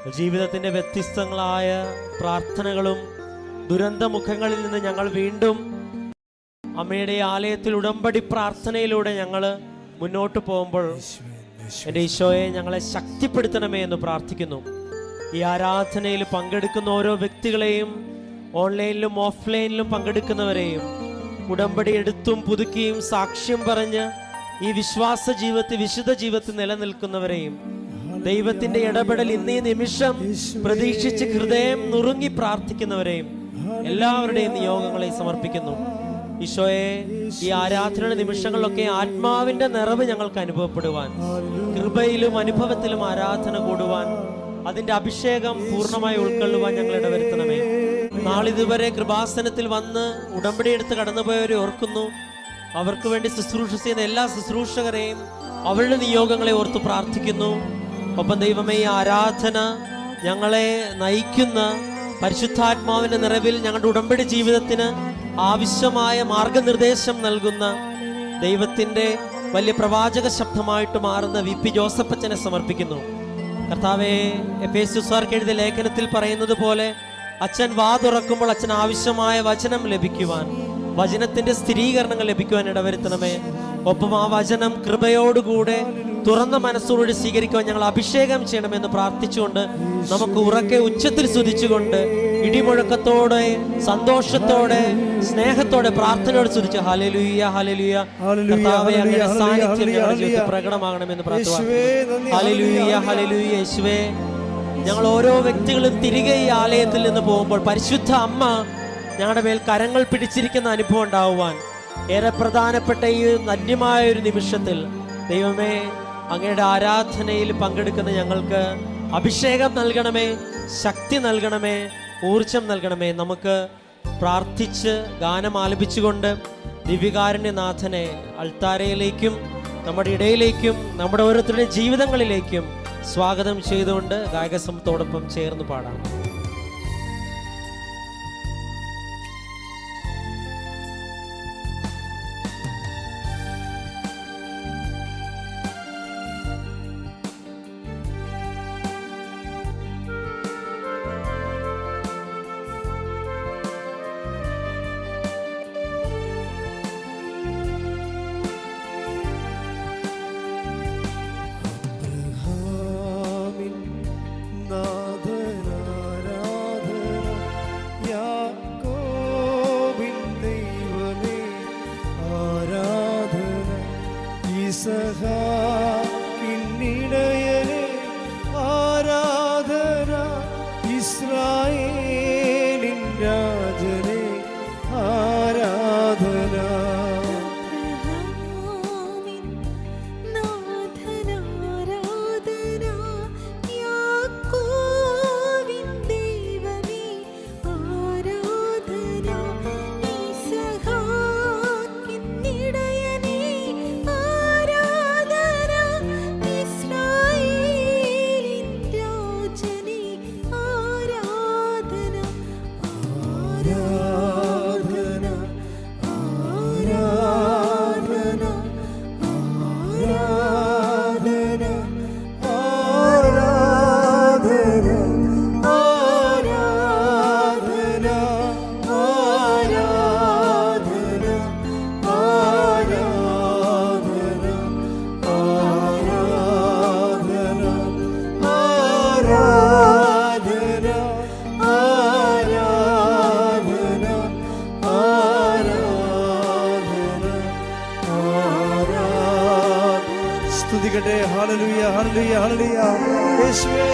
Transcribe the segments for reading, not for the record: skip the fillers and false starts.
ജീവിതത്തിൻ്റെ വ്യത്യസ്തങ്ങളായ പ്രാർത്ഥനകളും ദുരന്തമുഖങ്ങളിൽ നിന്ന് ഞങ്ങൾ വീണ്ടും അമ്മയുടെ ആലയത്തിൽ ഉടമ്പടി പ്രാർത്ഥനയിലൂടെ ഞങ്ങൾ മുന്നോട്ട് പോകുമ്പോൾ എൻ്റെ ഈശോയെ ഞങ്ങളെ ശക്തിപ്പെടുത്തണമേ എന്ന് പ്രാർത്ഥിക്കുന്നു. ഈ ആരാധനയിൽ പങ്കെടുക്കുന്ന ഓരോ വ്യക്തികളെയും, ഓൺലൈനിലും ഓഫ്ലൈനിലും പങ്കെടുക്കുന്നവരെയും, ഉടമ്പടി എടുത്തും പുതുക്കിയും സാക്ഷ്യം പറഞ്ഞ് ഈ വിശ്വാസ ജീവിതത്തിൽ, വിശുദ്ധ ജീവിതത്തിൽ നിലനിൽക്കുന്നവരെയും, ദൈവത്തിന്റെ ഇടപെടൽ ഇന്നീ നിമിഷം പ്രതീക്ഷിച്ച് ഹൃദയം നുറുങ്ങി പ്രാർത്ഥിക്കുന്നവരെയും എല്ലാവരുടെയും നിയോഗങ്ങളെ സമർപ്പിക്കുന്നു. ഈശോയെ, ഈ ആരാധനയുടെ നിമിഷങ്ങളിലൊക്കെ ആത്മാവിന്റെ നിറവ് ഞങ്ങൾക്ക് അനുഭവപ്പെടുവാൻ, കൃപയിലും അനുഭവത്തിലും ആരാധന കൂടുവാൻ, അതിന്റെ അഭിഷേകം പൂർണ്ണമായി ഉൾക്കൊള്ളുവാൻ ഞങ്ങൾ ഇടവരുത്തണമേ. നാളിതുവരെ കൃപാസനത്തിൽ വന്ന് ഉടമ്പടി എടുത്ത് കടന്നുപോയവരെ ഓർക്കുന്നു. അവർക്ക് വേണ്ടി ശുശ്രൂഷ ചെയ്യുന്ന എല്ലാ ശുശ്രൂഷകരെയും അവരുടെ നിയോഗങ്ങളെ ഓർത്ത് പ്രാർത്ഥിക്കുന്നു. ഒപ്പം ദൈവമേ, ഈ ആരാധന ഞങ്ങളെ നയിക്കുന്ന പരിശുദ്ധാത്മാവിന്റെ നിറവിൽ ഞങ്ങളുടെ ഉടമ്പടി ജീവിതത്തിന് ആവശ്യമായ മാർഗനിർദ്ദേശം നൽകുന്ന ദൈവത്തിന്റെ വലിയ പ്രവാചക ശബ്ദമായിട്ട് മാറുന്ന വി.പി. ജോസഫച്ചനെ സമർപ്പിക്കുന്നു. കർത്താവേ, എഫേസ്യർക്കാർക്ക് എഴുതിയ ലേഖനത്തിൽ പറയുന്നത് പോലെ അച്ഛൻ വാ തുറക്കുമ്പോൾ അച്ഛൻ ആവശ്യമായ വചനം ലഭിക്കുവാൻ, വചനത്തിന്റെ സ്ഥിരീകരണങ്ങൾ ലഭിക്കുവാൻ ഇടവരുത്തണമേ. ഒപ്പം ആ വചനം കൃപയോടുകൂടെ തുറന്ന മനസ്സോടുകൂടി സ്വീകരിക്കുവാൻ ഞങ്ങൾ അഭിഷേകം ചെയ്യണമെന്ന് പ്രാർത്ഥിച്ചുകൊണ്ട് നമുക്ക് ഉറക്കെ ഉച്ചത്തിൽ സ്തുതിച്ചുകൊണ്ട് ഇടിമുഴക്കത്തോടെ, സന്തോഷത്തോടെ, സ്നേഹത്തോടെ, പ്രാർത്ഥനയോടെ സ്തുതിച്ച് ഹല്ലേലൂയ ഹല്ലേലൂയ. കർത്താവേ, അങ്ങയുടെ സാന്നിധ്യം ഞങ്ങളുടെ ജീവിതത്തിൽ പ്രകടമാകണമെന്ന് പ്രാർത്ഥിക്കുന്നു. ഹല്ലേലൂയ ഹല്ലേലൂയ. യേശുവേ, ഞങ്ങൾ ഓരോ വ്യക്തികളും തിരികെ ഈ ആലയത്തിൽ നിന്ന് പോകുമ്പോൾ പരിശുദ്ധ അമ്മ ഞങ്ങളുടെ മേൽ കരങ്ങൾ പിടിച്ചിരിക്കുന്ന അനുഭവം ഉണ്ടാവുവാൻ ഏറെ പ്രധാനപ്പെട്ട ഈ ധന്യമായ ഒരു നിമിഷത്തിൽ ദൈവമേ, അങ്ങയുടെ ആരാധനയിൽ പങ്കെടുക്കുന്ന ഞങ്ങൾക്ക് അഭിഷേകം നൽകണമേ, ശക്തി നൽകണമേ, ഊർജം നൽകണമേ. നമുക്ക് പ്രാർത്ഥിച്ച് ഗാനം ആലപിച്ചുകൊണ്ട് ദിവ്യകാരുണ്യനാഥനെ അൾത്താരയിലേക്കും നമ്മുടെ ഇടയിലേക്കും നമ്മുടെ ഓരോരുത്തരുടെയും ജീവിതങ്ങളിലേക്കും സ്വാഗതം ചെയ്തുകൊണ്ട് ഗായകസമൂഹത്തോടൊപ്പം ചേർന്ന് പാടാം. ഇസഹാക്കിന്നിടയനെ ആരാധന, ഇസ്രായേലിൻ രാജനെ ആരാധന. സ്തുതിക്കട്ടെ. ഹല്ലേലൂയ ഹല്ലേലൂയ ഹല്ലേലൂയ. യേശുവേ,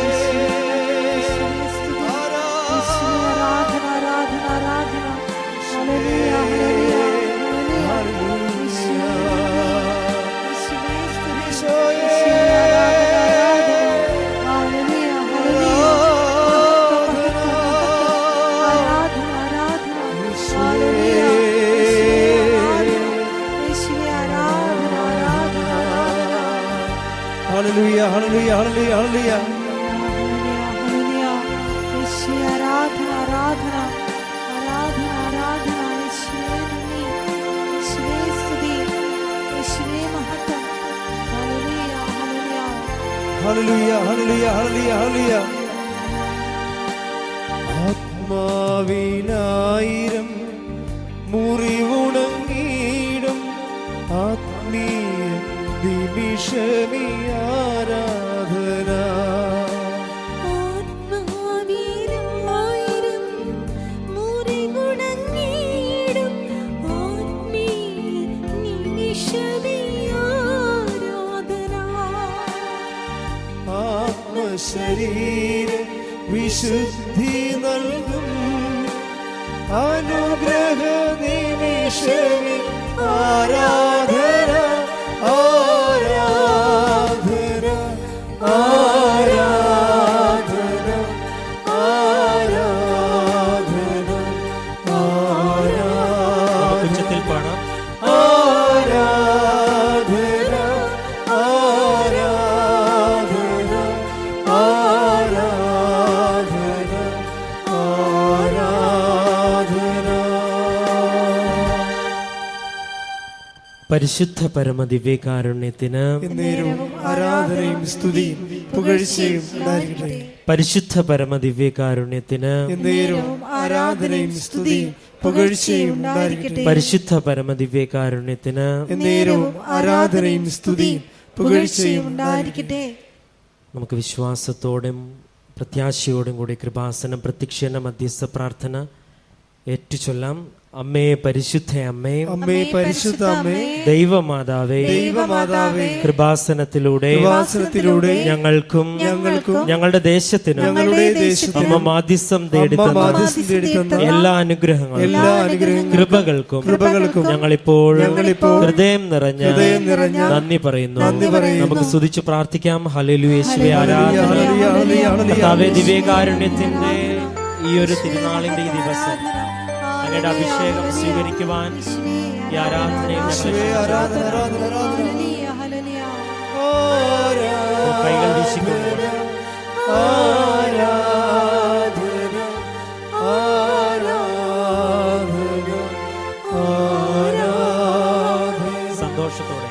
ആരാധന ആരാധന ആരാധന. ഹല്ലേലൂയ ഹല്ലേലൂയ ഹല്ലേലൂയ. യേശുവേ, ഹല്ലേലൂയ ഹല്ലേലൂയ ഹല്ലേലൂയ ഹല്ലേലൂയ. യേശുവേ, ആരാധന ആരാധന ആരാധന ആരാധന. യേശുവേ നന്ദി, യേശുവേ സ്തുതി, യേശുവേ മഹത്വം. ഹല്ലേലൂയ ഹല്ലേലൂയ ഹല്ലേലൂയ ഹല്ലേലൂയ ഹല്ലേലൂയ ഹല്ലേലൂയ. ആത്മാവിലായിരം മുറിവുണങ്ങിയിടും ആത്മീയ നിമിഷമീ ആരാധന. ആത്മാവിലായിരം മുറിവുണങ്ങിയിടും ആത്മീയ നിമിഷമീ ആരാധന. ആത്മശരീര വിശുദ്ധി നൽകും അനുഗ്രഹ നിമിഷമേ ആരാധന ആരാധന ആരാധന ആരാധന ആരാധന. ഉച്ചത്തിൽ പാടാം. ആരാധന ആരാധന ആരാധന ആരാധന. പരിശുദ്ധ പരമദിവ്യകാരുണ്യത്തിന് എന്നേരവും ആരാധനയും സ്തുതിയും പുകഴ്ചയും ഉണ്ടായിരിക്കട്ടെ. പരിശുദ്ധ പരമദിവ്യകാരുണ്യത്തിന് എന്നേരവും ആരാധനയും സ്തുതിയും പുകഴ്ചയും ഉണ്ടായിരിക്കട്ടെ. പരിശുദ്ധ പരമദിവ്യകാരുണ്യത്തിന് എന്നേരവും ആരാധനയും സ്തുതിയും പുകഴ്ചയും ഉണ്ടായിരിക്കട്ടെ. നമുക്ക് വിശ്വാസത്തോടും പ്രത്യാശയോടും കൂടി കൃപാസനം പ്രത്യക്ഷീണ മധ്യസ്ഥ പ്രാർത്ഥന ഏറ്റുചൊല്ലാം. അമ്മേ പരിശുദ്ധ അമ്മേ, അമ്മേ പരിശുദ്ധ അമ്മേ, ദൈവമാതാവേ, ദൈവമാതാവേ, കൃപാസനത്തിലൂടെ ഞങ്ങൾക്കും ഞങ്ങളുടെ ദേശത്തിനും ഞങ്ങളുടെ ദേശത്തിനും അമ്മ മാധ്യസ്ഥം തേടിത്തന്ന എല്ലാ അനുഗ്രഹങ്ങളും കൃപകൾക്കും ഞങ്ങളിപ്പോൾ ഹൃദയം നിറഞ്ഞ നന്ദി പറയുന്നു. നമുക്ക് സ്തുതിച്ച് പ്രാർത്ഥിക്കാം. ഹല്ലേലൂയ, യേശുവേ ആരാധന. കർത്താവേ, ദിവ്യകാരുണ്യത്തിന്റെ ഈ ഒരു തിരുനാളിന്റെ ഈ ദിവസം അങ്ങയുടെ അഭിഷേകം സ്വീകരിക്കുവാൻ ഈ ആരാധനയിൽ കൈകൾ വീശിക്കുന്നു. സന്തോഷത്തോടെ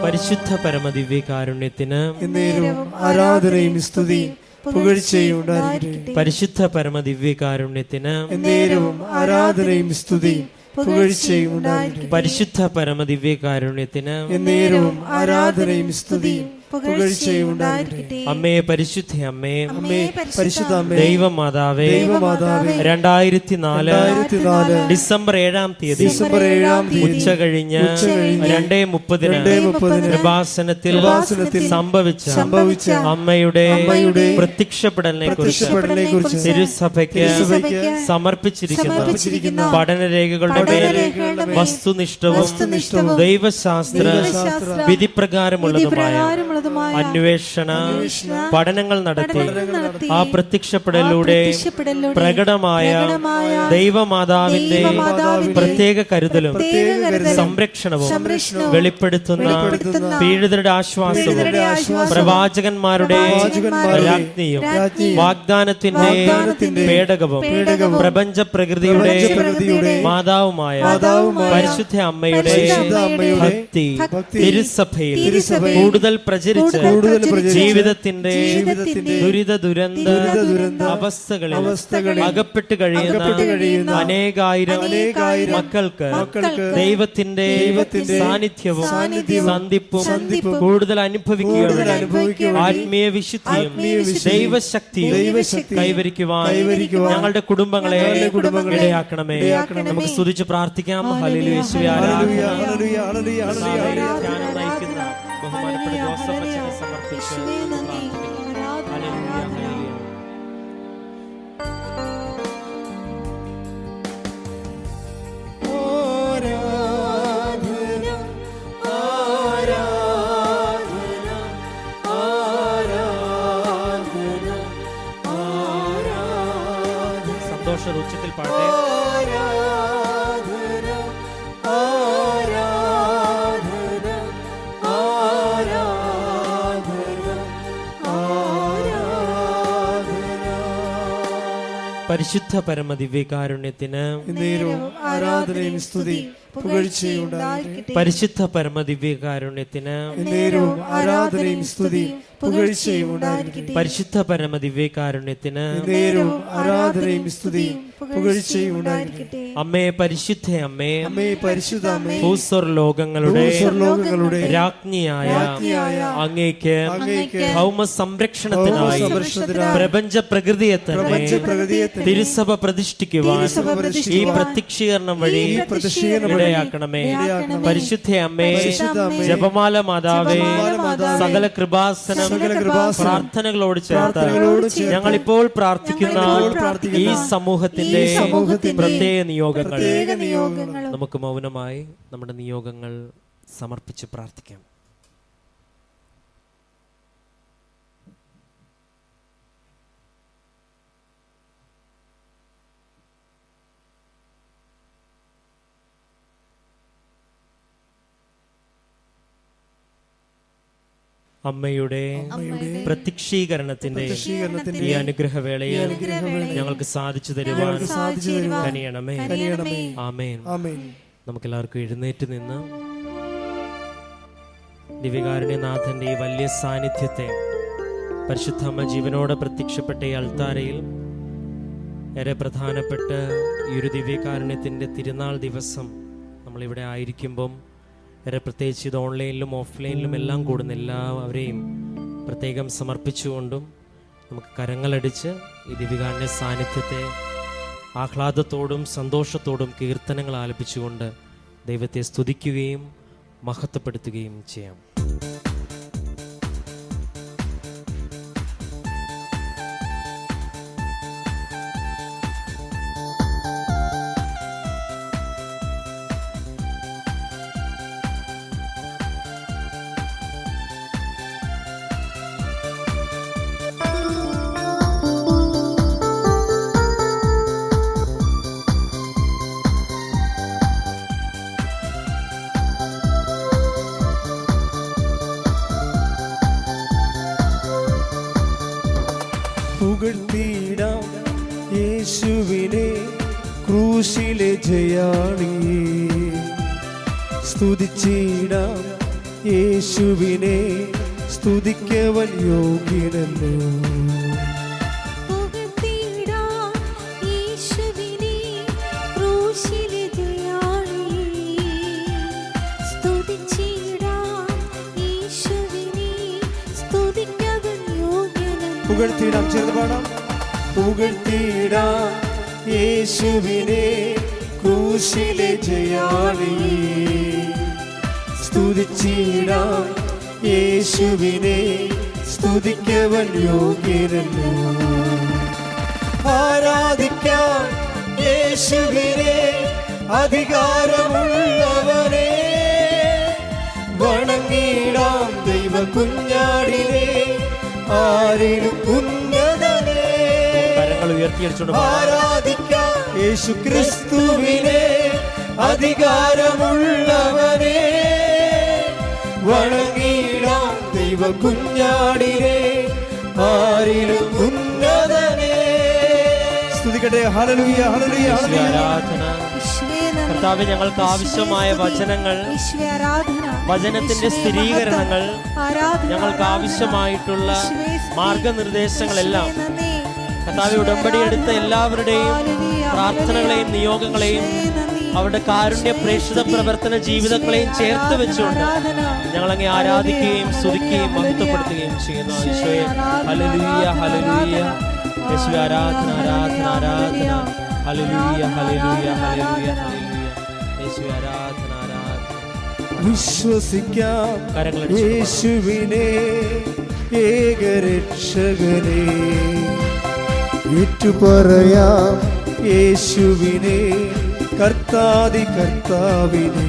പരിശുദ്ധ പരമദിവ്യകാരുണ്യത്തിന് ആരാധനയും സ്തുതിയും പുകഴ്ചയും ഉണ്ടായിരിക്കട്ടെ. പരിശുദ്ധ പരമദിവ്യകാരുണ്യത്തിന് എന്നേരവും ആരാധനയും സ്തുതിയും പുകഴ്ചയും ഉണ്ടായിരിക്കട്ടെ. പരിശുദ്ധ പരമദിവ്യകാരുണ്യത്തിന് എന്നേരവും ആരാധനയും സ്തുതിയും പുകഴ്ചയും ഉണ്ടായിരിക്കട്ടെ. അമ്മേ പരിശുദ്ധ അമ്മേ, അമ്മേ പരിശുദ്ധ അമ്മേ, ദൈവമാതാവേ, 2004 ഡിസംബർ 7-ാം തീയതി ഉച്ച കഴിഞ്ഞ് 2:30 കൃപാസനത്തിൽ സംഭവിച്ച അമ്മയുടെ പ്രത്യക്ഷപ്പെടലിനെ കുറിച്ച് തിരുസഭയ്ക്ക് സമർപ്പിച്ചിരിക്കുന്ന പഠനരേഖകളുടെ മേൽ വസ്തുനിഷ്ഠവും ദൈവശാസ്ത്ര വിധിപ്രകാരമുള്ളതുമായ അന്വേഷണ പഠനങ്ങൾ നടത്തി ആ പ്രത്യക്ഷപ്പെടലിലൂടെ പ്രകടമായ ദൈവമാതാവിന്റെ പ്രത്യേക കരുതലും സംരക്ഷണവും വെളിപ്പെടുത്തുന്ന പീഡിതരുടെ ആശ്വാസവും പ്രവാചകന്മാരുടെ രാജ്ഞിയും വാഗ്ദാനത്തിന്റെ പേടകവും പ്രപഞ്ച പ്രകൃതിയുടെ മാതാവുമായ പരിശുദ്ധ അമ്മയുടെ ഭക്തി തിരുസഭയിൽ കൂടുതൽ പ്രചരിച്ച് ജീവിതത്തിന്റെ ദുരിത അവസ്ഥകളിൽ അകപ്പെട്ട് കഴിയുന്ന അനേകായിരം മക്കൾക്ക് ദൈവത്തിന്റെ സാന്നിധ്യവും സന്ധിപ്പും കൂടുതൽ അനുഭവിക്കുകയും ആത്മീയ വിശുദ്ധിയും ദൈവശക്തിയും കൈവരിക്കുവാൻ ഞങ്ങളുടെ കുടുംബങ്ങളെ ഇടയാക്കണമേ. നമുക്ക് സ്തുതിച്ച് പ്രാർത്ഥിക്കാം. ഹല്ലേലൂയ, യേശുവേ ആരാധന. ധ്യാനം നയിക്കുന്ന ബഹുമാനപ്പെട്ട ജോസഫ് അച്ഛനെ സമർപ്പിച്ച് പ്രാർത്ഥിക്കുന്നു. Hallelujah, hallelujah. സന്തോഷ ഉച്ചത്തിൽ പാടട്ടെ. പരിശുദ്ധ പരമദിവ്യകാരുണ്യത്തിന് എന്നേരവും ആരാധനയും സ്തുതിയും പുകഴ്ചയും ഉണ്ടായിരിക്കട്ടെ. പരിശുദ്ധ പരമദിവ്യകാരുണ്യത്തിന് എന്നേരവും ആരാധനയും സ്തുതിയും പുകഴ്ചയും ഉണ്ടായിരിക്കട്ടെ. പരിശുദ്ധ പരമദിവ്യകാരുണ്യത്തിന് എന്നേരവും ആരാധനയും സ്തുതിയും പുകഴ്ചയും ഉണ്ടായിരിക്കട്ടെ. അമ്മേ പരിശുദ്ധ അമ്മേ, അമ്മേ പരിശുദ്ധ അമ്മേ, ഭൂസ്വർ ലോകങ്ങളുടെ ലോകങ്ങളുടെ രാജ്ഞിയായ അങ്ങേക്ക് ഭൗമ സംരക്ഷണത്തിനായി പ്രപഞ്ച പ്രകൃതിയെ തന്നെ തിരുസഭ പ്രതിഷ്ഠിക്കുവാൻ ഈ പ്രത്യക്ഷീകരണം വഴി ഇടയാക്കണമേ. പരിശുദ്ധ അമ്മേ, ജപമാല മാതാവേ, സകല കൃപാസനം പ്രാർത്ഥനകളോട് ചേർത്ത് ഞങ്ങളിപ്പോൾ പ്രാർത്ഥിക്കുന്ന ഈ സമൂഹത്തിന്റെ പ്രത്യേക നിയോഗങ്ങൾ നമുക്ക് മൗനമായി നമ്മുടെ നിയോഗങ്ങൾ സമർപ്പിച്ച് പ്രാർത്ഥിക്കാം. അമ്മയുടെ പ്രത്യക്ഷീകരണത്തിന്റെ ഈ അനുഗ്രഹവേളയിൽ ഞങ്ങൾക്ക് സാധിച്ചു തരുവാൻ കനിയണമേ. ആമേൻ. നമുക്കെല്ലാവർക്കും എഴുന്നേറ്റ് നിന്ന് ദിവ്യകാരുണ്യനാഥന്റെ ഈ വലിയ സാന്നിധ്യത്തെ, പരിശുദ്ധ അമ്മ ജീവനോടെ പ്രത്യക്ഷപ്പെട്ട ഈ അൾത്താരയിൽ ഏറെ പ്രധാനപ്പെട്ട ഈ ഒരു ദിവ്യകാരുണ്യത്തിന്റെ തിരുനാൾ ദിവസം നമ്മളിവിടെ ആയിരിക്കുമ്പം ഏറെ പ്രത്യേകിച്ച് ഇത് ഓൺലൈനിലും ഓഫ്ലൈനിലും എല്ലാം കൂടുന്ന എല്ലാവരെയും പ്രത്യേകം സമർപ്പിച്ചുകൊണ്ടും നമുക്ക് കരങ്ങളടിച്ച് ഈ ദിവ്യകാരുണ്യ സാന്നിധ്യത്തെ ആഹ്ലാദത്തോടും സന്തോഷത്തോടും കീർത്തനങ്ങൾ ആലപിച്ചുകൊണ്ട് ദൈവത്തെ സ്തുതിക്കുകയും മഹത്വപ്പെടുത്തുകയും ചെയ്യാം. പുകഴ്ത്തിയിടാം യേശുവിനെ, ക്രൂശിലെ ജയാളിയെ. സ്തുതിച്ചിടാം യേശുവിനെ, സ്തുതിക്കവൻ യോഗ്യനല്ലോ. പുകഴ്ത്തിയിടാം, ചേർന്ന് പാടാം. പുകഴ്ത്തിയിടാം യേശുവിനെ, ക്രൂശിലെ ജയാളിയെ. സ്തുതിച്ചിടാം യേശുവിനെ, സ്തുതിക്കവൻ യോഗ്യനല്ലോ. ആരാധിക്കാം യേശുവിനെ, അധികാരമുള്ളവനെ. വണങ്ങിടാം ദൈവ കുഞ്ഞാടിനെ, ആരിലും ഉന്നതനെ. ആരാധിക്കാം യേശു ക്രിസ്തുവിനെ, അധികാരമുള്ളവനെ. വണങ്ങിടാം ദൈവ കുഞ്ഞാടിനെ, ആരിലും ഉന്നതനെ. സ്തുതിക്കട്ടെ. ഹല്ലേലൂയ, ഹല്ലേലൂയ, ആരാധന. കർത്താവേ, ഞങ്ങൾക്ക് ആവശ്യമായ വചനങ്ങൾ, വചനത്തിന്റെ സ്ഥിരീകരണങ്ങൾ, ഞങ്ങൾക്ക് ആവശ്യമായിട്ടുള്ള മാർഗനിർദ്ദേശങ്ങളെല്ലാം കർത്താവേ, ഉടമ്പടി എടുത്ത എല്ലാവരുടെയും പ്രാർത്ഥനകളെയും നിയോഗങ്ങളെയും അവരുടെ കാരുണ്യ പ്രേക്ഷിത പ്രവർത്തന ജീവിതങ്ങളെയും ചേർത്ത് വെച്ചുകൊണ്ട് ഞങ്ങളങ്ങെ ആരാധിക്കുകയും സ്തുതിക്കുകയും മഹത്വപ്പെടുത്തുകയും ചെയ്യുന്നു. ഈശോയെ, ഹല്ലേലൂയ, ഹല്ലേലൂയ. യേശുവേ, ആരാധന, ആരാധന, ആരാധന. ഹല്ലേലൂയ, ഹല്ലേലൂയ, ഹല്ലേലൂയ, ഹല്ലേലൂയ. യേശുവേ, ആരാധന, ആരാധന. വിശ്വസിക്കാം യേശുവിനെ, ഏകരക്ഷകനെ. ഏറ്റുപറയാം യേശുവിനെ, കർത്താദി കർത്താവിനെ.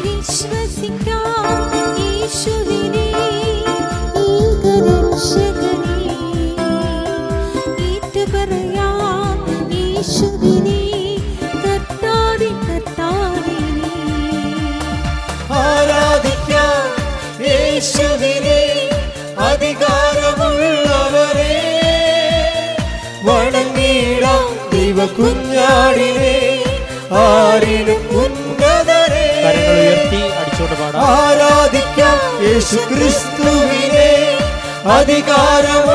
വിശ്വസിക്കാം യേശുവിനെ, ഏകരക്ഷകനെ. ഏറ്റുപറയാം യേശുവിനെ, കർത്താദി കർത്താവിനെ. ആരാധിക്കാം യേശുവിനെ, അധികാരമുള്ളവരെ. വണ ദൈവ കുഞ്ഞാടിനെ ആരിലും ഉന്നതരെ കരങ്ങൾ ഉയർത്തി അടിച്ചുകൊണ്ട് പാടാം. ആരാധിക്കാം യേശു ക്രിസ്തുവിനെ അധികാരമുള്ളവരെ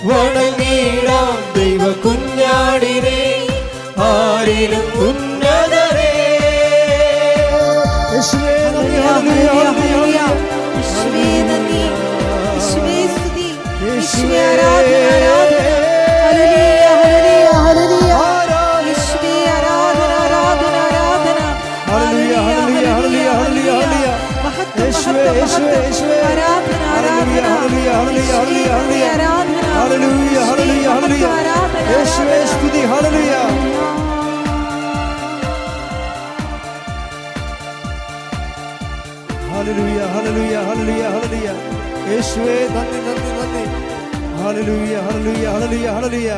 വണങ്ങിടാം ദൈവ കുഞ്ഞാടിനെ ആരിലും ഉന്നതരെ. യേശുവേ നന്ദി, ഹല്ലേലൂയ, യേശുവേ നന്ദി, യേശുവേ സ്തുതി, യേശുവേ ആരാധന, ഹല്ലേലൂയ, ഹല്ലേലൂയ, ഹല്ലേലൂയ. യേശുവേ ആരാധന, ആരാധന, ആരാധന. ഹല്ലേലൂയ, ഹല്ലേലൂയ, ഹല്ലേലൂയ, ഹല്ലേലൂയ. മഹത്വം, യേശുവേ, മഹത്വം, യേശുവേ, മഹത്വം. യേശുവേ. ആരാധന, ഹല്ലേലൂയ, ആരാധന. ഹല്ലേലൂയ, ഹല്ലേലൂയ, ഹല്ലേലൂയ, യേശുവേ ആരാധന. ഹല്ലേലൂയ, ഹല്ലേലൂയ, ഹല്ലേലൂയ. ആരാധന, യേശുവേ ആരാധന. സ്തുതി, ഹല്ലേലൂയ. ഹല്ലേലൂയ, ഹല്ലേലൂയ, ഹല്ലേലൂയ, ഹല്ലേലൂയ. യേശുവേ നന്ദി, നന്ദി, നന്ദി. ഹല്ലേലൂയ, ഹല്ലേലൂയ, ഹല്ലേലൂയ, hallelujah.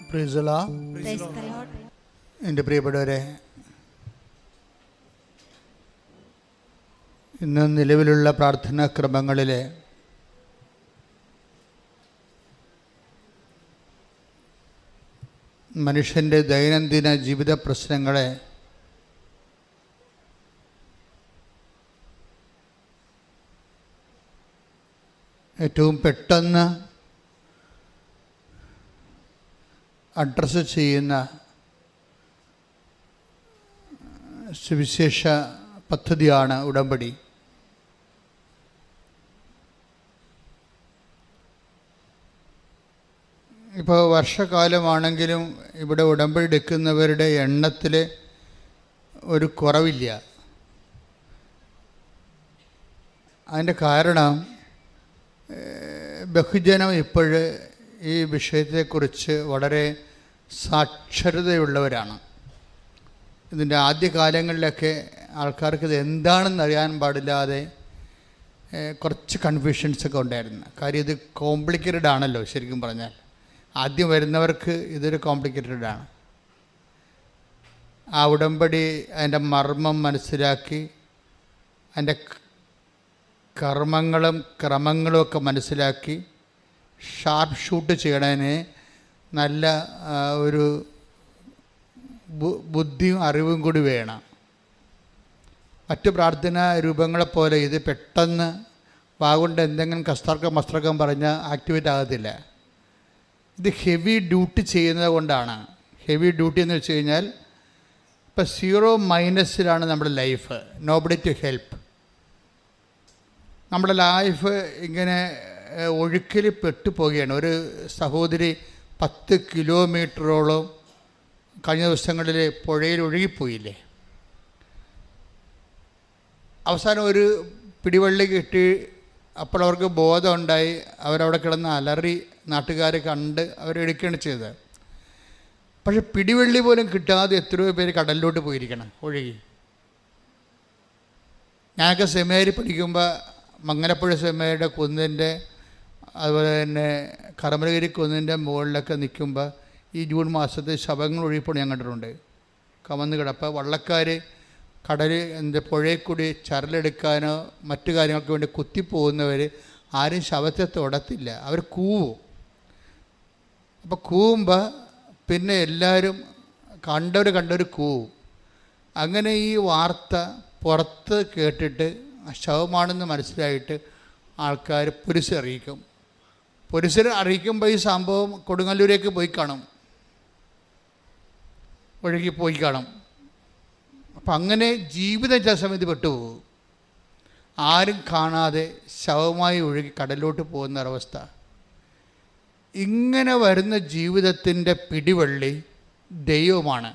Praise the Lord. Praise the Lord. എൻ്റെ പ്രിയപ്പെട്ടവരെ, ഇന്ന് നിലവിലുള്ള പ്രാർത്ഥനാ ക്രമങ്ങളിലെ മനുഷ്യൻ്റെ ദൈനംദിന ജീവിത പ്രശ്നങ്ങളെ ഏറ്റവും പെട്ടെന്ന് അഡ്രസ്സ് ചെയ്യുന്ന സുവിശേഷ പദ്ധതിയാണ് ഉടമ്പടി. ഇപ്പോൾ വർഷകാലമാണെങ്കിലും ഇവിടെ ഉടമ്പടി എടുക്കുന്നവരുടെ എണ്ണത്തിൽ ഒരു കുറവില്ല. അതിൻ്റെ കാരണം ബഹുജനം ഇപ്പോൾ ഈ വിഷയത്തെക്കുറിച്ച് വളരെ സാക്ഷരതയുള്ളവരാണ്. ഇതിൻ്റെ ആദ്യകാലങ്ങളിലൊക്കെ ആൾക്കാർക്ക് ഇത് എന്താണെന്ന് അറിയാൻ പാടില്ലാതെ കുറച്ച് കൺഫ്യൂഷൻസൊക്കെ ഉണ്ടായിരുന്നു. കാര്യം ഇത് കോംപ്ലിക്കേറ്റഡ് ആണല്ലോ. ശരിക്കും പറഞ്ഞാൽ ആദ്യം വരുന്നവർക്ക് ഇതൊരു കോംപ്ലിക്കേറ്റഡാണ്. ആ ഉടമ്പടി അതിൻ്റെ മർമ്മം മനസ്സിലാക്കി അതിൻ്റെ കർമ്മങ്ങളും ക്രമങ്ങളും ഒക്കെ മനസ്സിലാക്കി ഷാർപ്പ് ഷൂട്ട് ചെയ്യണതിന് നല്ല ഒരു ബുദ്ധിയും അറിവും കൂടി വേണം. മറ്റ് പ്രാർത്ഥനാ രൂപങ്ങളെപ്പോലെ ഇത് പെട്ടെന്ന് വാഗുകൊണ്ട് എന്തെങ്കിലും കസ്തർക്കം പറഞ്ഞാൽ ആക്ടിവേറ്റ് ആകത്തില്ല. ഇത് ഹെവി ഡ്യൂട്ടി ചെയ്യുന്നത് കൊണ്ടാണ്. ഹെവി ഡ്യൂട്ടി എന്ന് വെച്ച് കഴിഞ്ഞാൽ ഇപ്പോൾ 0 നമ്മുടെ ലൈഫ്. Nobody to help. നമ്മുടെ ലൈഫ് ഇങ്ങനെ ഒഴുക്കിൽ പെട്ടുപോവുകയാണ്. ഒരു സഹോദരി 10 കിലോമീറ്ററോളം കഴിഞ്ഞ ദിവസങ്ങളിൽ പുഴയിൽ ഒഴുകിപ്പോയില്ലേ. അവസാനം ഒരു പിടിവള്ളി കിട്ടി. അപ്പോൾ അവർക്ക് ബോധമുണ്ടായി. അവരവിടെ കിടന്ന് അലറി. നാട്ടുകാർ കണ്ട് അവരെടുക്കുകയാണ് ചെയ്തത്. പക്ഷെ പിടിവള്ളി പോലും കിട്ടാതെ എത്രയോ പേര് കടലിലോട്ട് പോയിരിക്കണം ഒഴുകി. ഞാനൊക്കെ സെമിനാരി പഠിക്കുമ്പോൾ മങ്ങനപ്പുഴ സെമിനാരിയുടെ കുന്നിൻ്റെ അതുപോലെ തന്നെ കർമ്മലഗിരി കുന്നിൻ്റെ മുകളിലൊക്കെ നിൽക്കുമ്പോൾ ഈ ജൂൺ മാസത്തിൽ ശവങ്ങൾ ഒഴുകിപ്പോൾ ഞാൻ കണ്ടിട്ടുണ്ട്. കമന്ന് കിടപ്പോൾ വള്ളക്കാർ കടൽ പുഴയിൽ കൂടി ചരലെടുക്കാനോ മറ്റു കാര്യങ്ങൾക്ക് വേണ്ടി കുത്തിപ്പോകുന്നവർ ആരും ശവത്തെ തൊടത്തില്ല. അവർ കൂവും. അപ്പോൾ കൂവുമ്പോൾ പിന്നെ എല്ലാവരും കണ്ടവർ കൂവും. അങ്ങനെ ഈ വാർത്ത പുറത്ത് കേട്ടിട്ട് ശവമാണെന്ന് മനസ്സിലായിട്ട് ആൾക്കാർ പോലീസിനെ അറിയിക്കും. പോലീസിനെ അറിയിക്കുമ്പോൾ ഈ സംഭവം കൊടുങ്ങല്ലൂരേക്ക് പോയി കാണും, ഒഴുകി പോയി കാണും. അപ്പം അങ്ങനെ ജീവിതം ചില സമയത്ത് പെട്ടുപോകും. ആരും കാണാതെ ശവമായി ഒഴുകി കടലിലോട്ട് പോകുന്ന ഒരവസ്ഥ. ഇങ്ങനെ വരുന്ന ജീവിതത്തിൻ്റെ പിടിവള്ളി ദൈവമാണ്.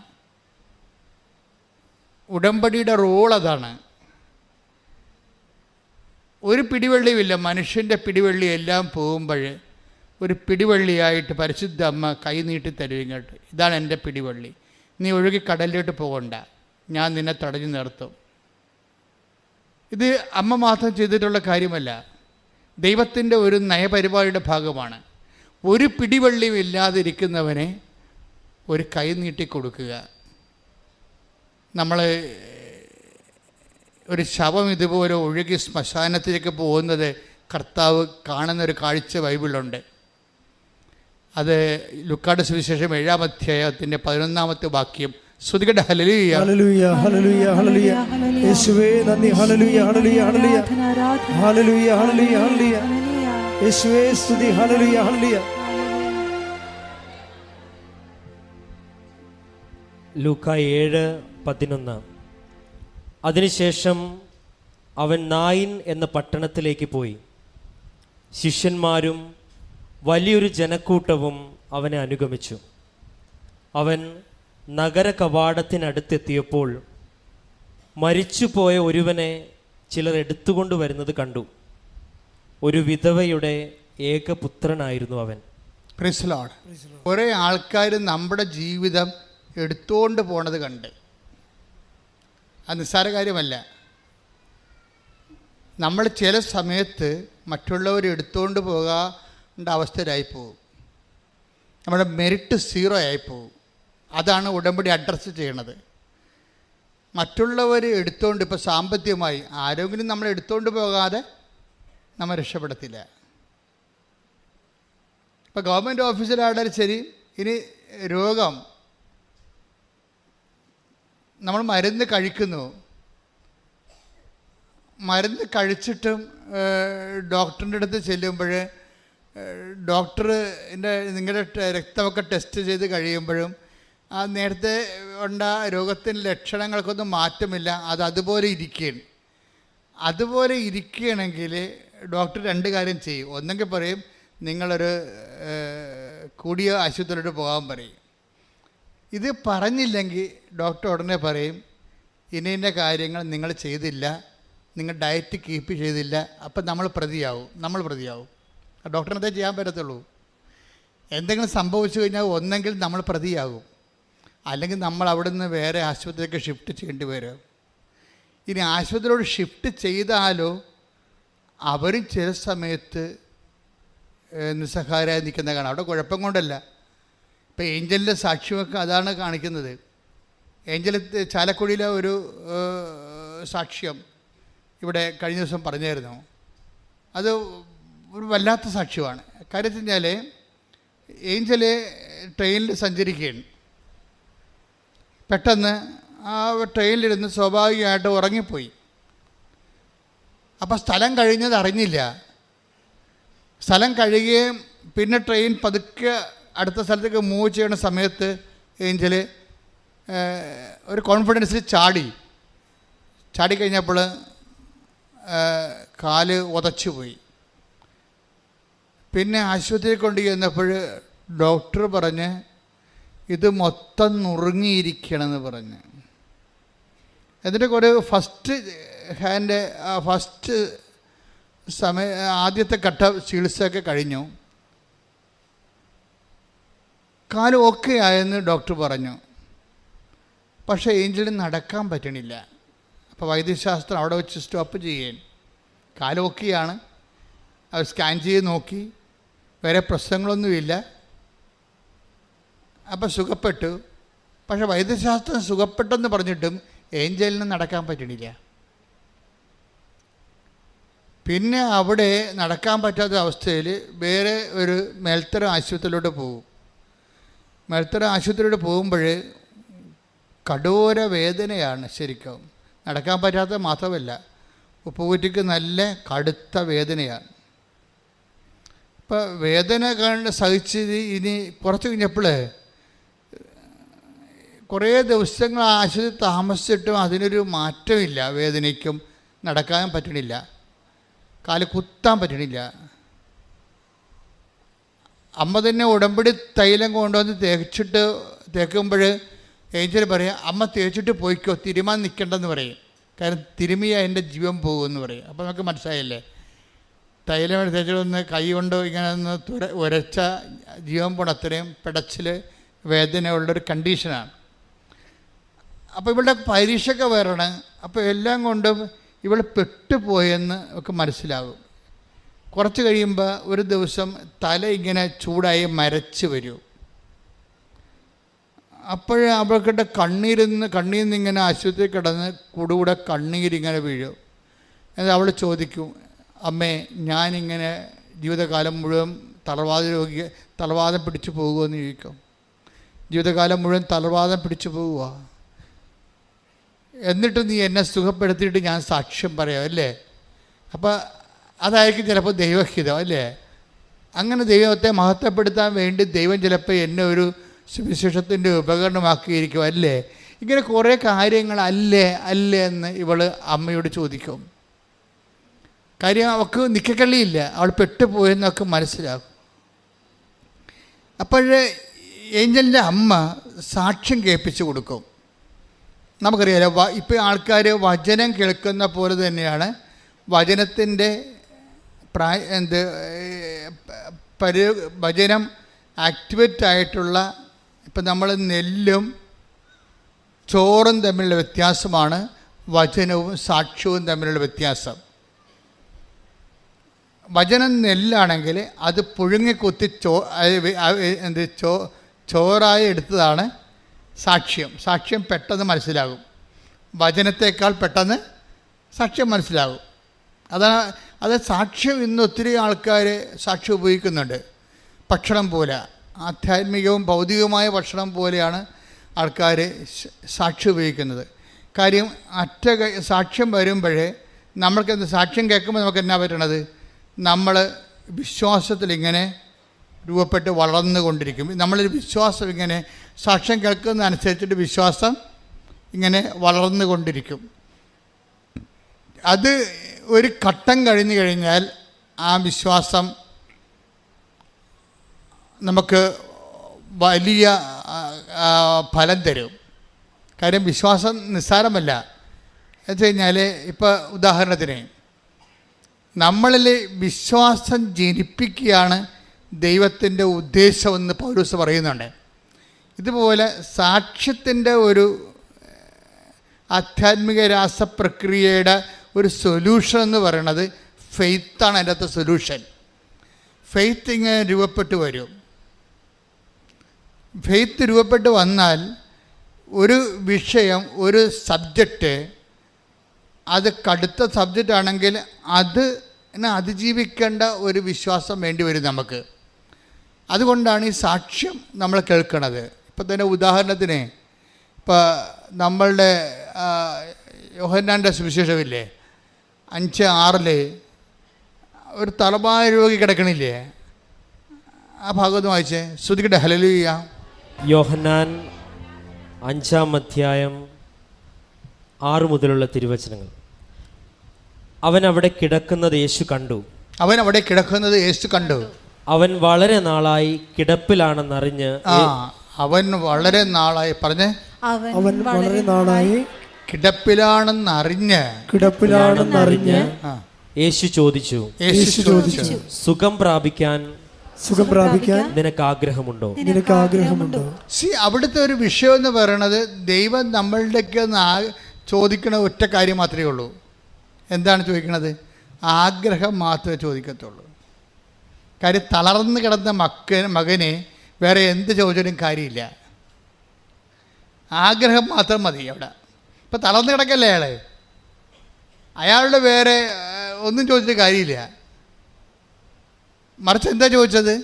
ഉടമ്പടിയുടെ റോൾ അതാണ്. ഒരു പിടിവള്ളിയുമില്ല. മനുഷ്യൻ്റെ പിടിവള്ളി എല്ലാം പോകുമ്പോൾ ഒരു പിടിവള്ളിയായിട്ട് പരിശുദ്ധ അമ്മ കൈ നീട്ടി തരും ഇങ്ങോട്ട്. ഇതാണ് എൻ്റെ പിടിവള്ളി. നീ ഒഴുകി കടലിലോട്ട് പോകണ്ട, ഞാൻ നിന്നെ തടഞ്ഞു നിർത്തും. ഇത് അമ്മ മാത്രം ചെയ്തിട്ടുള്ള കാര്യമല്ല, ദൈവത്തിൻ്റെ ഒരു നയപരിപാടിയുടെ ഭാഗമാണ്. ഒരു പിടിവള്ളിയും ഇല്ലാതിരിക്കുന്നവനെ ഒരു കൈ നീട്ടി കൊടുക്കുക. നമ്മൾ ഒരു ശവം ഇതുപോലെ ഒഴുകി ശ്മശാനത്തിലേക്ക് പോകുന്നത് കർത്താവ് കാണുന്നൊരു കാഴ്ച ബൈബിളുണ്ട്. അത് ലുക്കായുടെ സുവിശേഷം 7-ാം അധ്യായത്തിൻ്റെ 11-ാമത്തെ വാക്യം. ശ്രുതികട്ടെ. ഹല്ലേലൂയ ഹല്ലേലൂയ ഹല്ലേലൂയ ഹല്ലേലൂയ. യേശുവേ നന്ദി. ഹല്ലേലൂയ ഹല്ലേലൂയ ഹല്ലേലൂയ ഹല്ലേലൂയ ഹല്ലേലൂയ ഹല്ലേലൂയ. യേശുവേ സ്തുതി. ഹല്ലേലൂയ ഹല്ലേലൂയ. ലൂക്ക 7:11. അതിനുശേഷം അവൻ നായിൻ എന്ന പട്ടണത്തിലേക്ക് പോയി. ശിഷ്യന്മാരും വലിയൊരു ജനക്കൂട്ടവും അവനെ അനുഗമിച്ചു. അവൻ നഗര കവാടത്തിനടുത്തെത്തിയപ്പോൾ മരിച്ചുപോയ ഒരുവനെ ചിലർ എടുത്തുകൊണ്ടുവരുന്നത് കണ്ടു. ഒരു വിധവയുടെ ഏകപുത്രനായിരുന്നു അവൻ. Praise the Lord. കുറേ ആൾക്കാർ നമ്മുടെ ജീവിതം എടുത്തുകൊണ്ട് പോണത് കണ്ട്. അത് നിസ്സാര കാര്യമല്ല. നമ്മൾ ചില സമയത്ത് മറ്റുള്ളവർ എടുത്തുകൊണ്ട് പോകേണ്ട അവസ്ഥയിലായിപ്പോവും. നമ്മുടെ മെറിറ്റ് 0 ആയിപ്പോവും. അതാണ് ഉടമ്പടി അഡ്രസ്സ് ചെയ്യണത്. മറ്റുള്ളവർ എടുത്തുകൊണ്ട്, ഇപ്പോൾ സാമ്പത്തികമായി ആരെങ്കിലും നമ്മൾ എടുത്തുകൊണ്ട് പോകാതെ നമ്മൾ രക്ഷപ്പെടത്തില്ല. ഇപ്പോൾ ഗവൺമെൻറ് ഓഫീസിലായാലും ശരി, ഇനി രോഗം നമ്മൾ മരുന്ന് കഴിക്കുന്നു, മരുന്ന് കഴിച്ചിട്ടും ഡോക്ടറിൻ്റെ അടുത്ത് ചെല്ലുമ്പോൾ ഡോക്ടറിൻ്റെ നിങ്ങളുടെ രക്തമൊക്കെ ടെസ്റ്റ് ചെയ്ത് കഴിയുമ്പോഴും ആ നേരത്തെ ഉണ്ട രോഗത്തിൻ്റെ ലക്ഷണങ്ങൾക്കൊന്നും മാറ്റമില്ല, അത് അതുപോലെ ഇരിക്കുകയാണ്. അതുപോലെ ഇരിക്കുകയാണെങ്കിൽ ഡോക്ടർ 2 കാര്യം ചെയ്യും. ഒന്നെങ്കിൽ പറയും നിങ്ങളൊരു കൂടിയ ആശുപത്രിയിലോട്ട് പോകാൻ പറയും. ഇത് പറഞ്ഞില്ലെങ്കിൽ ഡോക്ടർ ഉടനെ പറയും ഇന്ന കാര്യങ്ങൾ നിങ്ങൾ ചെയ്തില്ല, നിങ്ങൾ ഡയറ്റ് കീപ്പ് ചെയ്തില്ല, അപ്പം നമ്മൾ പ്രതിയാവും. ഡോക്ടറിനതേ ചെയ്യാൻ പറ്റത്തുള്ളൂ. എന്തെങ്കിലും സംഭവിച്ചു കഴിഞ്ഞാൽ ഒന്നെങ്കിൽ നമ്മൾ പ്രതിയാകും, അല്ലെങ്കിൽ നമ്മൾ അവിടെ നിന്ന് വേറെ ആശുപത്രിയിലേക്ക് ഷിഫ്റ്റ് ചെയ്യേണ്ടി വരും. ഇനി ആശുപത്രിയോട് ഷിഫ്റ്റ് ചെയ്താലോ അവരും ചില സമയത്ത് നിസ്സഹായരായി നിൽക്കുന്ന കാണാം. അവിടെ കുഴപ്പം കൊണ്ടല്ല. ഇപ്പോൾ ഏഞ്ചലിൻ്റെ സാക്ഷ്യമൊക്കെ അതാണ് കാണിക്കുന്നത്. ഏഞ്ചൽ ചാലക്കുടിയിലെ ഒരു സാക്ഷ്യം ഇവിടെ കഴിഞ്ഞ ദിവസം പറഞ്ഞായിരുന്നു. അത് ഒരു വല്ലാത്ത സാക്ഷ്യമാണ്. കാര്യം വെച്ച് കഴിഞ്ഞാൽ ഏഞ്ചൽ ട്രെയിനിൽ സഞ്ചരിക്കുകയാണ്. പെട്ടെന്ന് ആ ട്രെയിനിലിരുന്ന് സ്വാഭാവികമായിട്ട് ഉറങ്ങിപ്പോയി. അപ്പോൾ സ്ഥലം കഴിഞ്ഞത് അറിഞ്ഞില്ല. സ്ഥലം കഴിയുകയും പിന്നെ ട്രെയിൻ പതുക്കെ അടുത്ത സ്ഥലത്തേക്ക് മൂവ് ചെയ്യുന്ന സമയത്ത് ഏഞ്ചൽ ഒരു കോൺഫിഡൻസിൽ ചാടിക്കഴിഞ്ഞപ്പോൾ കാല് ഉതച്ചു പോയി. പിന്നെ ആശുപത്രിയിൽ കൊണ്ട് ചെന്നപ്പോൾ ഡോക്ടർ പറഞ്ഞ് ഇത് മൊത്തം നുറുങ്ങിയിരിക്കണമെന്ന് പറഞ്ഞ്. എന്നിട്ട് ഒരു ഫസ്റ്റ് ആദ്യത്തെ ഘട്ട ചികിത്സയൊക്കെ കഴിഞ്ഞു. കാല് ഓക്കെ ആയെന്ന് ഡോക്ടർ പറഞ്ഞു. പക്ഷേ ഏഞ്ചലിന് നടക്കാൻ പറ്റണില്ല. അപ്പോൾ വൈദ്യശാസ്ത്രം അവിടെ വെച്ച് സ്റ്റോപ്പ് ചെയ്യാൻ. കാല് ഓക്കെയാണ്. അവർ സ്കാൻ ചെയ്ത് നോക്കി, വേറെ പ്രശ്നങ്ങളൊന്നുമില്ല. അപ്പോൾ സുഖപ്പെട്ടു. പക്ഷേ വൈദ്യശാസ്ത്രം സുഖപ്പെട്ടെന്ന് പറഞ്ഞിട്ടും ഏഞ്ചലിന് നടക്കാൻ പറ്റണില്ല. പിന്നെ അവിടെ നടക്കാൻ പറ്റാത്ത അവസ്ഥയിൽ വേറെ ഒരു മേൽത്തരം ആശുപത്രിയിലോട്ട് പോകും. മേൽത്തരം ആശുപത്രിയിലോട്ട് പോകുമ്പോൾ കടോര വേദനയാണ്. ശരിക്കും നടക്കാൻ പറ്റാത്ത മാത്രമല്ല, ഉപ്പുകുറ്റിക്ക് നല്ല കടുത്ത വേദനയാണ്. ഇപ്പോൾ വേദന സഹിച്ച് ഇനി കുറച്ച് കഴിഞ്ഞപ്പോൾ കുറേ ദിവസങ്ങൾ ആശുപത്രി താമസിച്ചിട്ടും അതിനൊരു മാറ്റമില്ല. വേദനയ്ക്കും നടക്കാൻ പറ്റണില്ല, കാല് കുത്താൻ പറ്റണില്ല. അമ്മ തന്നെ ഉടമ്പടി തൈലം കൊണ്ടുവന്ന് തേക്കുമ്പോൾ ഏഞ്ചൽ പറയാം അമ്മ തേച്ചിട്ട് പോയിക്കോ, തിരുമാൻ നിൽക്കണ്ടെന്ന് പറയും. കാരണം തിരുമിയ എൻ്റെ ജീവൻ പോകുമെന്ന് പറയും. അപ്പോൾ നമുക്ക് മനസ്സിലായില്ലേ, തൈലം തേച്ചിട്ടൊന്ന് കൈ കൊണ്ട് ഇങ്ങനെ ഒന്ന് ഉരച്ച ജീവൻ പോണ അത്രയും പിടച്ചിൽ വേദനയുള്ളൊരു കണ്ടീഷനാണ്. അപ്പോൾ ഇവളുടെ പരീക്ഷയൊക്കെ വരണം. അപ്പോൾ എല്ലാം കൊണ്ടും ഇവൾ പെട്ടുപോയെന്ന് ഒക്കെ മനസ്സിലാകും. കുറച്ച് കഴിയുമ്പോൾ ഒരു ദിവസം തല ഇങ്ങനെ ചൂടായി മരച്ച് വരും. അപ്പോൾ അവൾക്കിട്ട് കണ്ണീരിൽ നിന്ന് ഇങ്ങനെ ആശുപത്രി കിടന്ന് കൂടെ കണ്ണീരിങ്ങനെ വീഴും. എന്നിട്ട് അവൾ ചോദിക്കും, അമ്മേ ഞാനിങ്ങനെ ജീവിതകാലം മുഴുവൻ തളർവാദം പിടിച്ചു പോകുമെന്ന് ചോദിക്കും. ജീവിതകാലം മുഴുവൻ തളർവാദം പിടിച്ചു പോവുക. എന്നിട്ട് നീ എന്നെ സുഖപ്പെടുത്തിയിട്ട് ഞാൻ സാക്ഷ്യം പറയാം അല്ലേ? അപ്പോൾ അതായിരിക്കും ചിലപ്പോൾ ദൈവഹിതം അല്ലേ? അങ്ങനെ ദൈവത്തെ മഹത്വപ്പെടുത്താൻ വേണ്ടി ദൈവം ചിലപ്പോൾ എന്നെ ഒരു സുവിശേഷത്തിൻ്റെ ഉപകരണമാക്കിയിരിക്കും അല്ലേ? ഇങ്ങനെ കുറേ കാര്യങ്ങൾ അല്ലേ എന്ന് ഇവൾ അമ്മയോട് ചോദിക്കും. കാര്യം അവൾക്ക് നിൽക്കക്കള്ളിയില്ല, അവൾ പെട്ടുപോയെന്നൊക്കെ മനസ്സിലാകും. അപ്പോഴേ ഏഞ്ചലിൻ്റെ അമ്മ സാക്ഷ്യം കേൾപ്പിച്ചു കൊടുക്കും. നമുക്കറിയാലോ, ഇപ്പോൾ ആൾക്കാർ വചനം കേൾക്കുന്ന പോലെ തന്നെയാണ് വചനത്തിൻ്റെ വചനം ആക്ടിവേറ്റ് ആയിട്ടുള്ള, ഇപ്പം നമ്മൾ നെല്ലും ചോറും തമ്മിലുള്ള വ്യത്യാസമാണ് വചനവും സാക്ഷ്യവും തമ്മിലുള്ള വ്യത്യാസം. വചനം നെല്ലാണെങ്കിൽ അത് പുഴുങ്ങിക്കുത്തി ചോറായി എടുത്തതാണ് സാക്ഷ്യം. സാക്ഷ്യം പെട്ടെന്ന് മനസ്സിലാകും, വചനത്തേക്കാൾ പെട്ടെന്ന് സാക്ഷ്യം മനസ്സിലാകും. അത് സാക്ഷ്യം ഇന്ന് ഒത്തിരി ആൾക്കാർ സാക്ഷ്യം ഉപയോഗിക്കുന്നുണ്ട്. ഭക്ഷണം പോലെ, ആധ്യാത്മികവും ഭൗതികവുമായ ഭക്ഷണം പോലെയാണ് ആൾക്കാർ സാക്ഷ്യം ഉപയോഗിക്കുന്നത്. കാര്യം സാക്ഷ്യം വരുമ്പോഴേ നമ്മൾക്ക് സാക്ഷ്യം കേൾക്കുമ്പോൾ നമുക്ക് എന്നാ പറ്റണത്? നമ്മൾ വിശ്വാസത്തിലിങ്ങനെ രൂപപ്പെട്ട് വളർന്നുകൊണ്ടിരിക്കും. നമ്മളൊരു വിശ്വാസം ഇങ്ങനെ സാക്ഷ്യം കേൾക്കുന്നതനുസരിച്ചിട്ട് വിശ്വാസം ഇങ്ങനെ വളർന്നുകൊണ്ടിരിക്കും. അത് ഒരു ഘട്ടം കഴിഞ്ഞു കഴിഞ്ഞാൽ ആ വിശ്വാസം നമുക്ക് വലിയ ഫലം തരും. കാര്യം വിശ്വാസം നിസ്സാരമല്ല. എന്ന് വെച്ച് കഴിഞ്ഞാൽ ഇപ്പോൾ ഉദാഹരണത്തിന് നമ്മളിൽ വിശ്വാസം ജനിപ്പിക്കുകയാണ് ദൈവത്തിൻ്റെ ഉദ്ദേശമെന്ന് പൗലോസ് പറയുന്നുണ്ട്. ഇതുപോലെ സാക്ഷ്യത്തിൻ്റെ ഒരു ആധ്യാത്മിക രാസപ്രക്രിയയുടെ ഒരു സൊല്യൂഷൻ എന്ന് പറയുന്നത് ഫെയ്ത്താണ്. അതിൻ്റെ അകത്ത് സൊല്യൂഷൻ ഫെയ്ത്ത് ഇങ്ങനെ രൂപപ്പെട്ട് വരും. ഫെയ്ത്ത് രൂപപ്പെട്ട് വന്നാൽ ഒരു വിഷയം, ഒരു സബ്ജക്റ്റ്, അത് കടുത്ത സബ്ജക്റ്റ് ആണെങ്കിൽ അതിനെ അതിജീവിക്കേണ്ട ഒരു വിശ്വാസം വേണ്ടി വരും നമുക്ക്. അതുകൊണ്ടാണ് ഈ സാക്ഷ്യം നമ്മൾ കേൾക്കുന്നത്. ഇപ്പം തന്നെ ഉദാഹരണത്തിന് ഇപ്പോൾ നമ്മളുടെ യോഹന്നാൻ്റെ സുവിശേഷമില്ലേ, 5:6 ഒരു തലഭാര രോഗി കിടക്കണില്ലേ? ആ ഭാഗത്ത് വായിച്ചേ, ശ്രുതിക്കട്ടെ. ഹല്ലേലൂയ. യോഹന്നാൻ 5-ാം അധ്യായം 6 മുതലുള്ള തിരുവചനങ്ങൾ. അവൻ അവിടെ കിടക്കുന്നത് യേശു കണ്ടു. അവൻ വളരെ നാളായി കിടപ്പിലാണെന്നറിഞ്ഞ് അവൻ വളരെ നാളായി പറഞ്ഞേ അവൻ വളരെ നാളായി കിടപ്പിലാണെന്നറിഞ്ഞ് യേശു ചോദിച്ചു, സുഖം പ്രാപിക്കാൻ നിനക്ക് ആഗ്രഹമുണ്ടോ? അവിടുത്തെ ഒരു വിഷയം എന്ന് പറയുന്നത് ദൈവം നമ്മളുടെയൊക്കെ ചോദിക്കണ ഒറ്റ കാര്യം മാത്രമേ ഉള്ളൂ. എന്താണ് ചോദിക്കണത്? ആഗ്രഹം മാത്രമേ ചോദിക്കത്തുള്ളൂ. കാര്യം തളർന്ന് കിടന്ന മകനെ വേറെ എന്ത് ചോദിച്ചാലും കാര്യമില്ല, ആഗ്രഹം മാത്രം മതി. അവിടെ ഇപ്പം തളർന്ന് കിടക്കല്ലേ അയാളുടെ വേറെ ഒന്നും ചോദിച്ചിട്ട് കാര്യമില്ല. മറിച്ച് എന്താ ചോദിച്ചത്?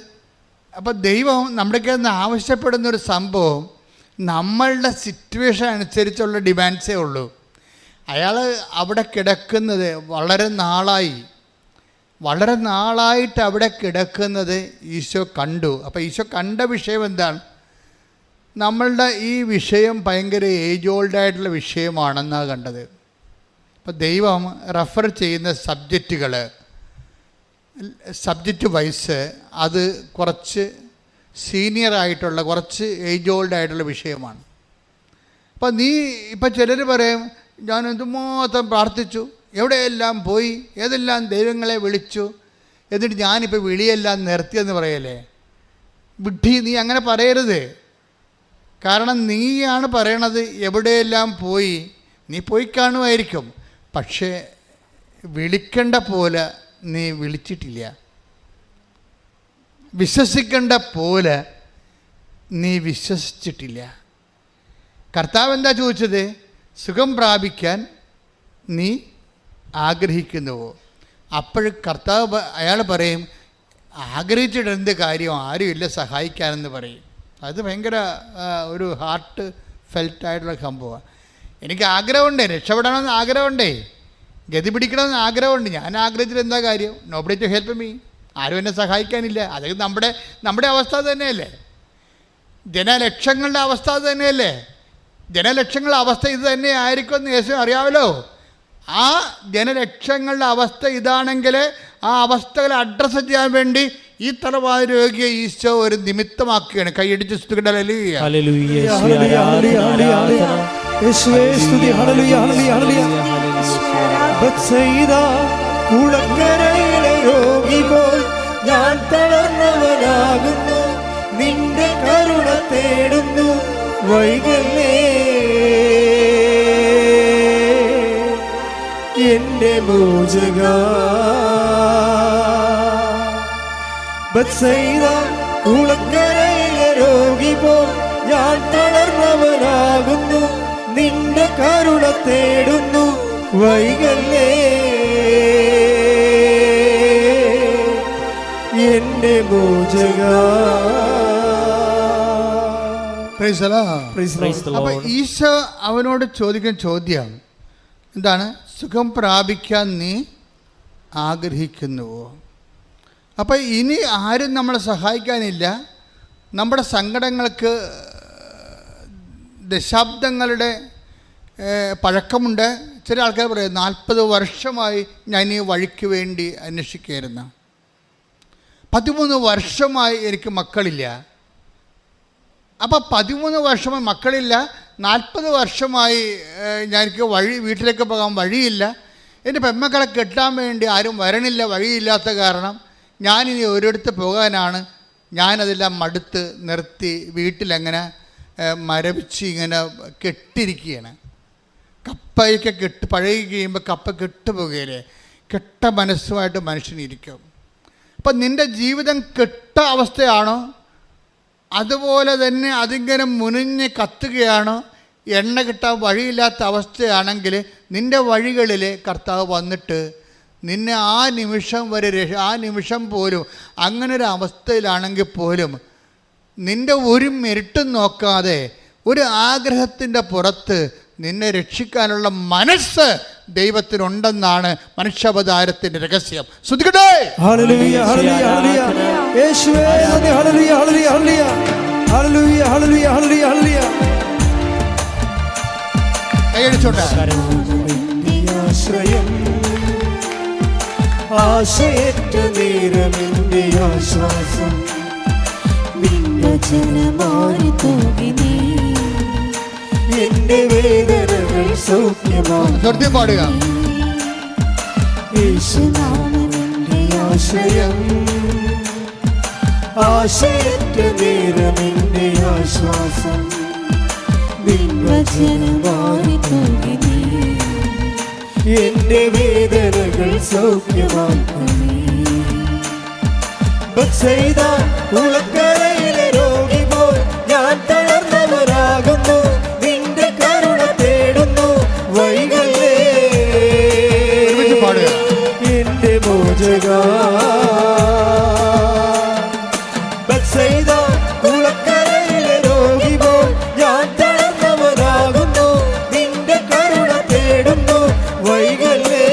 അപ്പം ദൈവം നമ്മുടെയൊക്കെ ആവശ്യപ്പെടുന്നൊരു സംഭവം നമ്മളുടെ സിറ്റുവേഷൻ അനുസരിച്ചുള്ള ഡിമാൻഡ്സേ ഉള്ളൂ. അയാൾ അവിടെ കിടക്കുന്നത് വളരെ നാളായിട്ട് അവിടെ കിടക്കുന്നത് ഈശോ കണ്ടു. അപ്പോൾ ഈശോ കണ്ട വിഷയം എന്താണ്? നമ്മളുടെ ഈ വിഷയം ഭയങ്കര ഏജ് ഓൾഡായിട്ടുള്ള വിഷയമാണെന്നാണ് കണ്ടത്. അപ്പോൾ ദൈവം റെഫർ ചെയ്യുന്ന സബ്ജക്റ്റ് വൈസ് അത് കുറച്ച് സീനിയറായിട്ടുള്ള, കുറച്ച് ഏജ് ഓൾഡായിട്ടുള്ള വിഷയമാണ്. അപ്പോൾ ഇപ്പം ചിലർ പറയും, ഞാൻ എന്തുമാത്രം പ്രാർത്ഥിച്ചു, എവിടെയെല്ലാം പോയി, ഏതെല്ലാം ദൈവങ്ങളെ വിളിച്ചു, എന്നിട്ട് ഞാനിപ്പോൾ വിളിയെല്ലാം നിർത്തിയെന്ന് പറയല്ലേ? വിഡ്ഢി, നീ അങ്ങനെ പറയരുത്. കാരണം നീയാണ് പറയണത് എവിടെയെല്ലാം പോയി. നീ പോയി കാണുമായിരിക്കും, പക്ഷേ വിളിക്കേണ്ട പോലെ നീ വിളിച്ചിട്ടില്ല. വിശ്വസിക്കേണ്ട പോലെ നീ വിശ്വസിച്ചിട്ടില്ല. കർത്താവ് എന്താ ചോദിച്ചത്? സുഖം പ്രാപിക്കാൻ നീ ആഗ്രഹിക്കുന്നുവോ? അപ്പോൾ കർത്താവ് അയാൾ പറയും, ആഗ്രഹിച്ചിട്ട് എന്ത് കാര്യം, ആരുമില്ല സഹായിക്കാനെന്ന് പറയും. അത് ഭയങ്കര ഒരു ഹാർട്ട് ഫെൽറ്റായിട്ടുള്ള സംഭവമാണ്. എനിക്ക് ആഗ്രഹമുണ്ട്, രക്ഷപ്പെടണമെന്ന് ആഗ്രഹമുണ്ടേ, ഗതി പിടിക്കണമെന്ന് ആഗ്രഹമുണ്ട്. ഞാൻ ആഗ്രഹിച്ചിട്ട് എന്താ കാര്യം? Nobody to help me. ആരും എന്നെ സഹായിക്കാനില്ല. അതൊക്കെ നമ്മുടെ അവസ്ഥ തന്നെയല്ലേ, ജനലക്ഷങ്ങളുടെ അവസ്ഥ തന്നെയല്ലേ. ജനലക്ഷങ്ങളുടെ അവസ്ഥ ഇത് തന്നെ ആയിരിക്കുമെന്ന് യേശു അറിയാമല്ലോ. ആ ജനലക്ഷങ്ങളുടെ അവസ്ഥ ഇതാണെങ്കിൽ ആ അവസ്ഥകളെ അഡ്രസ്സ് ചെയ്യാൻ വേണ്ടി ഈ തലവാതി രോഗിയെ ഈശോ ഒരു നിമിത്തമാക്കുകയാണ്. കൈയടിച്ച് സ്തുതിക്കട്ടെ. ഹല്ലേലൂയ. ഹല്ലേലൂയ. ഹല്ലേലൂയ, ഹല്ലേലൂയ, ഹല്ലേലൂയ. യേശുവേ സ്തുതി. ഹല്ലേലൂയ, ഹല്ലേലൂയ, ഹല്ലേലൂയ. ബത്സയിദ കുളക്കരയിലെ രോഗി പോൽ ഞാൻ തളർന്നവനാകുന്നു, നിന്റെ കരുണ തേടുന്നു, വൈകല്ലേ എന്റെ മോചക. ബത്സയിദ കുളക്കരയിലെ രോഗി പോൽ ഞാൻ തളർന്നവനാകുന്നു, നിന്റെ കരുണ തേടുന്നു, വൈകല്ലേ എന്റെ മോചക. അപ്പൊ ഈശോ അവനോട് ചോദിക്കുന്ന ചോദ്യം എന്താണ്? സുഖം പ്രാപിക്കാൻ നീ ആഗ്രഹിക്കുന്നുവോ? അപ്പം ഇനി ആരും നമ്മളെ സഹായിക്കാനില്ല. നമ്മുടെ സങ്കടങ്ങൾക്ക് ദശാബ്ദങ്ങളുടെ പഴക്കമുണ്ട്. ചില ആൾക്കാർ പറയും 40 വർഷമായി ഞാൻ ഈ വഴിക്ക് വേണ്ടി അന്വേഷിക്കുകയായിരുന്നു, 13 വർഷമായി എനിക്ക് മക്കളില്ല. അപ്പോൾ 13 വർഷമായി മക്കളില്ല, 40 വർഷമായി എനിക്ക് വീട്ടിലേക്ക് പോകാൻ വഴിയില്ല, എൻ്റെ പെൺമക്കളെ കെട്ടാൻ വേണ്ടി ആരും വരണില്ല, വഴിയില്ലാത്ത കാരണം ഞാനിനി ഒരിടത്ത് പോകാനാണ്. ഞാനതെല്ലാം മടുത്ത് നിർത്തി വീട്ടിലങ്ങനെ മരവിച്ച് ഇങ്ങനെ കെട്ടിരിക്കുകയാണ്. കപ്പയൊക്കെ പഴകി കഴിയുമ്പോൾ കപ്പ കെട്ടുപോകുകയില്ലേ, കെട്ട മനസ്സുമായിട്ട് മനുഷ്യനിരിക്കും. അപ്പം നിൻ്റെ ജീവിതം കെട്ട അവസ്ഥയാണോ, അതുപോലെ തന്നെ അതിങ്ങനെ മുനിഞ്ഞ് കത്തുകയാണോ, എണ്ണ കിട്ടാൻ വഴിയില്ലാത്ത അവസ്ഥയാണെങ്കിൽ നിൻ്റെ വഴികളിൽ കർത്താവ് വന്നിട്ട് നിന്നെ ആ നിമിഷം വരെ ആ നിമിഷം പോലും അങ്ങനെ ഒരു അവസ്ഥയിലാണെങ്കിൽ പോലും നിൻ്റെ ഒരു മെരിട്ടും നോക്കാതെ ഒരു ആഗ്രഹത്തിൻ്റെ പുറത്ത് നിന്നെ രക്ഷിക്കാനുള്ള മനസ്സ് ദൈവത്തിനുണ്ടെന്നാണ് മനുഷ്യാവതാരത്തിൻ്റെ രഹസ്യം. ശ്രദ്ധിക്കട്ടെ. ഹല്ലേലൂയ, ഹല്ലേലൂയ, ഹല്ലേലൂയ. യേശുവേ നന്ദി. ഹല്ലേലൂയ, ഹല്ലേലൂയ, ഹല്ലേലൂയ. ഹല്ലേലൂയ, ഹല്ലേലൂയ, ഹല്ലേലൂയ, ഹല്ലേലൂയ. കൈയടിച്ചോട്ടെ. ആശ്രയം ആശയറ്റ നേരമെന്റെ ആശ്വാസം, നിന്റെ ജനമാരി തൂകി നീ എന്റെ വേദനകൾ സൗഖ്യമാക്കി പാടുക. യേശുനാമമെന്റെ ആശ്രയം ആശയറ്റ നേരമെന്റെ ആശ്വാസം, നിന്റെ ജനമാരി തൂകി നീ എന്റെ വേദനകൾ സൗഖ്യമാക്കണേ. ബത്സയിദ കുളക്കരയിലെ രോഗി പോൽ ഞാൻ തളർന്നവനാകുന്നു, നിന്റെ കരുണ തേടുന്നു, വൈകല്ലേ എന്റെ മോചക. ബത്സയിദ കുളക്കരയിലെ രോഗി പോൽ ഞാൻ തളർന്നവനാകുന്നു, നിന്റെ കരുണ തേടുന്നു, വൈകല്ലേ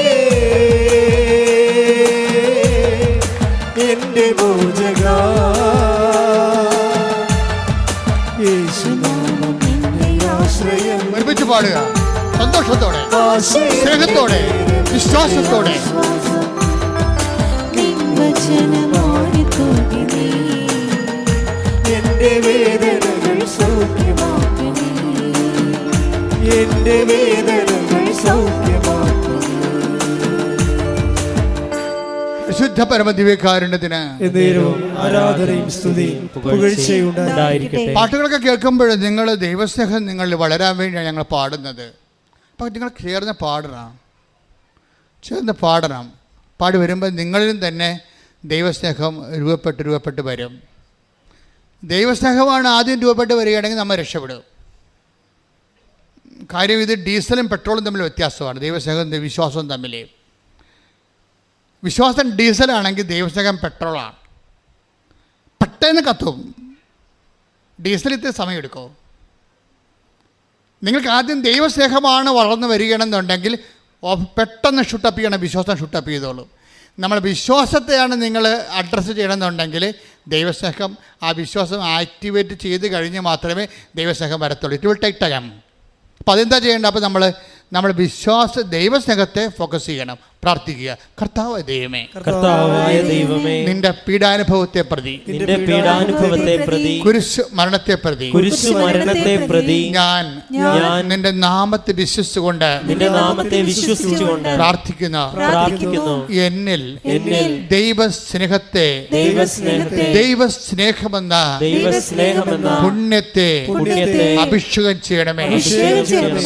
എന്റെ മോചക. യേശുനാമം എന്റെ ആശ്രയം. ഒരുമിച്ച് പാടുക, സന്തോഷത്തോടെ, സ്നേഹത്തോടെ, വിശ്വാസത്തോടെ. എന്റെ വേദനകൾ സൗഖ്യമാക്കണേ, എന്റെ വേദനകൾ സൗഖ്യമാക്കണേ. വിശുദ്ധ പരമദിവ്യകാരുണ്യത്തിന് ആരാധനയും സ്തുതിയും പുകഴ്ചയും ഉണ്ടായിരിക്കട്ടെ. പാട്ടുകളൊക്കെ കേൾക്കുമ്പോൾ നിങ്ങൾ ദൈവസ്നേഹം നിങ്ങളിൽ വളരാൻ വേണ്ടിയാണ് ഞങ്ങൾ പാടുന്നത്. അപ്പോൾ നിങ്ങൾ ചേർന്ന് പാടണം. പാടി വരുമ്പോൾ നിങ്ങളിലും തന്നെ ദൈവസ്നേഹം രൂപപ്പെട്ട് വരും. ദൈവസ്നേഹമാണ് ആദ്യം രൂപപ്പെട്ട് വരികയാണെങ്കിൽ നമ്മൾ രക്ഷപ്പെടും. കാര്യം ഇത് ഡീസലും പെട്രോളും തമ്മിൽ വ്യത്യാസമാണ്. ദൈവസ്നേഹവും വിശ്വാസവും തമ്മിൽ. വിശ്വാസം ഡീസലാണെങ്കിൽ ദൈവസ്നേഹം പെട്രോളാണ്. പെട്ടെന്ന് കത്തും. ഡീസൽ ഇത്തിരി സമയമെടുക്കും. നിങ്ങൾക്ക് ആദ്യം ദൈവസ്നേഹമാണ് വളർന്നു വരികയാണെന്നുണ്ടെങ്കിൽ പെട്ടെന്ന് ഷൂട്ടപ്പ് ചെയ്യണം, വിശ്വാസം ഷൂട്ടപ്പ് ചെയ്തോളും. നമ്മൾ വിശ്വാസത്തെയാണ് നിങ്ങൾ അഡ്രസ്സ് ചെയ്യണമെന്നുണ്ടെങ്കിൽ ദൈവസ്നേഹം ആ വിശ്വാസം ആക്ടിവേറ്റ് ചെയ്ത് കഴിഞ്ഞ് മാത്രമേ ദൈവസ്നേഹം വരത്തുള്ളൂ. It will take time. അപ്പോൾ അതെന്താ ചെയ്യേണ്ടത്? അപ്പോൾ നമ്മൾ ദൈവസ്നേഹത്തെ ഫോക്കസ് ചെയ്യണം, പ്രാർത്ഥിക്കുക. കർത്താവായ ദൈവമേ, നിന്റെ പീഡാനുഭവത്തെ പ്രതി, കുരിശ് മരണത്തെ പ്രതി ഞാൻ നിന്റെ നാമത്തെ വിശ്വസിച്ചുകൊണ്ട് പ്രാർത്ഥിക്കുന്നു. എന്നിൽ ദൈവസ്നേഹമെന്ന പുണ്യത്തെ അഭിഷേകം ചെയ്യണമേ.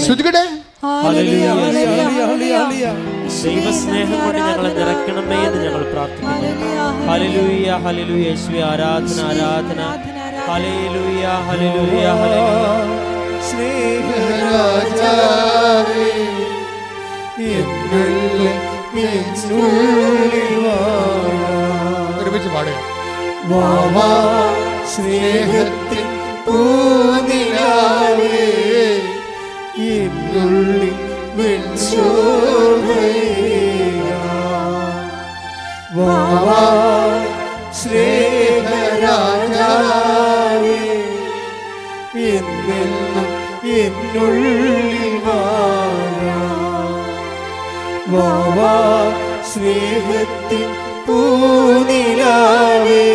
ശ്രുതികടെ ദൈവസ്നേഹം കൊണ്ട് ഞങ്ങളെ നിറയ്ക്കണമേ എന്ന് ഞങ്ങൾ പ്രാർത്ഥിക്കുന്നു. ഹല്ലേലൂയ, ഹല്ലേലൂയ. യേശുവേ ആരാധന, ആരാധന. ഹല്ലേലൂയ, ഹല്ലേലൂയ, ഹല്ലേലൂയ. സ്നേഹരാജാവേ, ഒരുമിച്ച് പാടുക. വാവാ സ്നേഹത്തിൻ പൂനിലാവേ, എന്നുള്ളിൽ വാവാ സ്നേഹരാജാവേ, എന്നെന്നും എന്നുള്ളിൽ വാവാ സ്നേഹത്തിൻ പൂനിലാവേ,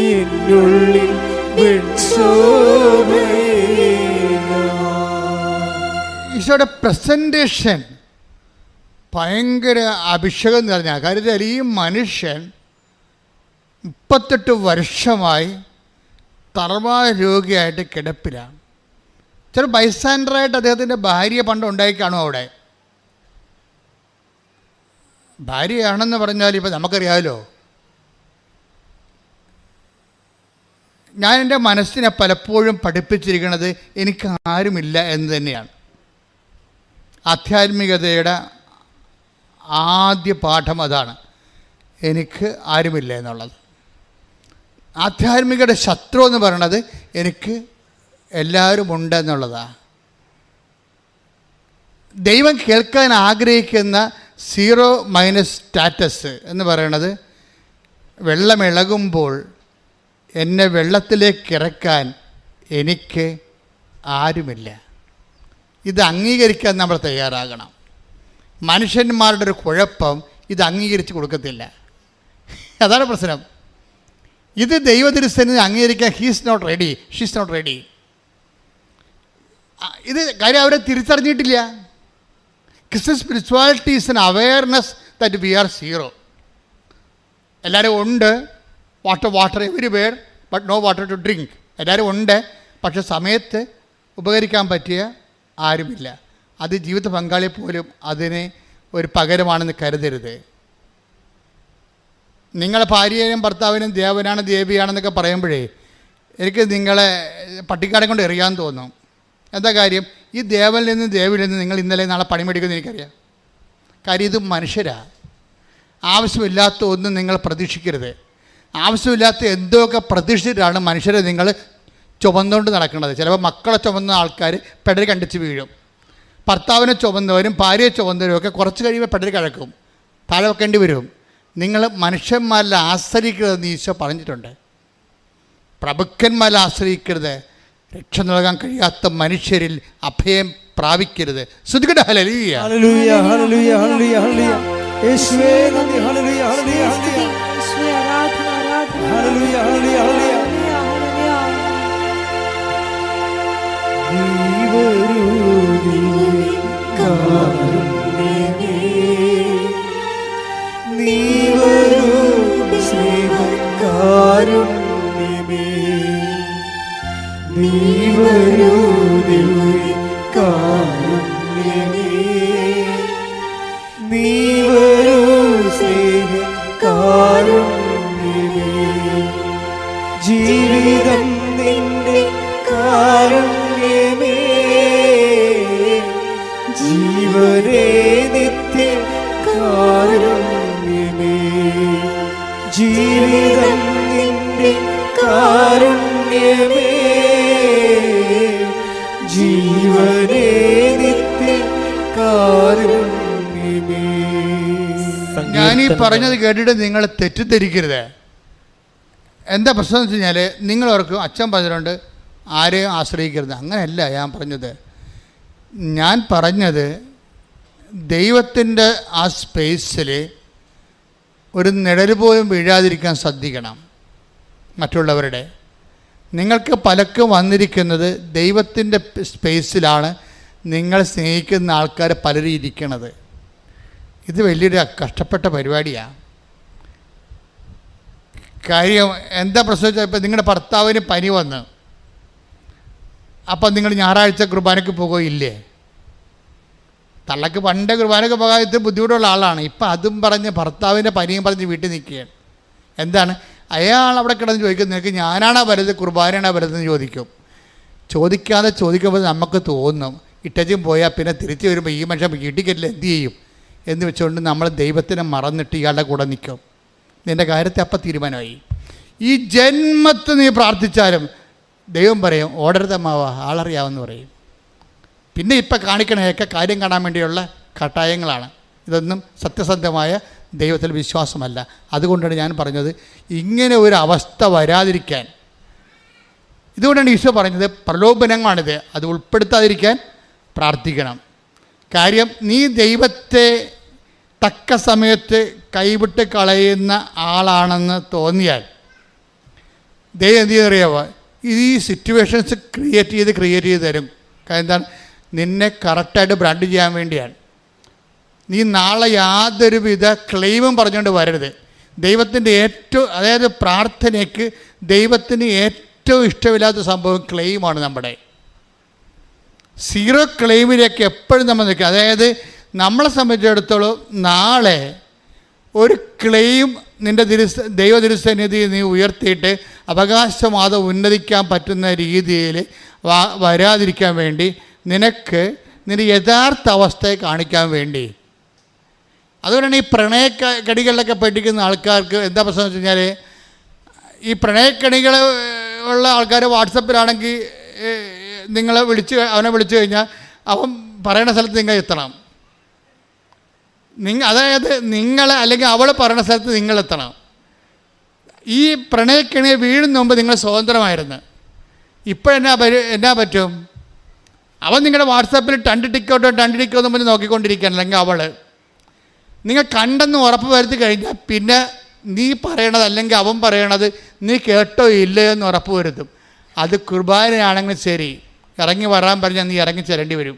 എന്നുള്ളിൽ ഈശോയുടെ പ്രസൻറ്റേഷൻ ഭയങ്കര അഭിഷേകം നിറഞ്ഞ കാര്യത്തിൽ ഈ മനുഷ്യൻ 38 വർഷമായി തറവാട് രോഗിയായിട്ട് കിടപ്പിലാണ്. ചില ബൈസ്റ്റാൻഡറായിട്ട് അദ്ദേഹത്തിൻ്റെ ഭാര്യ പണ്ട് ഉണ്ടായി കാണും. അവിടെ ഭാര്യയാണെന്ന് പറഞ്ഞാൽ ഇപ്പം നമുക്കറിയാമല്ലോ. ഞാൻ എൻ്റെ മനസ്സിനെ പലപ്പോഴും പഠിപ്പിച്ചിരിക്കുന്നത് എനിക്ക് ആരുമില്ല എന്ന് തന്നെയാണ്. ആധ്യാത്മികതയുടെ ആദ്യ പാഠം അതാണ്, എനിക്ക് ആരുമില്ല എന്നുള്ളത്. ആധ്യാത്മികയുടെ ശത്രു എന്ന് പറയണത് എനിക്ക് എല്ലാവരും ഉണ്ട് എന്നുള്ളതാണ്. ദൈവം കേൾക്കാൻ ആഗ്രഹിക്കുന്ന 0- സ്റ്റാറ്റസ് എന്ന് പറയണത്, വെള്ളമിളകുമ്പോൾ എന്നെ വെള്ളത്തിലേക്ക് ഇറക്കാൻ എനിക്ക് ആരുമില്ല. ഇത് അംഗീകരിക്കാൻ നമ്മൾ തയ്യാറാകണം. മനുഷ്യന്മാരുടെ ഒരു കുഴപ്പം ഇത് അംഗീകരിച്ച് കൊടുക്കത്തില്ല. അതാണ് പ്രശ്നം. ഇത് ദൈവതിരുസന്നിധി അംഗീകരിക്കാൻ he's not ready, she's not ready. ഇത് കാര്യം അവരെ തിരിച്ചറിഞ്ഞിട്ടില്ല. Christian spirituality is an awareness that we are zero. എല്ലാവരും ഉണ്ട്, water everywhere but no water to drink. എല്ലാവരും ഉണ്ട്, പക്ഷെ സമയത്ത് ഉപകരിക്കാൻ പറ്റിയ ആരുമില്ല. അത് ജീവിത പങ്കാളി പോലും അതിന് ഒരു പകരമാണെന്ന് കരുതരുത്. നിങ്ങളെ ഭാര്യയും ഭർത്താവിനും ദേവനാണ് ദേവിയാണെന്നൊക്കെ പറയുമ്പോഴേ എനിക്ക് നിങ്ങളെ പട്ടിക്കാടെ കൊണ്ട് എറിയാൻ തോന്നും. എന്താ കാര്യം? ഈ ദേവനിൽ നിന്ന് ദേവിയിൽ നിന്ന് നിങ്ങൾ ഇന്നലെ നാളെ പണിമെടുക്കുമെന്ന് എനിക്കറിയാം. കാര്യം ഇത് മനുഷ്യരാണ്. ആവശ്യമില്ലാത്ത ഒന്നും നിങ്ങൾ പ്രതീക്ഷിക്കരുത്. ആവശ്യമില്ലാത്ത എന്തൊക്കെ പ്രതീക്ഷിച്ചിട്ടാണ് മനുഷ്യരെ നിങ്ങൾ ചുമന്നുകൊണ്ട് നടക്കുന്നത്. ചിലപ്പോൾ മക്കളെ ചുമന്ന ആൾക്കാർ പെടൽ കണ്ടിച്ച് വീഴും. ഭർത്താവിനെ ചുമന്നവരും ഭാര്യയെ ചുമന്നവരും ഒക്കെ കുറച്ച് കഴിയുമ്പോൾ പെടൽ കിഴക്കും, താഴെ വെക്കേണ്ടി വരും. നിങ്ങൾ മനുഷ്യന്മാരിൽ ആശ്രയിക്കരുതെന്ന് ഈശോ പറഞ്ഞിട്ടുണ്ട്. പ്രഭുക്കന്മാരിൽ ആശ്രയിക്കരുത്. രക്ഷ നൽകാൻ കഴിയാത്ത മനുഷ്യരിൽ അഭയം പ്രാപിക്കരുത്. ശ്രുതികട ഹല്ലേലൂയ, ഹല്ലേലൂയ, ഹല്ലേലൂയ, ഹല്ലേലൂയ, ഹല്ലേലൂയ. യേശുവേ നന്ദി. ഹല്ലേലൂയ, ഹല്ലേലൂയ, ഹല്ലേലൂയ. യേശുവേ ആരാധന, ആരാധന. ഹല്ലേലൂയ, ഹല്ലേലൂയ, ഹല്ലേലൂയ. നീ വരൂ സ്നേഹകാരുണ്യമേ, നീ വരൂ ദിവ്യകാരുണ്യമേ, നീ വരൂ സ്നേഹകാരുണ്യമേ. ജീവിതം നിന്റെ കാരുണ്യമേ, ജീവനേ നിത്യ കാരുണ്യമേ. ജീവിതം നിന്റെ നിന്റെ കാരുണ്യമേ ജീവനേ നിത്യ കാരുണ്യമേ. ഞാൻ ഈ പറഞ്ഞത് കേട്ടിട്ട് നിങ്ങൾ തെറ്റിദ്ധരിക്കരുത്. എന്താ പ്രശ്നം എന്ന് വെച്ച് കഴിഞ്ഞാൽ നിങ്ങൾ ഓർക്കും അച്ഛൻ പറഞ്ഞിട്ടുണ്ട് ആരെയും ആശ്രയിക്കരുത്. അങ്ങനെയല്ല ഞാൻ പറഞ്ഞത്. ഞാൻ പറഞ്ഞത് ദൈവത്തിൻ്റെ ആ സ്പേസിൽ ഒരു നിഴൽ പോലും വീഴാതിരിക്കാൻ ശ്രദ്ധിക്കണം. മറ്റുള്ളവരുടെ നിങ്ങൾക്ക് പലർക്കും വന്നിരിക്കുന്നത് ദൈവത്തിൻ്റെ സ്പേസിലാണ് നിങ്ങൾ സ്നേഹിക്കുന്ന ആൾക്കാർ പലരും ഇരിക്കണത്. ഇത് വലിയൊരു കഷ്ടപ്പെട്ട പരിപാടിയാണ്. കാര്യം എന്താ പ്രശ്നം വെച്ചാൽ ഇപ്പം നിങ്ങളുടെ ഭർത്താവിന് പനി വന്ന് അപ്പം നിങ്ങൾ ഞായറാഴ്ച കുർബാനയ്ക്ക് പോകുകയില്ലേ? തള്ളക്ക് പണ്ട് കുർബാനയ്ക്ക് പോകാൻ ഇത്തിരി ബുദ്ധിമുട്ടുള്ള ആളാണ്. ഇപ്പം അതും പറഞ്ഞ് ഭർത്താവിൻ്റെ പനിയും പറഞ്ഞ് വീട്ടിൽ നിൽക്കുകയാണ്. എന്താണ് അയാൾ അവിടെ കിടന്ന് ചോദിക്കുന്നത്? നിനക്ക് ഞാനാണോ വരുന്നത് കുർബാനയാണോ വരുന്നതെന്ന് ചോദിക്കും. ചോദിക്കുമ്പോൾ നമുക്ക് തോന്നും ഇട്ടച്ചും പോയാൽ പിന്നെ തിരിച്ചു വരുമ്പോൾ ഈ മനുഷ്യൻ വീട്ടിൽ കയറ്റില്ല എന്ത് ചെയ്യും എന്ന് വെച്ചുകൊണ്ട് നമ്മൾ ദൈവത്തിനെ മറന്നിട്ട് ഇയാളുടെ കൂടെ നിൽക്കും. നിൻ്റെ കാര്യത്തെ അപ്പം തീരുമാനമായി. ഈ ജന്മത്ത് നീ പ്രാർത്ഥിച്ചാലും ദൈവം പറയും ഓടരുതമ്മാവ ആളറിയാമെന്ന് പറയും. പിന്നെ ഇപ്പം കാണിക്കണയൊക്കെ കാര്യം കാണാൻ വേണ്ടിയുള്ള കട്ടായങ്ങളാണ്. ഇതൊന്നും സത്യസന്ധമായ ദൈവത്തിൽ വിശ്വാസമല്ല. അതുകൊണ്ടാണ് ഞാൻ പറഞ്ഞത് ഇങ്ങനെ ഒരു അവസ്ഥ വരാതിരിക്കാൻ. ഇതുകൊണ്ടാണ് ഈശോ പറഞ്ഞത് പ്രലോഭനങ്ങളാണിത്, അത് ഉൾപ്പെടുത്താതിരിക്കാൻ പ്രാർത്ഥിക്കണം. കാര്യം നീ ദൈവത്തെ തക്ക സമയത്ത് കൈവിട്ട് കളയുന്ന ആളാണെന്ന് തോന്നിയാൽ ദൈവം എന്ത് ചെയ്യുന്നറിയാവോ? ഈ സിറ്റുവേഷൻസ് ക്രിയേറ്റ് ചെയ്ത് തരും. കാരണം എന്താണ്? നിന്നെ കറക്റ്റായിട്ട് ബ്രാൻഡ് ചെയ്യാൻ വേണ്ടിയാണ്. നീ നാളെ യാതൊരുവിധ ക്ലെയിമും പറഞ്ഞുകൊണ്ട് വരരുത്. ദൈവത്തിൻ്റെ അതായത് പ്രാർത്ഥനയ്ക്ക് ദൈവത്തിന് ഏറ്റവും ഇഷ്ടമില്ലാത്ത സംഭവം ക്ലെയിമാണ്. നമ്മുടെ സീറോ ക്ലെയിമിലേക്ക് എപ്പോഴും നമ്മൾ നിൽക്കുക. അതായത് നമ്മളെ സംബന്ധിച്ചിടത്തോളം നാളെ ഒരു ക്ലെയിം നിൻ്റെ ദൈവതിരുസന്നിധി നീ ഉയർത്തിയിട്ട് അവകാശവാദം ഉന്നതിക്കാൻ പറ്റുന്ന രീതിയിൽ വരാതിരിക്കാൻ വേണ്ടി നിനക്ക് നിൻ്റെ യഥാർത്ഥ അവസ്ഥയെ കാണിക്കാൻ വേണ്ടി. അതുകൊണ്ടാണ് ഈ പ്രണയക്കടികളിലൊക്കെ പഠിക്കുന്ന ആൾക്കാർക്ക് എന്താ പ്രശ്നം വെച്ച് കഴിഞ്ഞാൽ ഈ പ്രണയക്കണികൾ ഉള്ള ആൾക്കാർ വാട്സപ്പിലാണെങ്കിൽ അവനെ വിളിച്ചു കഴിഞ്ഞാൽ അവൻ പറയുന്ന സ്ഥലത്ത് നിങ്ങൾ എത്തണം. അതായത് നിങ്ങൾ അല്ലെങ്കിൽ അവൾ പറയുന്ന സ്ഥലത്ത് നിങ്ങളെത്തണം. ഈ പ്രണയക്കണിയെ വീഴുന്ന മുമ്പ് നിങ്ങൾ സ്വതന്ത്രമായിരുന്നു. ഇപ്പോഴെന്നാ പറ്റും? അവൻ നിങ്ങളുടെ വാട്സാപ്പിൽ ടണ്ട് ടിക്കോട്ടോ പറഞ്ഞ് നോക്കിക്കൊണ്ടിരിക്കുകയാണ്. അല്ലെങ്കിൽ അവൾ നിങ്ങൾ കണ്ടെന്ന് ഉറപ്പ് വരുത്തി കഴിഞ്ഞാൽ പിന്നെ നീ പറയണത് അല്ലെങ്കിൽ അവൻ പറയണത് നീ കേട്ടോ ഇല്ലയോ എന്ന് ഉറപ്പ് വരുത്തും. അത് കുർബാനയാണെങ്കിൽ ശരി, ഇറങ്ങി വരാൻ പറഞ്ഞാൽ നീ ഇറങ്ങി ചെല്ലേണ്ടി വരും.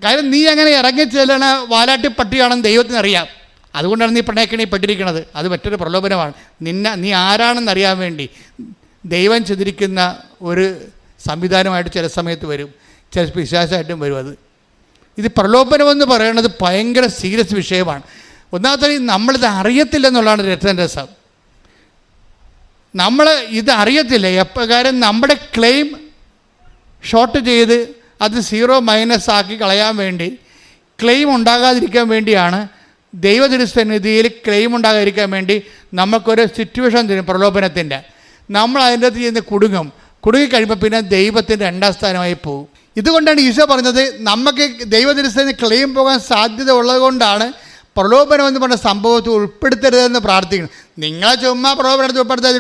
കാര്യം നീ അങ്ങനെ ഇറങ്ങി ചെല്ലണ വാലാട്ടി പട്ടിയാണെന്ന് ദൈവത്തിന് അറിയാം. അതുകൊണ്ടാണ് നീ പ്രണയക്കണി പെട്ടിരിക്കുന്നത്. അത് മറ്റൊരു പ്രലോഭനമാണ്. നീ ആരാണെന്ന് അറിയാൻ വേണ്ടി ദൈവം ചെയ്തിരിക്കുന്ന ഒരു സംവിധാനമായിട്ട് ചില സമയത്ത് വരും, ചില പിശാചായിട്ടും വരും. ഇത് പ്രലോഭനമെന്ന് പറയുന്നത് ഭയങ്കര സീരിയസ് വിഷയമാണ്. ഒന്നാമത്തെ നമ്മളിത് അറിയത്തില്ലെന്നുള്ളതാണ് രസം. നമ്മൾ ഇത് അറിയത്തില്ല എപ്രകാരം നമ്മുടെ ക്ലെയിം ഷോർട്ട് ചെയ്ത് അത് -- ആക്കി കളയാൻ വേണ്ടി, ക്ലെയിം ഉണ്ടാകാതിരിക്കാൻ വേണ്ടിയാണ് ദൈവതിരുസന്നിധിയിൽ ക്ലെയിം ഉണ്ടാകാതിരിക്കാൻ വേണ്ടി നമുക്കൊരു സിറ്റുവേഷൻ തരും പ്രലോഭനത്തിൻ്റെ. നമ്മൾ അതിൻ്റെ അകത്ത് ചെയ്യുന്ന കുടുങ്ങിക്കഴിയുമ്പോൾ പിന്നെ ദൈവത്തിൻ്റെ 2ാം സ്ഥാനമായി പോകും. ഇതുകൊണ്ടാണ് ഈശോ പറഞ്ഞത് നമുക്ക് ദൈവതിരുസന്നിധി ക്ലെയിം പോകാൻ സാധ്യത ഉള്ളത് കൊണ്ടാണ് പ്രലോഭനം എന്ന് പറഞ്ഞ സംഭവത്തെ ഉൾപ്പെടുത്തരുതെന്ന് പ്രാർത്ഥിക്കണം. നിങ്ങളെ ചുമ്മാ പ്രലോഭനത്തിൽ ഉൾപ്പെടുത്താൻ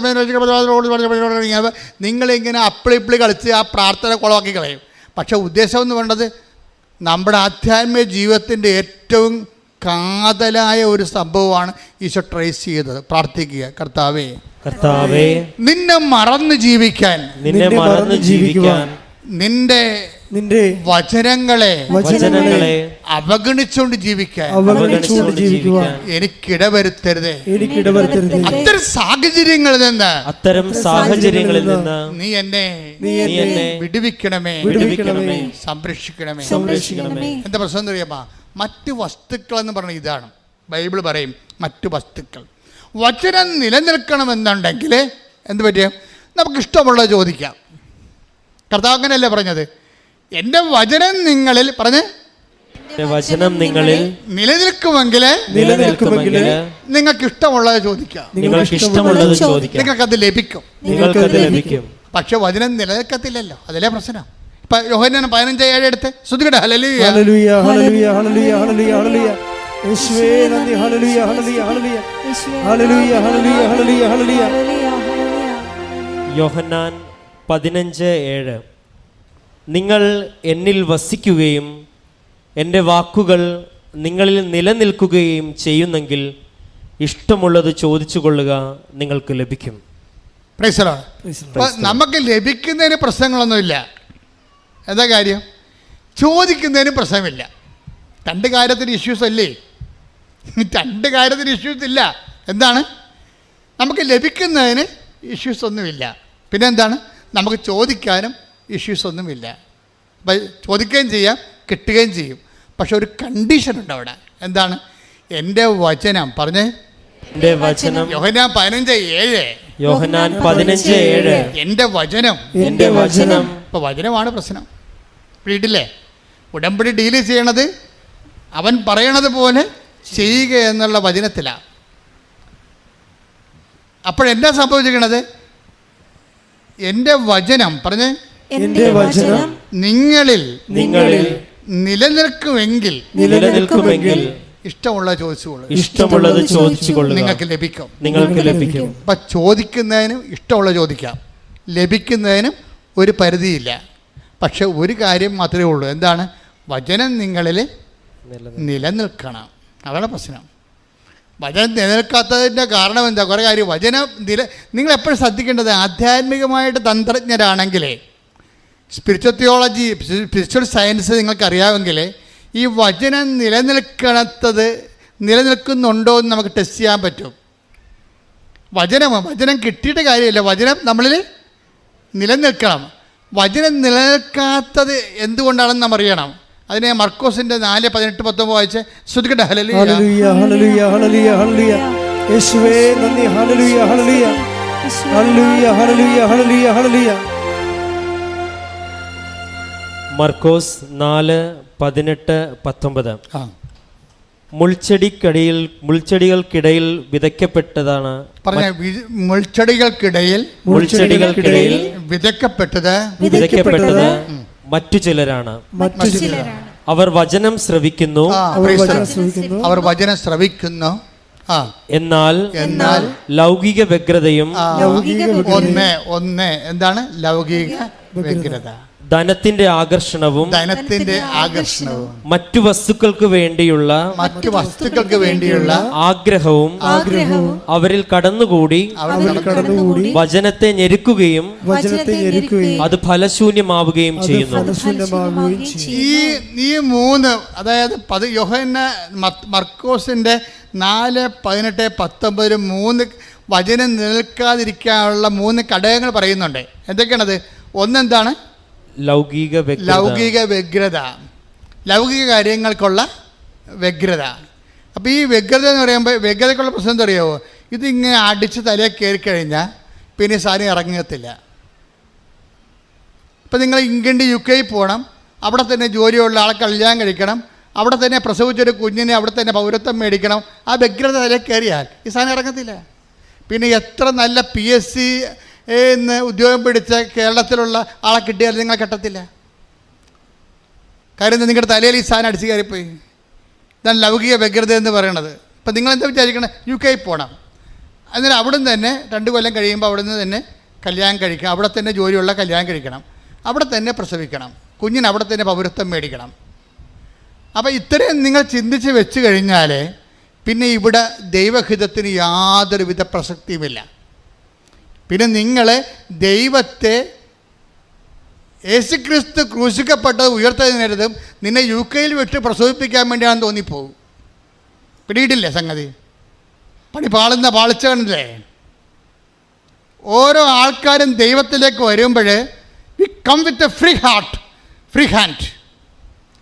നിങ്ങളിങ്ങനെ അപ്പിളിപ്പിളി കളിച്ച് ആ പ്രാർത്ഥന കുളമാക്കി കളയും. പക്ഷേ ഉദ്ദേശം എന്ന് വേണ്ടത് നമ്മുടെ ആധ്യാത്മിക ജീവിതത്തിൻ്റെ ഏറ്റവും കാതലായ ഒരു സംഭവമാണ് ഈശോ ട്രേസ് ചെയ്തത്. പ്രാർത്ഥിക്കുക, കർത്താവേ നിന്നെ മറന്ന് ജീവിക്കാൻ, നിന്റെ വചനങ്ങളെ അവഗണിച്ചുകൊണ്ട് ജീവിക്കാൻ എനിക്കിടവരുത്തരുതേ. അത്തരം സാഹചര്യങ്ങളിൽ നിന്ന് നീ എന്നെ വിടുവിക്കണമേ, സംരക്ഷിക്കണമേ. എന്താ പ്രശ്നം എന്ന് അറിയാമോ? മറ്റു വസ്തുക്കൾ എന്ന് പറഞ്ഞ ഇതാണ്. ബൈബിൾ പറയും മറ്റു വസ്തുക്കൾ. വചനം നിലനിൽക്കണമെന്നുണ്ടെങ്കിൽ എന്ത് പറ്റിയ നമുക്കിഷ്ടമുള്ളത് ചോദിക്കാം. കർത്താവ് അങ്ങനെയല്ലേ പറഞ്ഞത്? എൻ്റെ വചനം നിങ്ങളിൽ പറഞ്ഞ് വചനം നിങ്ങളിൽ നിലനിൽക്കുമെങ്കിൽ നിങ്ങൾക്ക് ഇഷ്ടമുള്ളത് ചോദിക്കാം, നിങ്ങൾക്ക് ഇഷ്ടമുള്ളത് ചോദിക്കാം, നിങ്ങൾക്കത് ലഭിക്കും. നിങ്ങൾക്കത് ലഭിക്കും. പക്ഷെ വചനം നിലനിൽക്കത്തില്ലല്ലോ, അതിലെ പ്രശ്നം. ഇപ്പൊ യോഹന്നാൻ 15:7 എടുത്ത് ശ്രുതികട്ടെ. ഹല്ലേലൂയ ഹല്ലേലൂയ ഹല്ലേലൂയ ഹല്ലേലൂയ ഹല്ലേലൂയ ഹല്ലേലൂയ. യേശുവേ നന്ദി. ഹല്ലേലൂയ ഹല്ലേലൂയ ഹല്ലേലൂയ ഹല്ലേലൂയ ഹല്ലേലൂയ ഹല്ലേലൂയ ഹല്ലേലൂയ. യോഹന്നാൻ 15:7 നിങ്ങൾ എന്നിൽ വസിക്കുകയും എൻ്റെ വാക്കുകൾ നിങ്ങളിൽ നിലനിൽക്കുകയും ചെയ്യുന്നെങ്കിൽ ഇഷ്ടമുള്ളത് ചോദിച്ചു കൊള്ളുക, നിങ്ങൾക്ക് ലഭിക്കും. Praise the Lord. അപ്പൊ നമുക്ക് ലഭിക്കുന്നതിന് പ്രശ്നങ്ങളൊന്നുമില്ല. എന്താ കാര്യം? ചോദിക്കുന്നതിന് പ്രശ്നമില്ല. രണ്ട് കാര്യത്തിന് ഇഷ്യൂസ് അല്ലേ? രണ്ട് കാര്യത്തിന് ഇഷ്യൂസ് ഇല്ല. എന്താണ്? നമുക്ക് ലഭിക്കുന്നതിന് ഇഷ്യൂസ് ഒന്നുമില്ല. പിന്നെ എന്താണ്? നമുക്ക് ചോദിക്കാനും ഇഷ്യൂസ് ഒന്നുമില്ല. അപ്പം ചോദിക്കുകയും ചെയ്യാം, കിട്ടുകയും ചെയ്യും. പക്ഷെ ഒരു കണ്ടീഷനുണ്ട് അവിടെ. എന്താണ്? എൻ്റെ വചനം പറഞ്ഞേ. എൻ്റെ വചനം. യോഹന്നാൻ 15:7. യോഹന്നാൻ 15:7 എൻ്റെ വചനം. എൻ്റെ വചനം. ഇപ്പോൾ വചനമാണ് പ്രശ്നം. വീട്ടില്ലേ ഉടമ്പടി ഡീല് ചെയ്യണത് അവൻ പറയണത് പോലെ ചെയ്യുക എന്നുള്ള വചനത്തിലാണ്. അപ്പോഴെന്താ സംഭവിച്ചിരിക്കണത്? എൻ്റെ വചനം പറഞ്ഞേ. എൻ്റെ വചനം നിങ്ങളിൽ നിലനിൽക്കുമെങ്കിൽ ഇഷ്ടമുള്ളത് ചോദിച്ചുകൊള്ളു, ഇഷ്ടമുള്ളത് ചോദിച്ചുകൊള്ളുക, നിങ്ങൾക്ക് ലഭിക്കും. നിങ്ങൾക്ക് ലഭിക്കും. അപ്പം ചോദിക്കുന്നതിനും ഇഷ്ടമുള്ള ചോദിക്കാം, ലഭിക്കുന്നതിനും ഒരു പരിധിയില്ല. പക്ഷെ ഒരു കാര്യം മാത്രമേ ഉള്ളൂ. എന്താണ്? വചനം നിങ്ങളിൽ നിലനിൽക്കണം. അതാണ് പ്രശ്നം. വചനം നിലനിൽക്കാത്തതിൻ്റെ കാരണം എന്താ? കുറേ കാര്യം. വചനം നിങ്ങളെപ്പോഴും ശ്രദ്ധിക്കേണ്ടത്, ആധ്യാത്മികമായിട്ട് തന്ത്രജ്ഞരാണെങ്കിലേ, സ്പിരിച്വൽ തിയോളജി, സ്പിരിച്വൽ സയൻസ് നിങ്ങൾക്കറിയാമെങ്കിൽ ഈ വചനം നിലനിൽക്കുന്നുണ്ടോ എന്ന് നമുക്ക് ടെസ്റ്റ് ചെയ്യാൻ പറ്റും. വചനം കിട്ടിയിട്ട് കാര്യമില്ല, വചനം നമ്മളിൽ നിലനിൽക്കണം. വചനം നിലനിൽക്കാത്തത് എന്തുകൊണ്ടാണെന്ന് നാം അറിയണം. അതിനെ മർക്കോസിന്റെ 4:18-19 വായിച്ച് ശ്രുതികട്ടെ. ഹല്ലേലൂയ ഹല്ലേലൂയ ഹല്ലേലൂയ ഹല്ലേലൂയ ഹല്ലേലൂയ. യേശുവേ നന്ദി. ഹല്ലേലൂയ ഹല്ലേലൂയ ഹല്ലേലൂയ ഹല്ലേലൂയ ഹല്ലേലൂയ ഹല്ലേലൂയ. മർക്കോസ് 4:18-19 മുൾച്ചെടികൾക്കിടയിൽ വിതയ്ക്കപ്പെട്ടതാണ്. പറഞ്ഞ മുൾച്ചെടികൾക്കിടയിൽ വിതയ്ക്കപ്പെട്ടത് മറ്റു ചിലരാണ്. അവർ വചനം ശ്രവിക്കുന്നു, എന്നാൽ ലൗകിക വ്യഗ്രതയും എന്താണ് ലൗകിക വ്യഗ്രത? ധനത്തിന്റെ ആകർഷണവും മറ്റു വസ്തുക്കൾക്ക് വേണ്ടിയുള്ള ആഗ്രഹവും അവരിൽ കടന്നുകൂടി വചനത്തെ ഞെരുക്കുകയും അത് ഫലശൂന്യമാവുകയും ചെയ്യുന്നു. ഈ മൂന്ന്, അതായത് യോഹന്നാൻ മർക്കോസിന്റെ 4:18-19 മൂന്ന് വചനം നിൽക്കാതിരിക്കാനുള്ള മൂന്ന് ഘടകങ്ങൾ പറയുന്നുണ്ട്. എന്തൊക്കെയാണത്? ഒന്നെന്താണ്? ലൗകിക വ്യഗ്രത, ലൗകിക കാര്യങ്ങൾക്കുള്ള വ്യഗ്രത. അപ്പോൾ ഈ വ്യഗ്രത എന്ന് പറയുമ്പോൾ വ്യഗ്രതയ്ക്കുള്ള പ്രശ്നം എന്താ അറിയാമോ? ഇതിങ്ങനെ അടിച്ച് തലയിൽ കയറി കഴിഞ്ഞാൽ പിന്നെ സാധനം ഇറങ്ങത്തില്ല. ഇപ്പം നിങ്ങൾ ഇംഗ്ലണ്ട് UK പോകണം, അവിടെ തന്നെ ജോലിയുള്ള ആളെ കല്യാണം കഴിക്കണം, അവിടെ തന്നെ പ്രസവിച്ചൊരു കുഞ്ഞിനെ അവിടെ തന്നെ പൗരത്വം മേടിക്കണം. ആ വ്യഗ്രത തലയിൽ കയറിയാൽ ഈ സാധനം ഇറങ്ങത്തില്ല. പിന്നെ എത്ര നല്ല PSC ഉദ്യോഗം പിടിച്ച കേരളത്തിലുള്ള ആളെ കിട്ടിയാലും നിങ്ങൾ കെട്ടത്തില്ല. കാര്യം നിങ്ങളുടെ തലയിൽ ഈ സാധനം അടിച്ച് കയറിപ്പോയി. ഇതാണ് ലൗകിക വ്യഗ്രത എന്ന് പറയണത്. ഇപ്പം നിങ്ങളെന്താ വിചാരിക്കണം? UK പോകണം, അന്നേരം അവിടെ നിന്ന് തന്നെ 2 കൊല്ലം കഴിയുമ്പോൾ അവിടെ നിന്ന് തന്നെ കല്യാണം കഴിക്കണം, അവിടെ തന്നെ ജോലിയുള്ള കല്യാണം കഴിക്കണം, അവിടെ തന്നെ പ്രസവിക്കണം, കുഞ്ഞിന് അവിടെ തന്നെ പൗരത്വം മേടിക്കണം. അപ്പോൾ ഇത്രയും നിങ്ങൾ ചിന്തിച്ച് വെച്ച് കഴിഞ്ഞാൽ പിന്നെ ഇവിടെ ദൈവഹിതത്തിന് യാതൊരുവിധ പ്രസക്തിയുമില്ല. പിന്നെ നിങ്ങൾ ദൈവത്തെ യേശുക്രിസ്തു ക്രൂശിക്കപ്പെട്ടത് ഉയർത്തതിനരുതും നിന്നെ UK വിട്ട് പ്രസവിപ്പിക്കാൻ വേണ്ടിയാണെന്ന് തോന്നിപ്പോകും. പിടിയിട്ടില്ലേ സംഗതി? പണി പാളിച്ച കണ്ടില്ലേ? ഓരോ ആൾക്കാരും ദൈവത്തിലേക്ക് വരുമ്പോൾ you come with a free hand.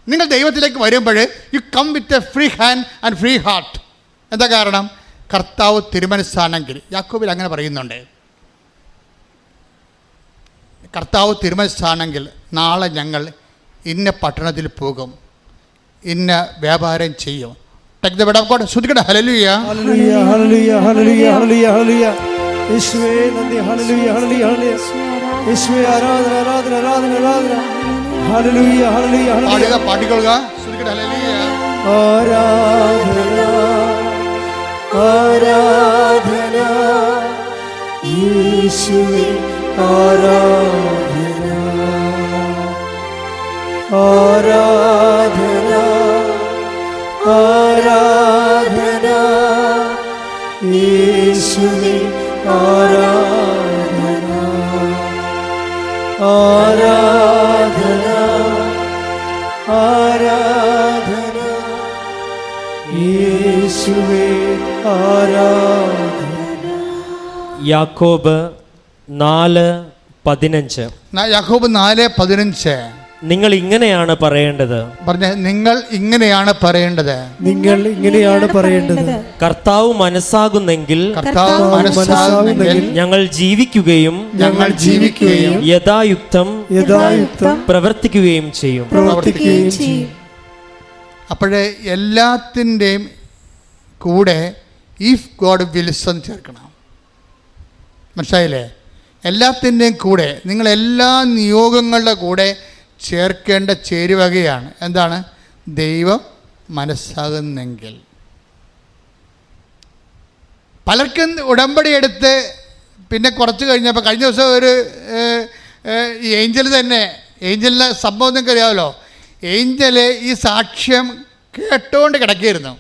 നിങ്ങൾ ദൈവത്തിലേക്ക് വരുമ്പോൾ you come with a free hand and free heart. എന്താ കാരണം? കർത്താവ് തിരുമനസ്സാണെങ്കിൽ. യാക്കോബിൽ അങ്ങനെ പറയുന്നുണ്ട്. കർത്താവ് തിരുമനസ്സാണെങ്കിൽ നാളെ ഞങ്ങൾ ഇന്ന പട്ടണത്തിൽ പോകും, ഇന്ന വ്യാപാരം ചെയ്യും. Take the word of God. ശ്രദ്ധിക്കട്ടെ. ഹല്ലേലൂയ, ഹല്ലേലൂയ, ഹല്ലേലൂയ, ഹല്ലേലൂയ, ഹല്ലേലൂയ, ഹല്ലേലൂയ. യേശുവേ നന്ദി. ഹല്ലേലൂയ, ഹല്ലേലൂയ, ഹല്ലേലൂയ. യേശുവേ ആരാധന, ആരാധന, ആരാധന, ആരാധന. ഹല്ലേലൂയ, ഹല്ലേലൂയ, ഹല്ലേലൂയ. പാടിക്കൊള്ളുക. ശ്രദ്ധിക്കട്ടെ. ഹല്ലേലൂയ, ആരാധന, ആരാധന. യേശുവേ ആരാധന, ആരാധന, ആരാധന. യേശുവേ ആരാധന, ആരാധന, ആരാധന. യേശുവേ ആരാധന. യാക്കോബ് 4:15. യാക്കോബ് 4:15. നിങ്ങൾ ഇങ്ങനെയാണ് പറയേണ്ടത്. പറഞ്ഞ നിങ്ങൾ ഇങ്ങനെയാണ് പറയേണ്ടത്. നിങ്ങൾ ഇങ്ങനെയാണ് പറയേണ്ടത്. കർത്താവ് മനസ്സാകുന്നെങ്കിൽ ഞങ്ങൾ ജീവിക്കുകയും യഥായുക്തം പ്രവർത്തിക്കുകയും ചെയ്യും. അപ്പോഴേ എല്ലാത്തിൻ്റെയും കൂടെ ഇഫ് ഗോഡ് വിൽസ് എന്ന് ചേർക്കണം. മനസ്സിലായില്ലേ? എല്ലാത്തിൻ്റെയും കൂടെ, നിങ്ങൾ എല്ലാ നിയോഗങ്ങളുടെ കൂടെ ചേർക്കേണ്ട ചേരുവകയാണ് എന്താണ്? ദൈവം മനസ്സാകുന്നെങ്കിൽ. പലർക്കും ഉടമ്പടി എടുത്ത് പിന്നെ കുറച്ച് കഴിഞ്ഞപ്പോൾ, കഴിഞ്ഞ ദിവസം ഒരു ഏഞ്ചൽ തന്നെ, ഏഞ്ചലിൻ്റെ സംഭവം നിങ്ങൾക്ക് അറിയാമല്ലോ. ഏഞ്ചൽ ഈ സാക്ഷ്യം കേട്ടുകൊണ്ട് കിടക്കുകയായിരുന്നു.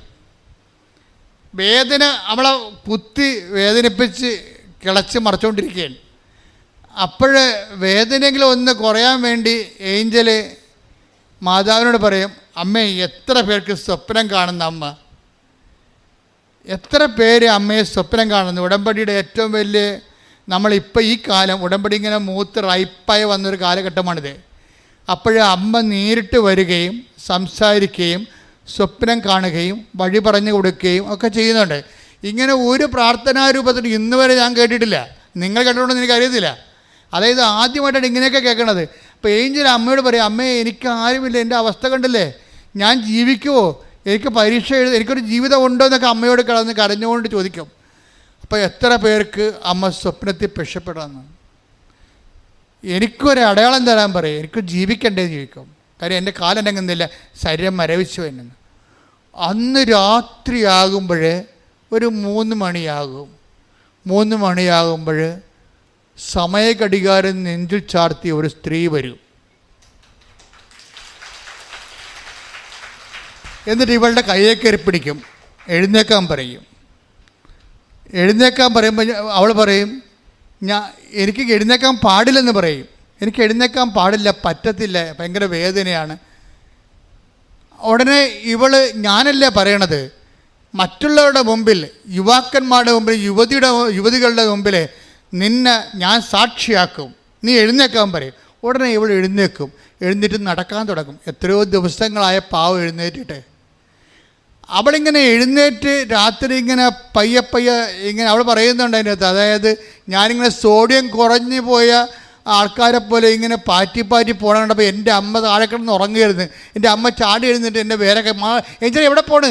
വേദന അവളെ കുത്തി വേദനിപ്പിച്ച് കിളച്ച് മറച്ചുകൊണ്ടിരിക്കുകയാണ്. അപ്പോൾ വേദനയെങ്കിലും ഒന്ന് കുറയാൻ വേണ്ടി ഏഞ്ചൽ മാതാവിനോട് പറയും, അമ്മേ എത്ര പേർക്ക് സ്വപ്നം കാണുന്ന അമ്മ, എത്ര പേര് അമ്മയെ സ്വപ്നം കാണുന്നു. ഉടമ്പടിയുടെ ഏറ്റവും വലിയ, നമ്മളിപ്പോൾ ഈ കാലം ഉടമ്പടി ഇങ്ങനെ മൂത്ത് റൈപ്പായി വന്നൊരു കാലഘട്ടമാണിത്. അപ്പോൾ അമ്മ നേരിട്ട് വരികയും സംസാരിക്കുകയും സ്വപ്നം കാണുകയും വഴി പറഞ്ഞു കൊടുക്കുകയും ഒക്കെ ചെയ്യുന്നുണ്ട്. ഇങ്ങനെ ഒരു പ്രാർത്ഥനാ രൂപത്തിൽ ഇന്ന് വരെ ഞാൻ കേട്ടിട്ടില്ല. നിങ്ങൾ കേട്ടിട്ടുണ്ടെന്ന് എനിക്കറിയത്തില്ല. അതായത് ആദ്യമായിട്ടാണ് ഇങ്ങനെയൊക്കെ കേൾക്കണത്. അപ്പോൾ ഏഞ്ചൽ അമ്മയോട് പറയും, അമ്മേ എനിക്ക് ആരുമില്ല, എൻ്റെ അവസ്ഥ കണ്ടില്ലേ, ഞാൻ ജീവിക്കുമോ, എനിക്ക് പരീക്ഷ എനിക്കൊരു ജീവിതം ഉണ്ടോ എന്നൊക്കെ അമ്മയോട് കിടന്ന് കരഞ്ഞുകൊണ്ട് ചോദിക്കും. അപ്പോൾ എത്ര പേർക്ക് അമ്മ സ്വപ്നത്തിൽ രക്ഷപ്പെടാമെന്ന്. എനിക്കൊരു അടയാളം തരാൻ പറയും, എനിക്ക് ജീവിക്കണ്ടേ ചോദിക്കും. കാര്യം എൻ്റെ കാലം എന്നെങ്ങുന്നില്ല, ശരീരം മരവിച്ചു എന്നു. അന്ന് രാത്രിയാകുമ്പോൾ ഒരു 3 മണിയാകും. 3 മണിയാകുമ്പോൾ സമയഘടികാരം നെഞ്ചിൽ ചാർത്തിയ ഒരു സ്ത്രീ വരും. എന്നിട്ട് ഇവളുടെ കയ്യെ കയറി പിടിക്കും, എഴുന്നേക്കാൻ പറയും. എഴുന്നേക്കാൻ പറയുമ്പോൾ അവൾ പറയും, എനിക്ക് എഴുന്നേക്കാൻ പാടില്ലെന്ന് പറയും. എനിക്ക് എഴുന്നേക്കാൻ പാടില്ല, പറ്റത്തില്ല, ഭയങ്കര വേദനയാണ്. ഉടനെ ഇവള്, ഞാനല്ലേ പറയണത്, മറ്റുള്ളവരുടെ മുമ്പിൽ, യുവാക്കന്മാരുടെ മുമ്പിൽ, യുവതികളുടെ മുമ്പിൽ നിന്നെ ഞാൻ സാക്ഷിയാക്കും, നീ എഴുന്നേക്കാൻ പറയും. ഉടനെ ഇവൾ എഴുന്നേക്കും. എഴുന്നേറ്റ് നടക്കാൻ തുടങ്ങും. എത്രയോ ദിവസങ്ങളായ പാവം എഴുന്നേറ്റിട്ട്. അവളിങ്ങനെ എഴുന്നേറ്റ് രാത്രി ഇങ്ങനെ പയ്യെ ഇങ്ങനെ അവൾ പറയുന്നുണ്ട് അതിനകത്ത്, അതായത് ഞാനിങ്ങനെ സോഡിയം കുറഞ്ഞു പോയ ആൾക്കാരെ പോലെ ഇങ്ങനെ പാറ്റി പോകണം കണ്ടപ്പോൾ എൻ്റെ അമ്മ താഴെ കിടന്ന് ഉറങ്ങുകയായിരുന്നു. എൻ്റെ അമ്മ ചാടി എഴുന്നിട്ട് എൻ്റെ വേറെ ഏഞ്ചൽ എവിടെ പോണ്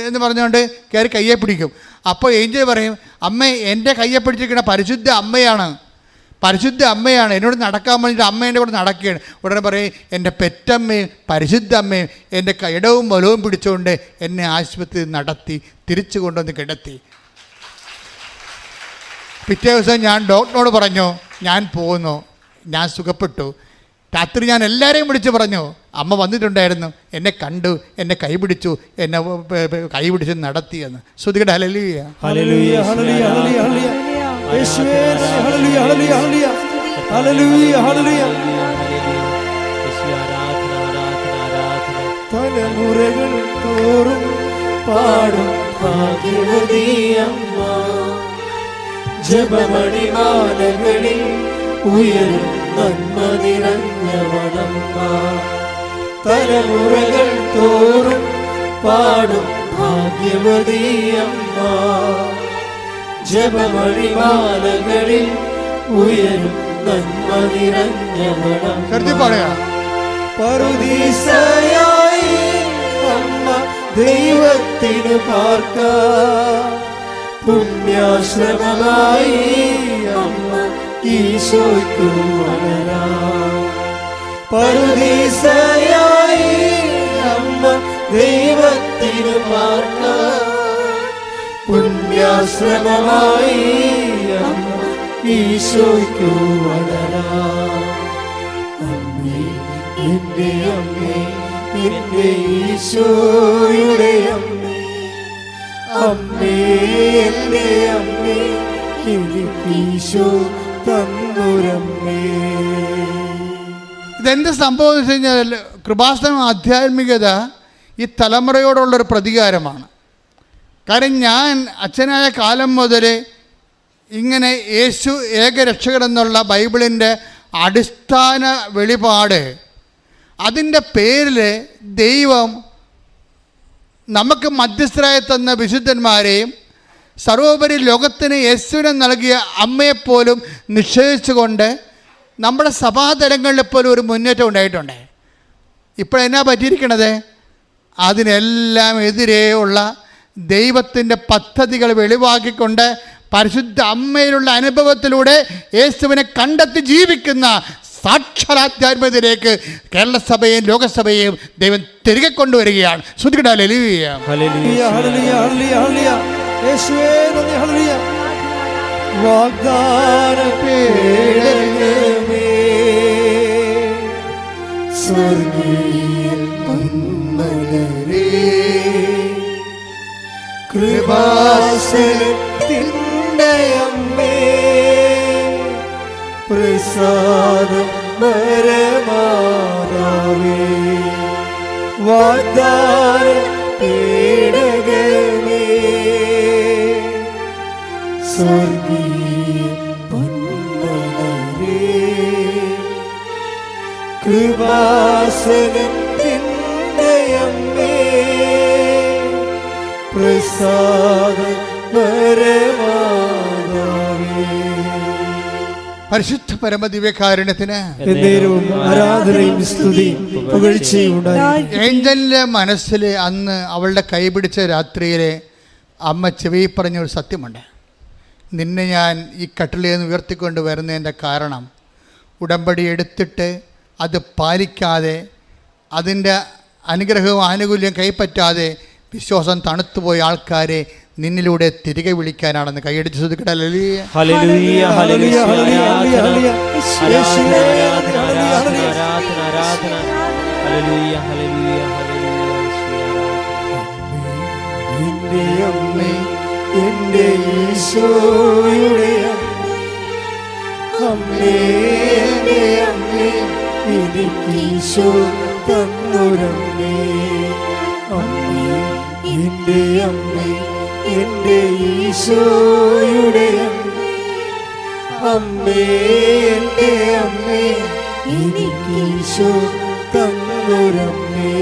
എന്ന് പറഞ്ഞുകൊണ്ട് കയറി കയ്യെ പിടിക്കും. അപ്പോൾ ഏഞ്ചൽ പറയും, അമ്മ എൻ്റെ കയ്യെ പിടിച്ചിരിക്കുന്ന പരിശുദ്ധ അമ്മയാണ്, പരിശുദ്ധ അമ്മയാണ്, എന്നോട് നടക്കാൻ വേണ്ടിയിട്ട് അമ്മ എൻ്റെ കൂടെ നടക്കുകയാണ്. ഉടനെ പറയും, എൻ്റെ പെറ്റമ്മയും പരിശുദ്ധ അമ്മയും എൻ്റെ ഇടവും വലവും പിടിച്ചുകൊണ്ട് എന്നെ ആശുപത്രിയിൽ നടത്തി തിരിച്ചു കൊണ്ടുവന്ന് കിടത്തി. പിറ്റേ ദിവസം ഞാൻ ഡോക്ടറിനോട് പറഞ്ഞു, ഞാൻ പോകുന്നു, ഞാൻ സുഖപ്പെട്ടു. രാത്രി ഞാൻ എല്ലാവരെയും വിളിച്ച് പറഞ്ഞു, അമ്മ വന്നിട്ടുണ്ടായിരുന്നു, എന്നെ കണ്ടു, എന്നെ കൈ പിടിച്ചു, എന്നെ കൈ പിടിച്ച് നടത്തിയെന്ന്. ശ്രുതികട ഹല്ലേലൂയ, ഹല്ലേലൂയ, ഹല്ലേലൂയ, ഹല്ലേലൂയ. യേശുവേ ഹല്ലേലൂയ, ഹല്ലേലൂയ, ഹല്ലേലൂയ, ഹല്ലേലൂയ, ഹല്ലേലൂയ. തലമുറകൾ തോറും പാടും ഭാഗ്യവതിയമ്മ, ജപമണിമാലകളിൽ ഉയരും നന്മ നിറഞ്ഞവളമ്മ. തലമുറകൾ തോറും പാടും ഭാഗ്യവതിയമ്മ, ജപമണിമാലകളിൽ ഉയരും നന്മ നിറഞ്ഞവളമ്മ. പറുദീസയായി അമ്മ ദൈവത്തിനു പാർക്കാം. പുണ്യാശ്രമമായി അമ്മ ഈശോയ്ക്കു വളരാം. പറുദീസയായി അമ്മ ദൈവത്തിനു പാർക്കാം. പുണ്യാശ്രമമായി അമ്മ ഈശോയ്ക്കു വളരാം. അമ്മേ എന്റെ അമ്മേ, എന്റെ ഈശോയുടെ അമ്മേ, അമ്മേ എന്റെ അമ്മേ, എനിക്ക് ഈശോ തന്നൊരമ്മേ. ഇതെന്ത് സംഭവം എന്ന് വെച്ച് കഴിഞ്ഞാൽ കൃപാസനം ആധ്യാത്മികത ഈ തലമുറയോടുള്ളൊരു പ്രതികാരമാണ്. കാരണം ഞാൻ അച്ഛനായ കാലം മുതൽ ഇങ്ങനെ യേശു ഏകരക്ഷകനെന്നുള്ള ബൈബിളിൻ്റെ അടിസ്ഥാന വെളിപാട്, അതിൻ്റെ പേരിൽ ദൈവം നമുക്ക് മധ്യസ്ഥരായി തന്ന വിശുദ്ധന്മാരെയും സർവോപരി ലോകത്തിന് യേശുവിനെ നൽകിയ അമ്മയെപ്പോലും നിഷേധിച്ചുകൊണ്ട് നമ്മുടെ സഭാതലങ്ങളിൽ പോലും ഒരു മുന്നേറ്റം ഉണ്ടായിട്ടുണ്ട്. ഇപ്പോഴെന്നാ പറ്റിയിരിക്കണത്? അതിനെല്ലാം എതിരെയുള്ള ദൈവത്തിൻ്റെ പദ്ധതികൾ വെളിവാക്കിക്കൊണ്ട് പരിശുദ്ധ അമ്മയിലുള്ള അനുഭവത്തിലൂടെ യേശുവിനെ കണ്ടെത്തി ജീവിക്കുന്ന സാക്ഷാത്കാരത്തിലേക്ക് കേരള സഭയെയും ലോകസഭയെയും ദൈവം തിരികെ കൊണ്ടുവരികയാണ്. ശ്രുതിക്കട്ടെ ഹല്ലേലൂയ. ഹല്ലേലൂയ, ഹല്ലേലൂയ, ഹല്ലേലൂയ. യേശുവേ നന്ദി, ഹല്ലേലൂയ. വാഗ്ദാന പേടകമേ, സ്വർഗീയ പൊന്മലരേ, കൃപാസനത്തിൻ്റെ അമ്മേ, പ്രസാദം പരമാതാവേ, വാഗ്ദാന പേടകമേ, സ്വർഗീയ പൊന്മലരേ, കൃപാസനത്തിൻ്റെ അമ്മേ, പ്രസാദം പരമാതാവേ. പരിശുദ്ധ പരമദിവ്യകാരുണ്യത്തിന് എന്നേരവും ആരാധനയും സ്തുതിയും പുകഴ്ചയും ഉണ്ടായിരിക്കട്ടെ. ഏഞ്ചലിൻ്റെ മനസ്സിൽ അന്ന് അവളുടെ കൈപിടിച്ച രാത്രിയിലെ അമ്മ ചെവി പറഞ്ഞൊരു സത്യമുണ്ട്. നിന്നെ ഞാൻ ഈ കട്ടിലിൽ നിന്ന് ഉയർത്തിക്കൊണ്ട് വരുന്നതിൻ്റെ കാരണം ഉടമ്പടി എടുത്തിട്ട് അത് പാലിക്കാതെ അതിൻ്റെ അനുഗ്രഹവും ആനുകൂല്യം കൈപ്പറ്റാതെ വിശ്വാസം തണുത്തുപോയ ആൾക്കാരെ നിന്നിലൂടെ തിരികെ വിളിക്കാനാണെന്ന് കൈയടിച്ച് ശ്രദ്ധിക്കട്ടെ. ഹല്ലേലൂയ, ഹല്ലേലൂയ, ഹല്ലേലൂയ, ഹല്ലേലൂയ, ഹല്ലേലൂയ, എന്റെ അമ്മേ, എന്റെ ഈശോയുടെ അമ്മേ, എന്റെ അമ്മേ, എനിക്ക് ഈശോ തന്നൊരമ്മേ. അമ്മേ എന്റെ അമ്മേ, എന്റെ ഈശോയുടെ അമ്മേ, എന്റെ അമ്മേ, എനിക്ക് ഈശോ തന്നൊരമ്മേ.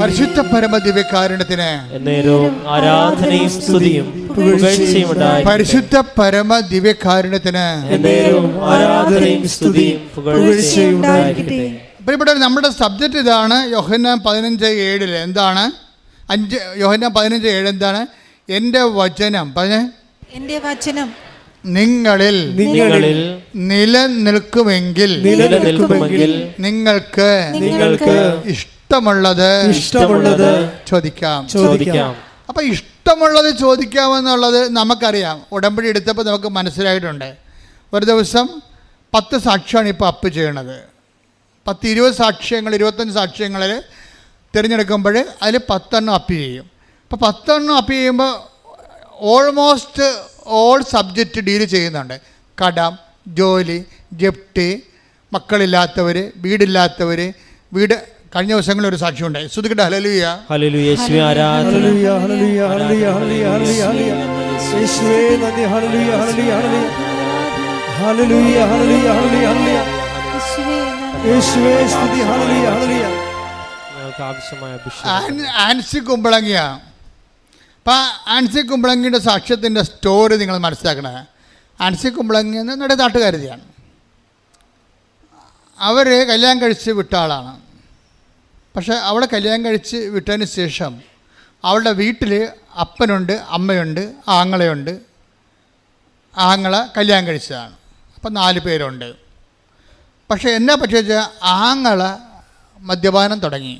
പരിശുദ്ധ പരമദിവ്യകാരുണ്യത്തിന് എന്നേരവും ആരാധനയും സ്തുതിയും പുകഴ്ചയും ഉണ്ടായിരിക്കട്ടെ. പരിശുദ്ധ പരമദിവ്യകാരുണ്യത്തിന് എന്നേരവും ആരാധനയും സ്തുതിയും പുകഴ്ചയും ഉണ്ടായിരിക്കട്ടെ. ഇവിടെ നമ്മുടെ സബ്ജക്റ്റ് ഇതാണ്. യോഹന്നാൻ 15:7 എന്താണ്? യോഹന്നാൻ 15:7 എന്താണ്? എൻ്റെ വചനം പറഞ്ഞേ, എന്റെ വചനം നിങ്ങളിൽ നിലനിൽക്കുമെങ്കിൽ നിങ്ങൾക്ക് ഇഷ്ടമുള്ളത് ചോദിക്കാം. അപ്പം ഇഷ്ടമുള്ളത് ചോദിക്കാമെന്നുള്ളത് നമുക്കറിയാം. ഉടമ്പടി എടുത്തപ്പോൾ നമുക്ക് മനസ്സിലായിട്ടുണ്ട്. ഒരു ദിവസം 10 സാക്ഷ്യമാണ് ഇപ്പോൾ അപ്പ് ചെയ്യണത്. 10-20 സാക്ഷ്യങ്ങൾ, 25 സാക്ഷ്യങ്ങളിൽ തിരഞ്ഞെടുക്കുമ്പോൾ അതിൽ 10 എണ്ണം അപ്പ് ചെയ്യും. അപ്പോൾ 10 എണ്ണം അപ്പ് ചെയ്യുമ്പോൾ ഓൾമോസ്റ്റ് ഓൾ സബ്ജക്റ്റ് ഡീൽ ചെയ്യുന്നുണ്ട്. കടം, ജോലി, ജപ്തി, മക്കളില്ലാത്തവർ, വീടില്ലാത്തവർ, വീട്. കഴിഞ്ഞ ദിവസങ്ങളിൽ ഒരു സാക്ഷ്യം ഉണ്ടായി. ശ്രുതിക്കട്ടെ ഹല്ലേലൂയ, ഹല്ലേലൂയ, യേശുവേ ആരാധന, ഹല്ലേലൂയ, ഹല്ലേലൂയ, ഹല്ലേലൂയ, ഹല്ലേലൂയ, ഹല്ലേലൂയ, യേശുവേ നന്ദി, ഹല്ലേലൂയ, ഹല്ലേലൂയ, ഹല്ലേലൂയ, ഹല്ലേലൂയ, ഹല്ലേലൂയ, ഹല്ലേലൂയ, യേശുവേ സ്തുതി, ഹല്ലേലൂയ, ഹല്ലേലൂയ. ഞങ്ങൾക്ക് ആവശ്യമായ അഭിഷേകം. ആൻസി കുമ്പളങ്ങിയ. അപ്പം ആൻസി കുമ്പളങ്ങിയുടെ സാക്ഷ്യത്തിൻ്റെ സ്റ്റോറി നിങ്ങൾ മനസ്സിലാക്കണേ. ആൻസി കുമ്പളങ്ങി എന്ന് നമ്മുടെ നാട്ടുകാരിയാണ്. അവർ കല്യാണം കഴിച്ച് വിട്ട ആളാണ്. പക്ഷേ അവളെ കല്യാണം കഴിച്ച് വിട്ടതിന് ശേഷം അവളുടെ വീട്ടിൽ അപ്പനുണ്ട്, അമ്മയുണ്ട്, ആങ്ങളയുണ്ട്. ആങ്ങള കല്യാണം കഴിച്ചതാണ്. അപ്പം 4 പേരുണ്ട്. പക്ഷേ എന്നാ പറ്റിയ വെച്ചാൽ ആങ്ങള മദ്യപാനം തുടങ്ങി.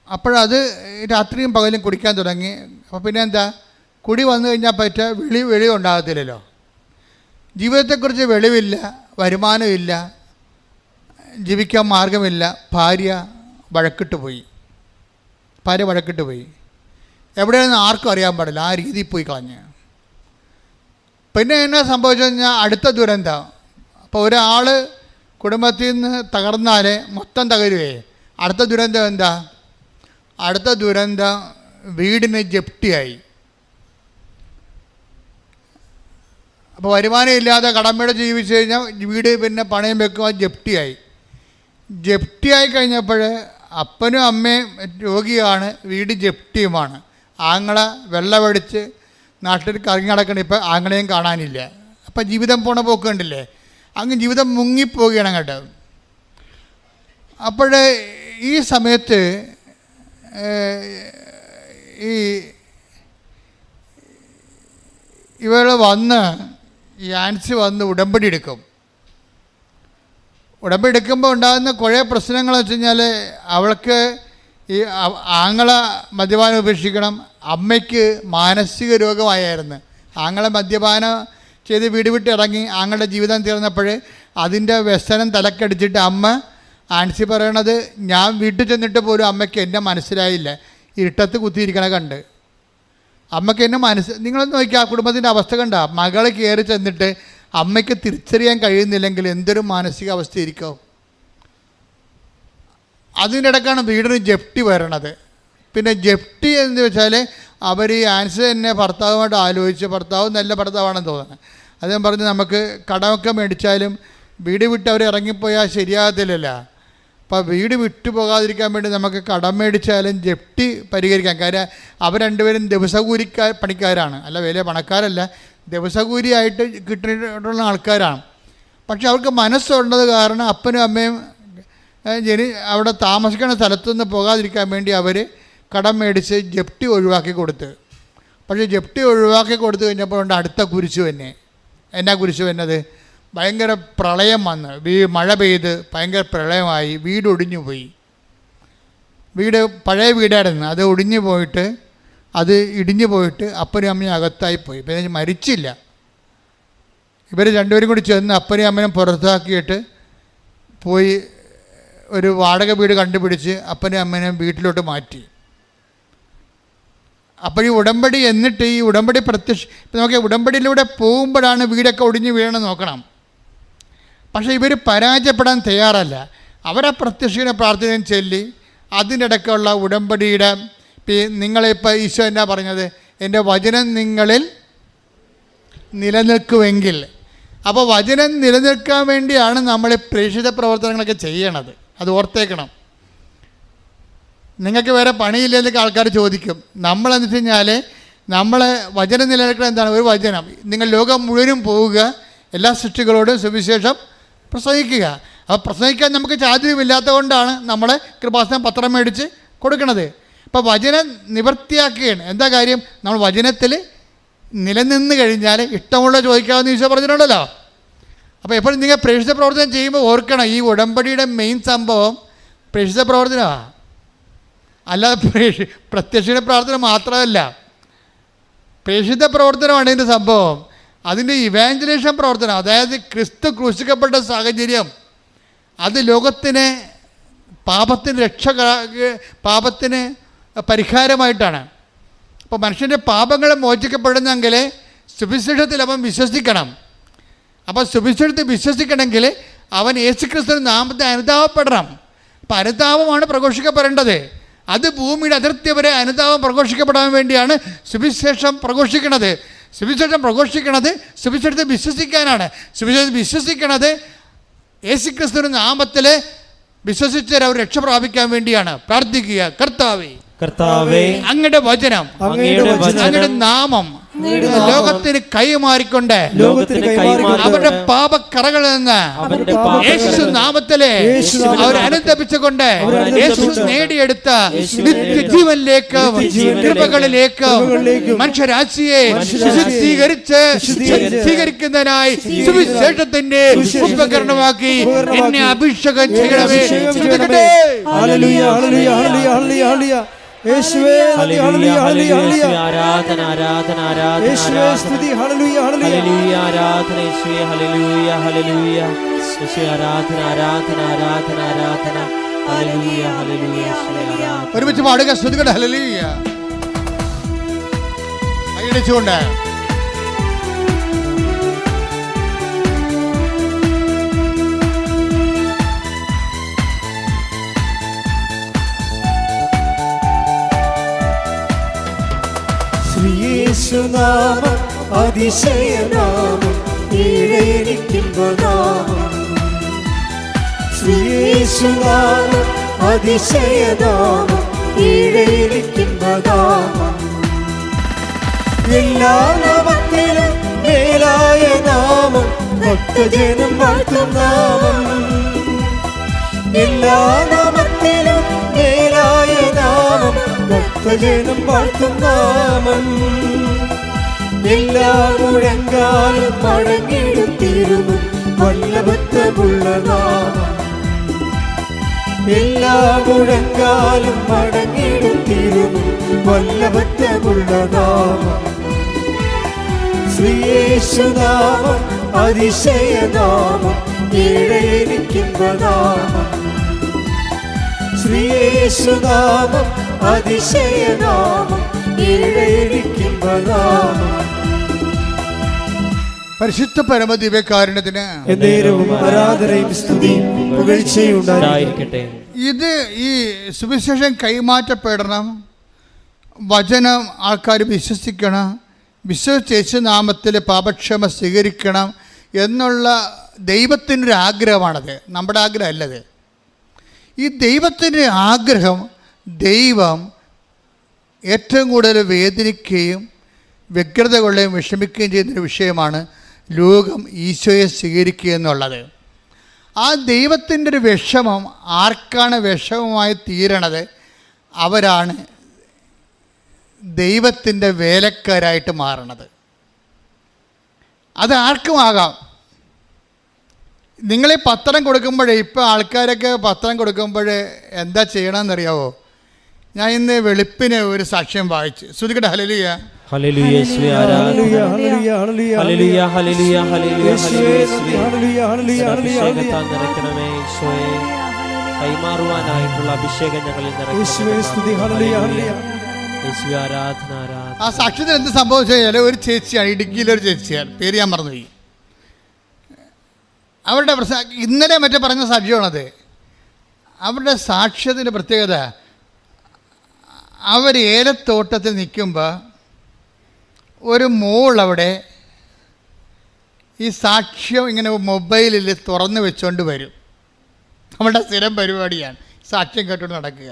അപ്പോഴത് രാത്രിയും പകലും കുടിക്കാൻ തുടങ്ങി. അപ്പോൾ പിന്നെ എന്താ, കുടി വന്നു കഴിഞ്ഞാൽ വെളിവ് ഉണ്ടാകത്തില്ലല്ലോ. ജീവിതത്തെക്കുറിച്ച് വെളിവില്ല, വരുമാനമില്ല, ജീവിക്കാൻ മാർഗമില്ല. ഭാര്യ വഴക്കിട്ട് പോയി. എവിടെയാണെന്ന് ആർക്കും അറിയാൻ പാടില്ല. ആ രീതിയിൽ പോയി കളഞ്ഞ്. പിന്നെ എന്നാ സംഭവിച്ചു കഴിഞ്ഞാൽ അടുത്ത ദുരന്തം. അപ്പോൾ ഒരാൾ കുടുംബത്തിൽ നിന്ന് തകർന്നാൽ മൊത്തം തകരുവേ. അടുത്ത ദുരന്തം എന്താ? അടുത്ത ദുരന്തം വീടിന് ജപ്തിയായി. അപ്പോൾ വരുമാനം ഇല്ലാതെ കടമയുടെ ജീവിച്ചു കഴിഞ്ഞാൽ വീട് പിന്നെ പണയം വെക്കുക, ജപ്തിയായി കഴിഞ്ഞപ്പോൾ അപ്പനും അമ്മയും രോഗിയാണ്, വീട് ജപ്തിയുമാണ്. ആങ്ങള വെള്ളമടിച്ച് നാട്ടിൽ കറങ്ങി നടക്കണം. ഇപ്പം ആങ്ങളെയും കാണാനില്ല. അപ്പം ജീവിതം പോണ പോക്ക് കണ്ടില്ലേ? അങ്ങ് ജീവിതം മുങ്ങിപ്പോവുകയാണ് അങ്ങോട്ട്. അപ്പോൾ ഈ സമയത്ത് ഈ ആൻസി വന്ന് ഉടമ്പടി എടുക്കും. ഉടമ്പടി എടുക്കുമ്പോൾ ഉണ്ടാകുന്ന കുറേ പ്രശ്നങ്ങൾ വെച്ച് കഴിഞ്ഞാൽ അവൾക്ക് ഈ ആങ്ങള മദ്യപാനം ഉപേക്ഷിക്കണം. അമ്മയ്ക്ക് മാനസിക രോഗമായിരുന്നു. ആങ്ങളെ മദ്യപാനം ചെയ്ത് വീട് വിട്ട് ഇറങ്ങി. ആങ്ങളുടെ ജീവിതം തീർന്നപ്പോൾ അതിൻ്റെ വ്യസനം തലക്കടിച്ചിട്ട് അമ്മ ആൻസി പറയണത്, ഞാൻ വീട്ടിൽ ചെന്നിട്ട് പോലും അമ്മയ്ക്ക് എന്നെ മനസ്സിലായില്ല. ഇരുട്ടത്ത് കുത്തിയിരിക്കണ കണ്ട് അമ്മയ്ക്ക് എന്നെ നിങ്ങളൊന്ന് നോക്കിയാൽ ആ കുടുംബത്തിൻ്റെ അവസ്ഥ കണ്ട. മകൾ കയറി ചെന്നിട്ട് അമ്മയ്ക്ക് തിരിച്ചറിയാൻ കഴിയുന്നില്ലെങ്കിൽ എന്തൊരു മാനസികാവസ്ഥയിരിക്കും. അതിൻ്റെ ഇടയ്ക്കാണ് വീടിന് ജപ്തി വരണത്. പിന്നെ ജപ്തി എന്ന് വെച്ചാൽ അവർ ഈ ആൻസർ തന്നെ ഭർത്താവുമായിട്ട് ആലോചിച്ച്, ഭർത്താവ് നല്ല ഭർത്താവാണെന്ന് തോന്നുന്നത്. അദ്ദേഹം പറഞ്ഞ് നമുക്ക് കടമൊക്കെ മേടിച്ചാലും വീട് വിട്ട് അവർ ഇറങ്ങിപ്പോയാൽ ശരിയാകത്തില്ലല്ലോ. അപ്പോൾ വീട് വിട്ടു പോകാതിരിക്കാൻ വേണ്ടി നമുക്ക് കടം മേടിച്ചാലും ജപ്തി പരിഹരിക്കാം. കാര്യം അവർ രണ്ടുപേരും ദിവസകൂലി പണിക്കാരാണ്, അല്ല വലിയ പണക്കാരല്ല, ദിവസകൂലിയായിട്ട് കിട്ടിയിട്ടുള്ള ആൾക്കാരാണ്. പക്ഷെ അവർക്ക് മനസ്സുള്ളത് കാരണം അപ്പനും അമ്മയും അവിടെ താമസിക്കുന്ന സ്ഥലത്തുനിന്ന് പോകാതിരിക്കാൻ വേണ്ടി അവർ കടം മേടിച്ച് ജപ്തി ഒഴിവാക്കി കൊടുത്ത്. പക്ഷേ ജപ്തി ഒഴിവാക്കി കൊടുത്തു കഴിഞ്ഞപ്പോൾ ഉണ്ട് അടുത്ത കുരിശു തന്നെ. എന്നാ കുരിശു വന്നത്? ഭയങ്കര പ്രളയം വന്ന് മഴ പെയ്ത് ഭയങ്കര പ്രളയമായി. വീട് ഒടിഞ്ഞു പോയി. വീട് പഴയ വീടായിരുന്നു, അത് ഒടിഞ്ഞു പോയിട്ട്, അത് ഇടിഞ്ഞു പോയിട്ട് അപ്പനും അമ്മയും അകത്തായിപ്പോയി. പിന്നെ മരിച്ചില്ല. ഇവർ രണ്ടുപേരും കൂടി ചെന്ന് അപ്പനും അമ്മയും പുറത്താക്കിയിട്ട് പോയി ഒരു വാടക വീട് കണ്ടുപിടിച്ച് അപ്പനും അമ്മേനെയും വീട്ടിലോട്ട് മാറ്റി. അപ്പോൾ ഈ ഉടമ്പടി എന്നിട്ട് ഈ ഉടമ്പടി ഇപ്പം നോക്കിയ ഉടമ്പടിയിലൂടെ പോകുമ്പോഴാണ് വീടൊക്കെ ഒടിഞ്ഞ് വീഴണം നോക്കണം. പക്ഷേ ഇവർ പരാജയപ്പെടാൻ തയ്യാറല്ല. അവരെ പ്രത്യക്ഷീന പ്രാർത്ഥനയും ചൊല്ലി അതിനിടയ്ക്കുള്ള ഉടമ്പടിയുടെ നിങ്ങളിപ്പോൾ ഈശോ എന്നാ പറഞ്ഞത്? എൻ്റെ വചനം നിങ്ങളിൽ നിലനിൽക്കുമെങ്കിൽ. അപ്പോൾ വചനം നിലനിൽക്കാൻ വേണ്ടിയാണ് നമ്മൾ പ്രേക്ഷിത പ്രവർത്തനങ്ങളൊക്കെ ചെയ്യണത്. അത് ഓർത്തേക്കണം. നിങ്ങൾക്ക് വേറെ പണിയില്ലെന്നൊക്കെ ആൾക്കാർ ചോദിക്കും. നമ്മളെന്ന് വെച്ച് കഴിഞ്ഞാൽ നമ്മൾ വചനം നിലനിൽക്കണം. എന്താണ് ഒരു വചനം? നിങ്ങൾ ലോകം മുഴുവനും പോവുക, എല്ലാ സൃഷ്ടികളോടും സുവിശേഷം പ്രസംഗിക്കുക. അപ്പോൾ പ്രസംഗിക്കാൻ നമുക്ക് ചാതുര്യമില്ലാത്തത് കൊണ്ടാണ് നമ്മൾ കൃപാസനം പത്രം മേടിച്ച് കൊടുക്കണത്. അപ്പോൾ വചനം നിവർത്തിയാക്കുകയാണ്. എന്താ കാര്യം? നമ്മൾ വചനത്തിൽ നിലനിന്ന് കഴിഞ്ഞാൽ ഇഷ്ടമുള്ള ചോദിക്കാമെന്ന് ഈശോ പറഞ്ഞിട്ടുണ്ടല്ലോ. അപ്പോൾ എപ്പോഴും നിങ്ങൾ പ്രേക്ഷിത പ്രവർത്തനം ചെയ്യുമ്പോൾ ഓർക്കണം, ഈ ഉടമ്പടിയുടെ മെയിൻ സംഭവം പ്രേക്ഷിത പ്രവർത്തനമാണ്. അല്ലാതെ പ്രത്യക്ഷ പ്രാർത്ഥന മാത്രമല്ല, പ്രേക്ഷിത പ്രവർത്തനമാണ് ഇതിൻ്റെ സംഭവം. അതിൻ്റെ ഇവാഞ്ചലേഷൻ പ്രവർത്തനം, അതായത് ക്രിസ്തു ക്രൂശിക്കപ്പെട്ട സാഹചര്യം, അത് ലോകത്തിന് പാപത്തിന് പരിഹാരമായിട്ടാണ്. അപ്പോൾ മനുഷ്യൻ്റെ പാപങ്ങൾ മോചിക്കപ്പെടുന്നെങ്കിൽ സുവിശേഷത്തിൽ അവൻ വിശ്വസിക്കണം. അപ്പോൾ സുവിശേഷത്തിൽ വിശ്വസിക്കണമെങ്കിൽ അവൻ യേശുക്രിസ്തുവിന്റെ നാമത്തെ അനുതാപപ്പെടണം. അപ്പം അനുതാപമാണ് പ്രഘോഷിക്കപ്പെടേണ്ടത്. അത് ഭൂമിയുടെ അതിർത്തി വരെ അനുതാപം പ്രഘോഷിക്കപ്പെടാൻ വേണ്ടിയാണ് സുവിശേഷം പ്രഘോഷിക്കുന്നത്. സുവിശേഷത്തെ വിശ്വസിക്കാനാണ്. സുവിശേഷം വിശ്വസിക്കണത് യേശുക്രിസ്തുവിന്റെ നാമത്തിൽ വിശ്വസിച്ചവർ അവർ രക്ഷ പ്രാപിക്കാൻ വേണ്ടിയാണ്. പ്രാർത്ഥിക്കുക, കർത്താവേ കർത്താവേ, അങ്ങയുടെ വചനം, അങ്ങയുടെ നാമം ലോകത്തിന് കൈമാറിക്കൊണ്ട് അവരുടെ പാപക്കറകളിൽ നിന്ന് യേശു നാമത്തിലെ അവർ അനുദപിച്ചുകൊണ്ട് യേശു നേടിയെടുത്ത നിത്യജീവനിലേക്ക് കൃപകളിലേക്ക് മനുഷ്യരാശിയെ സ്വീകരിക്കുന്നതിനായി സുവിശേഷത്തിന്റെ ഉപകരണമാക്കി എന്നെ അഭിഷേകം ചെയ്യണമേ. ആരാധന ആരാധന ആരാധന സ്തുതി. ഹല്ലേലൂയ ഹല്ലേലൂയ ആരാധന യേശുവേ. ഹല്ലേലൂയ ഹല്ലേലൂയ യേശുവേ. ആരാധന ആരാധന ആരാധന ആരാധന. ഹല്ലേലൂയ ഹല്ലേലൂയ യേശുവേ. ആരാധന. ഒരുമിച്ച് പാടുക, സ്തുതിക്കട്ടെ. ഹല്ലേലൂയ. കൈയടിച്ചുകൊണ്ട് യേശുനാമം അതിശയനാമം ഈഴേനിക്കുമ്പനാമം. യേശുനാമം അതിശയനാമം ഈഴേനിക്കുമ്പനാമം. എല്ലാ നാമത്തിലും മേലായ നാമം ഭക്തജനം വാഴ്ത്തും നാമം. എല്ലാ നാമത്തിലും മേലായ നാമം ഭക്തജനം വാഴ്ത്തും നാമം. എല്ലാ മുഴങ്കാലും മടങ്ങിടുത്തിരുന്നു വല്ലഭത്വമുള്ള നാമം. എല്ലാ മുഴങ്കാലും മടങ്ങിടുത്തിരുന്നു വല്ലഭത്വമുള്ള നാമം. ശ്രീയേശുനാമം അതിശയനാമം ഈഴേനിക്കുമ്പനാമം. ശ്രീയേശുനാമം അതിശയനാമം ഈഴേനിക്കുമ്പനാമം. പരിശുദ്ധ പരമദിവ്യകാരുണ്യത്തിന് എന്നേരവും ആരാധനയും സ്തുതിയും പുകഴ്ചയും ഉണ്ടായിരിക്കട്ടെ. ഇത് ഈ സുവിശേഷം കൈമാറ്റപ്പെടണം, വചനം ആൾക്കാർ വിശ്വസിക്കണം, വിശ്വസിച്ച് യേശുനാമത്തിൽ പാപക്ഷമ സ്വീകരിക്കണം എന്നുള്ള ദൈവത്തിൻ്റെ ഒരു ആഗ്രഹമാണത്, നമ്മുടെ ആഗ്രഹമല്ലത്. ഈ ദൈവത്തിൻ്റെ ആഗ്രഹം ദൈവം ഏറ്റവും കൂടുതൽ വേദനിക്കുകയും വ്യഗ്രത കൊള്ളുകയും വിഷമിക്കുകയും ചെയ്യുന്നൊരു വിഷയമാണ് ലോകം ഈശോയെ സ്വീകരിക്കുക എന്നുള്ളത്. ആ ദൈവത്തിൻ്റെ ഒരു വിഷമം ആർക്കാണ് വിഷമമായി തീരണത്? അവരാണ് ദൈവത്തിൻ്റെ വേലക്കാരായിട്ട് മാറണത്. അത് ആർക്കുമാകാം. നിങ്ങളീ പത്രം കൊടുക്കുമ്പോഴേ, ഇപ്പോൾ ആൾക്കാരൊക്കെ പത്രം കൊടുക്കുമ്പോൾ എന്താ ചെയ്യണമെന്നറിയാവോ? ഞാൻ ഇന്ന് വെളുപ്പിന് ഒരു സാക്ഷ്യം വായിച്ചു. ശ്രുതിക്കട്ടെ. ഹല്ലേലൂയ. ഹല്ലേലൂയ യേശുവേ. ആരാധന. ഹല്ലേലൂയ ഹല്ലേലൂയ ഹല്ലേലൂയ ഹല്ലേലൂയ അഭിഷേകത്താൽ നിറയ്ക്കണമേ ഈശോയെ. കൈമാറുവാനായിട്ടുള്ള അഭിഷേകം ഞങ്ങളിൽ നിറയ്ക്കണമേ. യേശുവേ. ആരാധന ആരാധന. ആ സാക്ഷ്യത്തിൽ എന്ത് സംഭവിച്ചു കഴിഞ്ഞാൽ, ഒരു ചേച്ചിയാണ്, ഇടുക്കിയിലൊരു ചേച്ചിയാണ്, പേര് ഞാൻ മറന്നുപോയി. അവരുടെ ഇന്നലെ മറ്റേ പറഞ്ഞ സാക്ഷ്യമാണത്. അവരുടെ സാക്ഷ്യത്തിൻ്റെ പ്രത്യേകത, അവർ ഏലത്തോട്ടത്തിൽ നിൽക്കുമ്പോൾ ഒരു മോൾ അവിടെ ഈ സാക്ഷ്യം ഇങ്ങനെ മൊബൈലിൽ തുറന്ന് വെച്ചുകൊണ്ട് വരും. അവളുടെ സ്ഥിരം പരിപാടിയാണ് സാക്ഷ്യം കേട്ടുകൊണ്ട് നടക്കുക.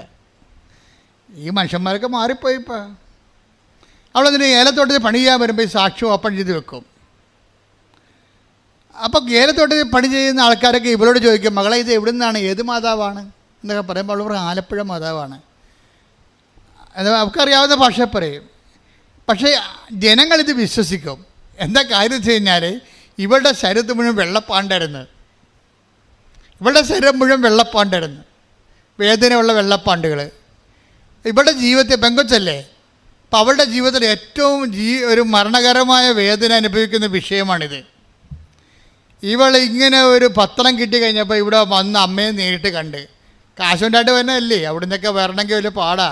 ഈ മനുഷ്യന്മാരൊക്കെ മാറിപ്പോയി. ഇപ്പോൾ അവളതിന് ഏലത്തോട്ടത്തിൽ പണി ചെയ്യാൻ വരുമ്പോൾ ഈ സാക്ഷ്യം ഓപ്പൺ ചെയ്ത് വെക്കും. അപ്പോൾ ഏലത്തോട്ടത്തിൽ പണി ചെയ്യുന്ന ആൾക്കാരൊക്കെ ഇവളോട് ചോദിക്കും, മകളെ ഇത് എവിടെ നിന്നാണ്, ഏത് മാതാവാണ് എന്നൊക്കെ പറയുമ്പോൾ അവൾ പറയും ആലപ്പുഴ മാതാവാണ്. അത് അവൾക്കറിയാവുന്ന ഭാഷ പറയും. പക്ഷേ ജനങ്ങളിത് വിശ്വസിക്കും. എന്താ കാര്യം വെച്ച് കഴിഞ്ഞാൽ, ഇവളുടെ ശരീരത്ത് മുഴുവൻ വെള്ളപ്പാണ്ടായിരുന്നു. ഇവളുടെ ശരീരം മുഴുവൻ വെള്ളപ്പാണ്ടായിരുന്നു, വേദനയുള്ള വെള്ളപ്പാണ്ടുകൾ. ഇവളുടെ ജീവിതത്തെ പെങ്കൊച്ചല്ലേ, അപ്പം അവളുടെ ജീവിതത്തിൽ ഏറ്റവും ഒരു മരണകരമായ വേദന അനുഭവിക്കുന്ന വിഷയമാണിത്. ഇവൾ ഇങ്ങനെ ഒരു പത്രം കിട്ടി കഴിഞ്ഞപ്പോൾ ഇവിടെ വന്ന് അമ്മയെ നേരിട്ട് കണ്ട്, കാശുണ്ടായിട്ട് വന്നതല്ലേ, അവിടെ നിന്നൊക്കെ വരണമെങ്കിൽ വലിയ പാടാ.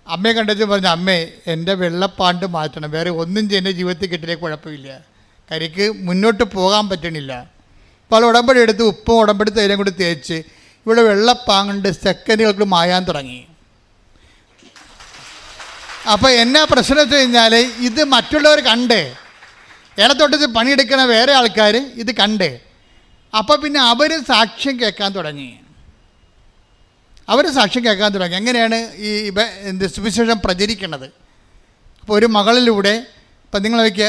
അമ്മയെ കണ്ടിട്ട് പറഞ്ഞു, അമ്മേ എൻ്റെ വെള്ളപ്പാണ്ട് മാറ്റണം, വേറെ ഒന്നും എൻ്റെ ജീവിതത്തിൽ കിട്ടിയില്ലേ കുഴപ്പമില്ല, കരിക്ക് മുന്നോട്ട് പോകാൻ പറ്റണില്ല. അപ്പോൾ ഉടമ്പടി എടുത്ത് ഉപ്പും ഉടമ്പടി തൈലം കൂടി തേച്ച് ഇവിടെ വെള്ളപ്പാങ്ങണ്ട് സെക്കൻഡുകൾക്ക് മായാൻ തുടങ്ങി. അപ്പോൾ എന്നാ പ്രശ്നം വെച്ച് കഴിഞ്ഞാൽ, ഇത് മറ്റുള്ളവർ കണ്ട്, ഏലത്തോട്ടത്തിൽ പണിയെടുക്കണ വേറെ ആൾക്കാർ ഇത് കണ്ട്, അപ്പോൾ പിന്നെ അവർ സാക്ഷ്യം കേൾക്കാൻ തുടങ്ങി. എങ്ങനെയാണ് ഈ സുവിശേഷം പ്രചരിക്കുന്നത്? അപ്പോൾ ഒരു മകളിലൂടെ ഇപ്പം നിങ്ങൾ നോക്കിയ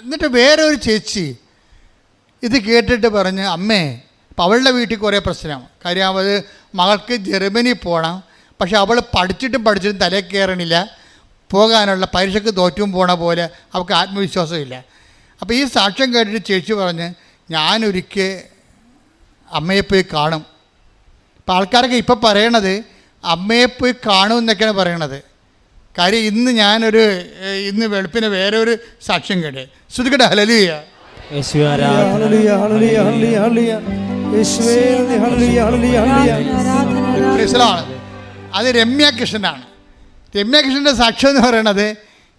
എന്നിട്ട് വേറെ ഒരു ചേച്ചി ഇത് കേട്ടിട്ട് പറഞ്ഞ് അമ്മേ, അപ്പോൾ അവളുടെ വീട്ടിൽ കുറേ പ്രശ്നം. കാര്യം അത് മകൾക്ക് ജർമ്മനി പോകണം, പക്ഷെ അവൾ പഠിച്ചിട്ടും തലയിൽ കയറണില്ല, പോകാനുള്ള പരീക്ഷയ്ക്ക് തോറ്റും പോണ പോലെ അവൾക്ക് ആത്മവിശ്വാസമില്ല. അപ്പോൾ ഈ സാക്ഷ്യം കേട്ടിട്ട് ചേച്ചി പറഞ്ഞ് ഞാനൊരിക്കൽ അമ്മയെ പോയി കാണും. അപ്പോൾ ആൾക്കാരൊക്കെ ഇപ്പം പറയണത് അമ്മയെ പോയി കാണും എന്നൊക്കെയാണ് പറയണത്. കാര്യം ഇന്ന് വെളുപ്പിന് വേറെ ഒരു സാക്ഷ്യം കേട്ട് ശ്രുതികട്ടെ. ഹല്ലേലൂയ. ഹല്ലേലൂയ ഹല്ലേലൂയ ഹല്ലേലൂയ യേശുവേ നന്ദി. ഹല്ലേലൂയ ഹല്ലേലൂയ ഹല്ലേലൂയ. പ്രൈസലാണ്. അത് രമ്യ കൃഷ്ണനാണ്. രമ്യ കൃഷ്ണൻ്റെ സാക്ഷ്യം എന്ന് പറയണത്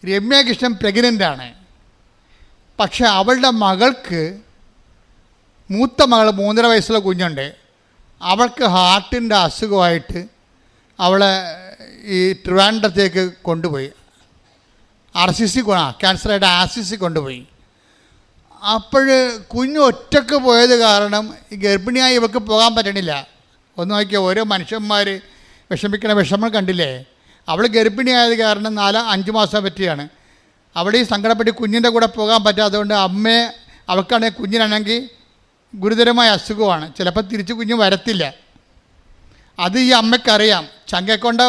രമ്യ കൃഷ്ണൻ പ്രഗ്നൻ്റാണ്. പക്ഷെ അവളുടെ മകൾക്ക്, മൂത്ത മകൾ 3.5 വയസ്സുള്ള കുഞ്ഞുണ്ട്, അവൾക്ക് ഹാർട്ടിൻ്റെ അസുഖമായിട്ട് അവളെ ഈ ട്രിവാൻഡ്രത്തേക്ക് കൊണ്ടുപോയി. RCC ക്യാൻസറായിട്ട് RCC കൊണ്ടുപോയി. അപ്പോൾ കുഞ്ഞ് ഒറ്റക്ക് പോയത് കാരണം ഈ ഗർഭിണിയായി ഇവർക്ക് പോകാൻ പറ്റണില്ല. ഒന്ന് നോക്കിയാൽ ഓരോ മനുഷ്യന്മാർ വിഷമിക്കണ വിഷമം കണ്ടില്ലേ. അവൾ ഗർഭിണിയായത് കാരണം 4-5 മാസം പറ്റിയാണ്. അവിടെ ഈ സങ്കടപ്പെട്ട് കുഞ്ഞിൻ്റെ കൂടെ പോകാൻ പറ്റാത്തതുകൊണ്ട് അവൾക്കാണെങ്കിൽ കുഞ്ഞിനാണെങ്കിൽ ഗുരുതരമായ അസുഖമാണ്. ചിലപ്പോൾ തിരിച്ച് കുഞ്ഞ് വരത്തില്ല. അത് ഈ അമ്മയ്ക്കറിയാം. ചങ്കക്കൊണ്ട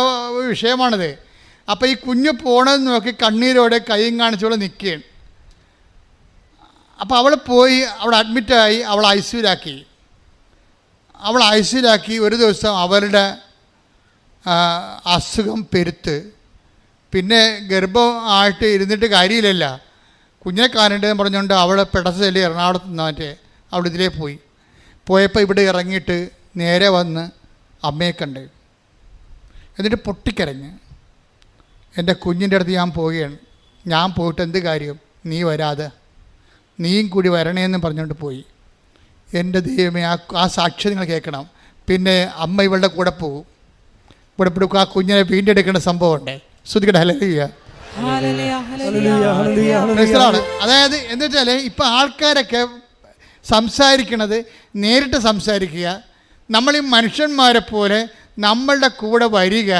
വിഷയമാണിത്. അപ്പോൾ ഈ കുഞ്ഞ് പോകണമെന്ന് നോക്കി കണ്ണീരോടെ കൈയും കാണിച്ചോടെ നിൽക്കുകയാണ്. അപ്പോൾ അവൾ പോയി അവിടെ അഡ്മിറ്റായി. അവൾ ഐസിയിലാക്കി. ഒരു ദിവസം അവളുടെ അസുഖം പെരുത്ത്. പിന്നെ ഗർഭമായിട്ട് ഇരുന്നിട്ട് കാര്യമില്ലല്ല, കുഞ്ഞിനെ കാണേണ്ടതെന്ന് പറഞ്ഞുകൊണ്ട് അവളെ പെടസല് എറണാകുളത്ത് നിന്നിട്ട് അവിടെ ഇതിലേ പോയപ്പോൾ ഇവിടെ ഇറങ്ങിയിട്ട് നേരെ വന്ന് അമ്മയെ കണ്ട്. എന്നിട്ട് പൊട്ടിക്കരഞ്ഞ് എൻ്റെ കുഞ്ഞിൻ്റെ അടുത്ത് ഞാൻ പോവുകയാണ്, ഞാൻ പോയിട്ട് എന്ത് കാര്യം, നീ വരാതെ നീയും കൂടി വരണേന്ന് പറഞ്ഞുകൊണ്ട് പോയി. എൻ്റെ ദൈവമേ, ആ സാക്ഷ്യം നിങ്ങൾ കേൾക്കണം. പിന്നെ അമ്മ ഇവളുടെ കൂടെ പോകും. ഇവിടെ ആ കുഞ്ഞിനെ വീണ്ടെടുക്കേണ്ട സംഭവമുണ്ട്. ശ്രുതികട്ടെ. ഹല്ലേലൂയ. അതായത് എന്താ വെച്ചാൽ ഇപ്പം ആൾക്കാരൊക്കെ സംസാരിക്കണത് നേരിട്ട് സംസാരിക്കുക, നമ്മൾ ഈ മനുഷ്യന്മാരെ പോലെ നമ്മളുടെ കൂടെ വരിക,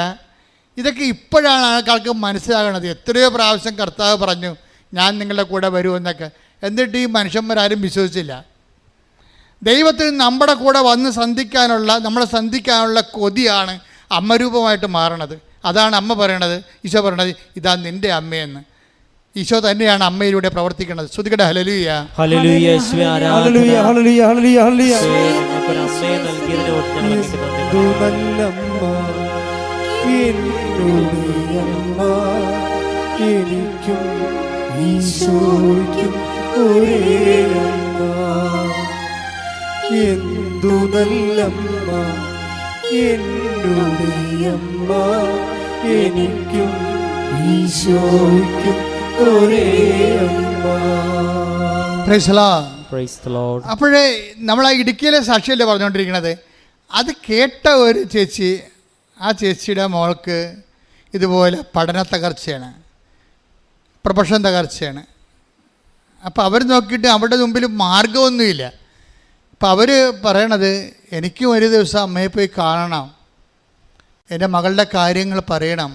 ഇതൊക്കെ ഇപ്പോഴാണ് ആൾക്കാർക്ക് മനസ്സിലാകണത്. എത്രയോ പ്രാവശ്യം കർത്താവ് പറഞ്ഞു ഞാൻ നിങ്ങളുടെ കൂടെ വരുമെന്നൊക്കെ. എന്നിട്ട് ഈ മനുഷ്യന്മാരാരും വിശ്വസിച്ചില്ല. ദൈവത്തിന് നമ്മുടെ കൂടെ വന്ന് നമ്മളെ സന്ധിക്കാനുള്ള കൊതിയാണ് അമ്മരൂപമായിട്ട് മാറണത്. അതാണ് അമ്മ പറയണത്, ഈശോ പറയണത് ഇതാ നിൻ്റെ അമ്മയെന്ന്. ഈശോ തന്നെയാണ് അമ്മയിലൂടെ പ്രവർത്തിക്കുന്നത്. ശ്രുതികട്ടെ. ഹല്ലേലൂയ. ഹല്ലേലൂയ. ഹല്ലേലൂയ ഹല്ലേലൂയ ഹല്ലേലൂയ ഹല്ലേലൂയ. എനിക്കും ഈശോയ്ക്കും ഒരേ അമ്മ, എന്തു നല്ലമ്മ എന്നോട് അമ്മ, എനിക്കും ഈശോയ്ക്കും ഒരേ അമ്മ. അപ്പോഴേ നമ്മൾ ആ ഇടുക്കിയിലെ സാക്ഷിയല്ലേ പറഞ്ഞുകൊണ്ടിരിക്കുന്നത്. അത് കേട്ട ഒരു ചേച്ചി, ആ ചേച്ചിയുടെ മോൾക്ക് ഇതുപോലെ പഠന തകർച്ചയാണ്, പ്രൊഫഷൻ തകർച്ചയാണ്. അപ്പോൾ അവർ നോക്കിയിട്ട് അവരുടെ മുമ്പിൽ മാർഗമൊന്നുമില്ല. അപ്പോൾ അവർ പറയണത് എനിക്കും ഒരു ദിവസം അമ്മയെ പോയി കാണണം, എൻ്റെ മകളുടെ കാര്യങ്ങൾ പറയണം.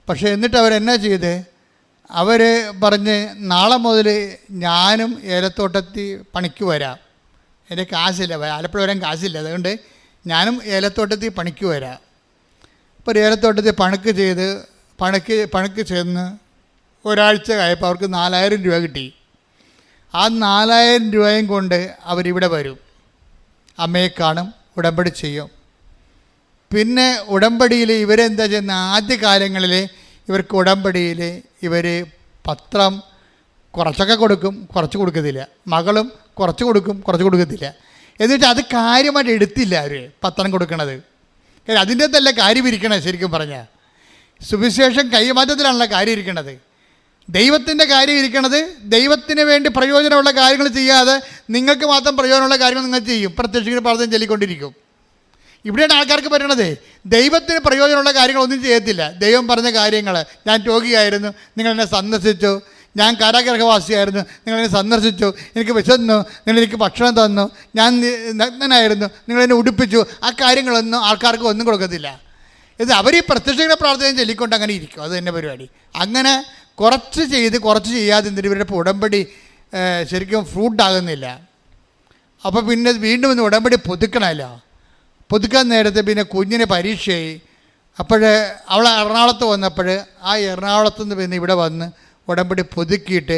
പക്ഷേ എന്നിട്ട് അവരെന്നാ ചെയ്ത്, അവർ പറഞ്ഞ് നാളെ മുതൽ ഞാനും ഏലത്തോട്ടത്തിൽ പണിക്ക് വരാം, എൻ്റെ കാശില്ല, ആലപ്പുഴ വരാൻ കാശില്ല, അതുകൊണ്ട് ഞാനും ഏലത്തോട്ടത്തിൽ പണിക്ക് വരാം. ഇപ്പോൾ ഏലത്തോട്ടത്തിൽ പണിക്ക് ചെന്ന് ഒരാഴ്ച ആയപ്പോൾ അവർക്ക് 4000 രൂപ കിട്ടി. ആ 4000 രൂപയും കൊണ്ട് അവരിവിടെ വരും, അമ്മയെ കാണും, ഉടമ്പടി ചെയ്യും. പിന്നെ ഉടമ്പടിയിൽ ഇവരെന്താ ചെയ്യുന്ന, ആദ്യ കാലങ്ങളിൽ ഇവർക്ക് ഉടമ്പടിയിൽ ഇവർ പത്രം കുറച്ചൊക്കെ കൊടുക്കും, കുറച്ച് കൊടുക്കത്തില്ല. മകളും കുറച്ച് കൊടുക്കും, കുറച്ച് കൊടുക്കത്തില്ല. എന്നിട്ട് അത് കാര്യമായിട്ട് എടുത്തില്ല അവർ പത്രം കൊടുക്കണത്. അതിൻ്റെ അകത്തല്ല കാര്യം ഇരിക്കണത്. ശരിക്കും പറഞ്ഞാൽ സുവിശേഷം കൈമാറ്റത്തിലാണല്ലോ കാര്യം ഇരിക്കണത്. ദൈവത്തിൻ്റെ കാര്യം ഇരിക്കണത്, ദൈവത്തിന് വേണ്ടി പ്രയോജനമുള്ള കാര്യങ്ങൾ ചെയ്യാതെ നിങ്ങൾക്ക് മാത്രം പ്രയോജനമുള്ള കാര്യങ്ങൾ നിങ്ങൾ ചെയ്യും, പ്രത്യക്ഷത്തിന് പ്രാർത്ഥന ചൊല്ലിക്കൊണ്ടിരിക്കും. ഇവിടെയാണ് ആൾക്കാർക്ക് പറയണത് ദൈവത്തിന് പ്രയോജനമുള്ള കാര്യങ്ങളൊന്നും ചെയ്യത്തില്ല. ദൈവം പറഞ്ഞ കാര്യങ്ങൾ, ഞാൻ രോഗിയായിരുന്നു നിങ്ങളെന്നെ സന്ദർശിച്ചു, ഞാൻ കാരാഗ്രഹവാസിയായിരുന്നു നിങ്ങളെന്നെ സന്ദർശിച്ചു, എനിക്ക് വിശന്നു നിങ്ങളെനിക്ക് ഭക്ഷണം തന്നു, ഞാൻ നഗ്നനായിരുന്നു നിങ്ങളെന്നെ ഉടുപ്പിച്ചു, ആ കാര്യങ്ങളൊന്നും ആൾക്കാർക്ക് ഒന്നും കൊടുക്കത്തില്ല. ഇത് അവർ ഈ പ്രത്യക്ഷ പ്രാർത്ഥന ചൊല്ലിക്കൊണ്ട് അങ്ങനെ ഇരിക്കും. അത് തന്നെ പരിപാടി. അങ്ങനെ കുറച്ച് ചെയ്ത് കുറച്ച് ചെയ്യാതെ എന്തിനും ഇവരുടെ ഉടമ്പടി ശരിക്കും ഫ്രൂട്ടാകുന്നില്ല. അപ്പോൾ പിന്നെ വീണ്ടും ഇന്ന് ഉടമ്പടി പുതുക്കണമല്ലോ. പുതുക്കാൻ നേരത്തെ പിന്നെ കുഞ്ഞിന് പരീക്ഷയായി. അപ്പോൾ അവൾ എറണാകുളത്ത് വന്നപ്പോൾ ആ എറണാകുളത്ത് നിന്ന് പിന്നെ ഇവിടെ വന്ന് ഉടമ്പടി പുതുക്കിയിട്ട്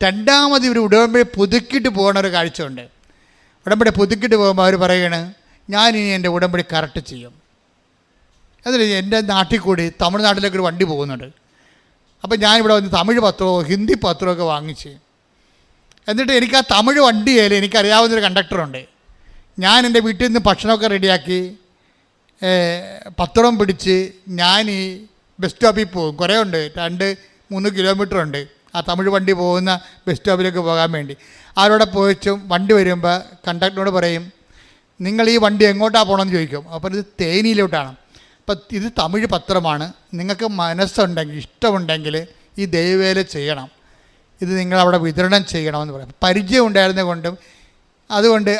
രണ്ടാമത് ഇവർ ഉടമ്പടി പുതുക്കിയിട്ട് പോകുന്ന ഒരു കാഴ്ചയുണ്ട്. ഉടമ്പടി പുതുക്കിയിട്ട് പോകുമ്പോൾ അവർ പറയണ്, ഞാനിനി എൻ്റെ ഉടമ്പടി കറക്റ്റ് ചെയ്യും. അതിൽ എൻ്റെ നാട്ടിൽ കൂടി തമിഴ്നാട്ടിലേക്ക് ഒരു വണ്ടി പോകുന്നുണ്ട്. അപ്പോൾ ഞാനിവിടെ വന്ന് തമിഴ് പത്രമോ ഹിന്ദി പത്രമൊക്കെ വാങ്ങിച്ച്, എന്നിട്ട് എനിക്ക് ആ തമിഴ് വണ്ടിയിൽ എനിക്കറിയാവുന്നൊരു കണ്ടക്ടറുണ്ട്. ഞാൻ എൻ്റെ വീട്ടിൽ നിന്ന് ഭക്ഷണമൊക്കെ റെഡിയാക്കി പത്രം പിടിച്ച് ഞാൻ ഈ ബസ് സ്റ്റോപ്പിൽ പോകും. കുറേ ഉണ്ട്, 2-3 കിലോമീറ്റർ ഉണ്ട് ആ തമിഴ് വണ്ടി പോകുന്ന ബസ് സ്റ്റോപ്പിലേക്ക് പോകാൻ വേണ്ടി. അവരോടെ പോയിച്ചും വണ്ടി വരുമ്പോൾ കണ്ടക്ടറിനോട് പറയും, നിങ്ങൾ ഈ വണ്ടി എങ്ങോട്ടാണ് പോകണമെന്ന് ചോദിക്കും. അപ്പോൾ ഇത് തേനിയിലോട്ടാണ്. അപ്പം ഇത് തമിഴ് പത്രമാണ്, നിങ്ങൾക്ക് മനസ്സുണ്ടെങ്കിൽ ഇഷ്ടമുണ്ടെങ്കിൽ ഈ ദൈവവേല ചെയ്യണം, ഇത് നിങ്ങളവിടെ വിതരണം ചെയ്യണമെന്ന് പറയും. പരിചയം ഉണ്ടായിരുന്നത് കൊണ്ടും അതുകൊണ്ട്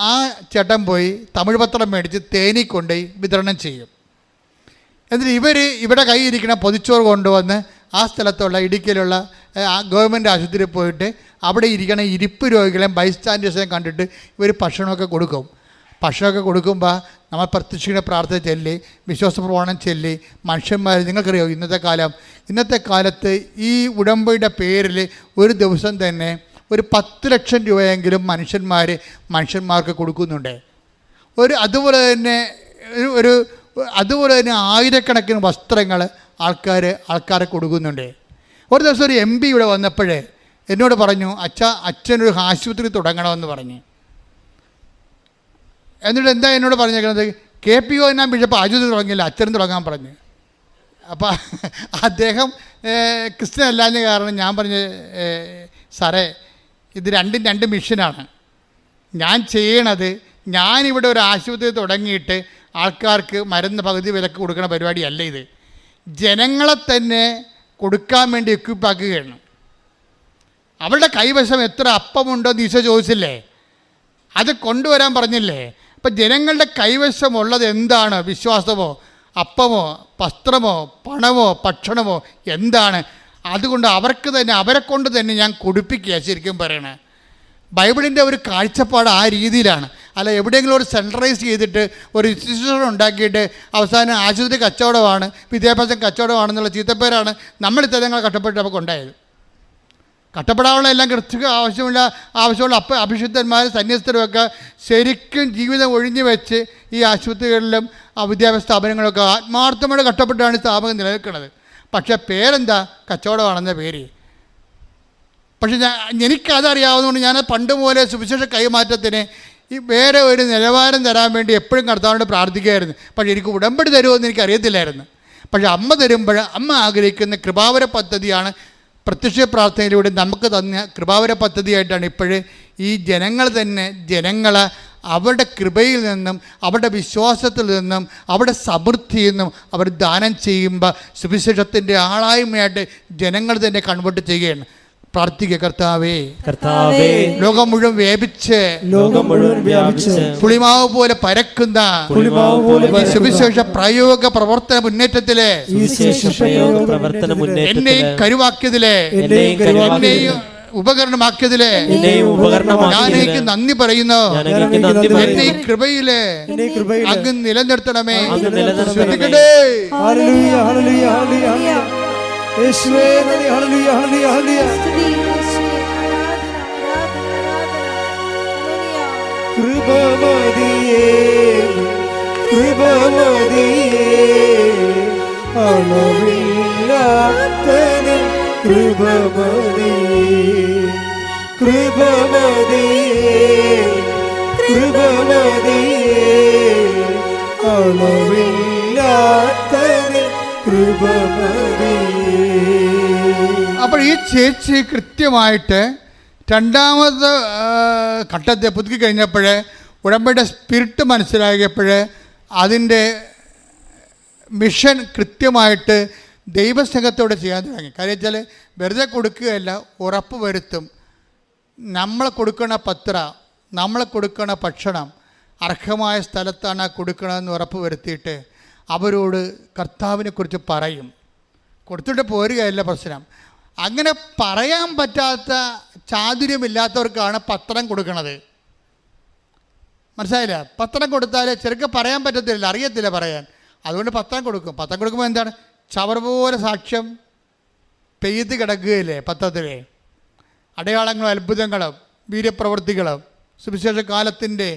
ആ ചേട്ടൻ പോയി തമിഴ് പത്രം മേടിച്ച് തേനി കൊണ്ടുപോയി വിതരണം ചെയ്യും. എന്നിട്ട് ഇവിടെ കയ്യിരിക്കുന്ന പൊതിച്ചോറ് കൊണ്ടുവന്ന് ആ സ്ഥലത്തുള്ള ഇടുക്കിയിലുള്ള ഗവൺമെൻറ് ആശുപത്രിയിൽ പോയിട്ട് അവിടെ ഇരിക്കണ ഇരിപ്പ് രോഗികളെയും ബൈസ്റ്റാൻഡേഴ്സിനെയും കണ്ടിട്ട് ഇവർ ഭക്ഷണമൊക്കെ കൊടുക്കും. ഭക്ഷണമൊക്കെ കൊടുക്കുമ്പോൾ നമ്മൾ പ്രത്യക്ഷ പ്രാർത്ഥന ചൊല്ലി വിശ്വാസ പ്രമാണം ചൊല്ലി മനുഷ്യന്മാർ, നിങ്ങൾക്കറിയോ ഇന്നത്തെ കാലത്ത് ഈ ഉടമ്പടിയുടെ പേരിൽ ഒരു ദിവസം തന്നെ ഒരു 10 ലക്ഷം രൂപയെങ്കിലും മനുഷ്യന്മാർക്ക് കൊടുക്കുന്നുണ്ട്. അതുപോലെ തന്നെ ആയിരക്കണക്കിന് വസ്ത്രങ്ങൾ ആൾക്കാരെ കൊടുക്കുന്നുണ്ട്. ഒരു ദിവസം ഒരു MP ഇവിടെ വന്നപ്പോഴേ എന്നോട് പറഞ്ഞു, അച്ഛനൊരു ആശുപത്രി തുടങ്ങണമെന്ന് പറഞ്ഞു. എന്നിട്ട് എന്താ എന്നോട് പറഞ്ഞേക്കുന്നത്, KPO ഞാൻ ബിഷപ്പ് ആശുപത്രി തുടങ്ങിയില്ല, അച്ഛനും തുടങ്ങാൻ പറഞ്ഞു. അപ്പോൾ അദ്ദേഹം ക്രിസ്ത്യൻ അല്ലാഞ്ഞ കാരണം ഞാൻ പറഞ്ഞു, സാറേ ഇത് രണ്ടും 2 മിഷനാണ്. ഞാൻ ചെയ്യണത്, ഞാനിവിടെ ഒരു ആശുപത്രി തുടങ്ങിയിട്ട് ആൾക്കാർക്ക് മരുന്ന് പകുതി വിലക്ക് കൊടുക്കുന്ന പരിപാടിയല്ല ഇത്. ജനങ്ങളെ തന്നെ കൊടുക്കാൻ വേണ്ടി എക്വിപ്പാക്കുകയാണ്. അവളുടെ കൈവശം എത്ര അപ്പമുണ്ടോയെന്ന് ഈശോ ചോദിച്ചില്ലേ, അത് കൊണ്ടുവരാൻ പറഞ്ഞില്ലേ. അപ്പം ജനങ്ങളുടെ കൈവശമുള്ളത് എന്താണ്? വിശ്വാസമോ അപ്പമോ വസ്ത്രമോ പണമോ ഭക്ഷണമോ എന്താണ്? അതുകൊണ്ട് അവരെ കൊണ്ട് തന്നെ ഞാൻ കൊടുപ്പിക്കുക. ശരിക്കും പറയണേ ബൈബിളിൻ്റെ ഒരു കാഴ്ചപ്പാട് ആ രീതിയിലാണ്. അല്ല എവിടെയെങ്കിലും ഒരു സെൻട്രലൈസ് ചെയ്തിട്ട് ഒരു ഇൻസ്റ്റിറ്റ്യൂഷൻ ഉണ്ടാക്കിയിട്ട് അവസാനം ആശുപത്രി കച്ചവടമാണ്, വിദ്യാഭ്യാസം കച്ചവടമാണെന്നുള്ള ചീത്തപ്പേരാണ് നമ്മൾ ഇത്തരങ്ങൾ കഷ്ടപ്പെട്ട് നമുക്ക് ഉണ്ടായത്. കഷ്ടപ്പെടാനുള്ള എല്ലാം കൃത്യ ആവശ്യമുള്ള അഭിഷിക്തന്മാർ സന്യസ്തരുമൊക്കെ ശരിക്കും ജീവിതം ഒഴിഞ്ഞു വെച്ച് ഈ ആശുപത്രികളിലും വിദ്യാഭ്യാസ സ്ഥാപനങ്ങളൊക്കെ ആത്മാർത്ഥമായിട്ട് കഷ്ടപ്പെട്ടാണ് ഈ സ്ഥാപനം നിലനിൽക്കുന്നത്. പക്ഷേ പേരെന്താ? കച്ചവടമാണെന്ന പേര്. പക്ഷെ എനിക്കതറിയാവുന്നതുകൊണ്ട് ഞാൻ പണ്ട് പോലെ സുവിശേഷ കൈമാറ്റത്തിന് ഈ വേറെ ഒരു നിലവാരം തരാൻ വേണ്ടി എപ്പോഴും കർത്താവിനോട് പ്രാർത്ഥിക്കുമായിരുന്നു. പക്ഷേ എനിക്ക് ഉടമ്പടി തരുമെന്ന് എനിക്കറിയത്തില്ലായിരുന്നു. പക്ഷേ അമ്മ തരുമ്പോൾ അമ്മ ആഗ്രഹിക്കുന്ന കൃപാവര പദ്ധതിയാണ് പ്രത്യക്ഷ പ്രാർത്ഥനയിലൂടെ നമുക്ക് തന്ന കൃപാവര പദ്ധതിയായിട്ടാണ് ഇപ്പോഴേ ഈ ജനങ്ങളെ അവരുടെ കൃപയിൽ നിന്നും അവരുടെ വിശ്വാസത്തിൽ നിന്നും അവരുടെ സമൃദ്ധിയിൽ നിന്നും അവർ ദാനം ചെയ്യുമ്പോൾ സുവിശേഷത്തിൻ്റെ ആളായ്മയായിട്ട് ജനങ്ങൾ തന്നെ കൺവേർട്ട് ചെയ്യുകയാണ്. പ്രാർത്ഥിക്കുക, കർത്താവേ ലോകം മുഴുവൻ വ്യാപിച്ച് പുളിമാവ് പോലെ പരക്കുന്ന സുവിശേഷ പ്രയോഗ പ്രവർത്തന മുന്നേറ്റത്തിലെ എന്നെയും കരുവാക്കിയതിലെ എന്നെയും ഉപകരണമാക്കിയതിലെ ഞാൻ എനിക്ക് നന്ദി പറയുന്നു. എന്നെ ഈ കൃപയിലെ അങ്ങ് നിലനിർത്തണമേ. അപ്പോൾ ഈ ചേച്ചി കൃത്യമായിട്ട് രണ്ടാമത് ഘട്ടത്തെ പുതുക്കി കഴിഞ്ഞപ്പോൾ ഉടമ്പടിയുടെ സ്പിരിറ്റ് മനസ്സിലാക്കിയപ്പോൾ അതിൻ്റെ മിഷൻ കൃത്യമായിട്ട് ദൈവസ്നേഹത്തോടെ ചെയ്യാൻ തുടങ്ങി. കാര്യം വെച്ചാൽ വെറുതെ കൊടുക്കുകയല്ല, ഉറപ്പ് വരുത്തും. നമ്മൾ കൊടുക്കണ നമ്മൾ കൊടുക്കണ ഭക്ഷണം അർഹമായ സ്ഥലത്താണ് കൊടുക്കണമെന്ന് ഉറപ്പ് വരുത്തിയിട്ട് അവരോട് കർത്താവിനെക്കുറിച്ച് പറയും. കൊടുത്തിട്ട് പോരുകയല്ല പ്രശ്നം. അങ്ങനെ പറയാൻ പറ്റാത്ത ചാതുര്യമില്ലാത്തവർക്കാണ് പത്രം കൊടുക്കുന്നത്. മനസ്സിലായില്ല? പത്രം കൊടുത്താൽ ചെറുക്ക് പറയാൻ പറ്റത്തില്ല, അറിയത്തില്ല പറയാൻ. അതുകൊണ്ട് പത്രം കൊടുക്കും. പത്രം കൊടുക്കുമ്പോൾ എന്താണ്? ചവർ പോലെ സാക്ഷ്യം പെയ്ത് കിടക്കുകയില്ലേ പത്രത്തിലെ അടയാളങ്ങളും അത്ഭുതങ്ങളും വീര്യപ്രവൃത്തികളും സുവിശേഷ കാലത്തിൻ്റെ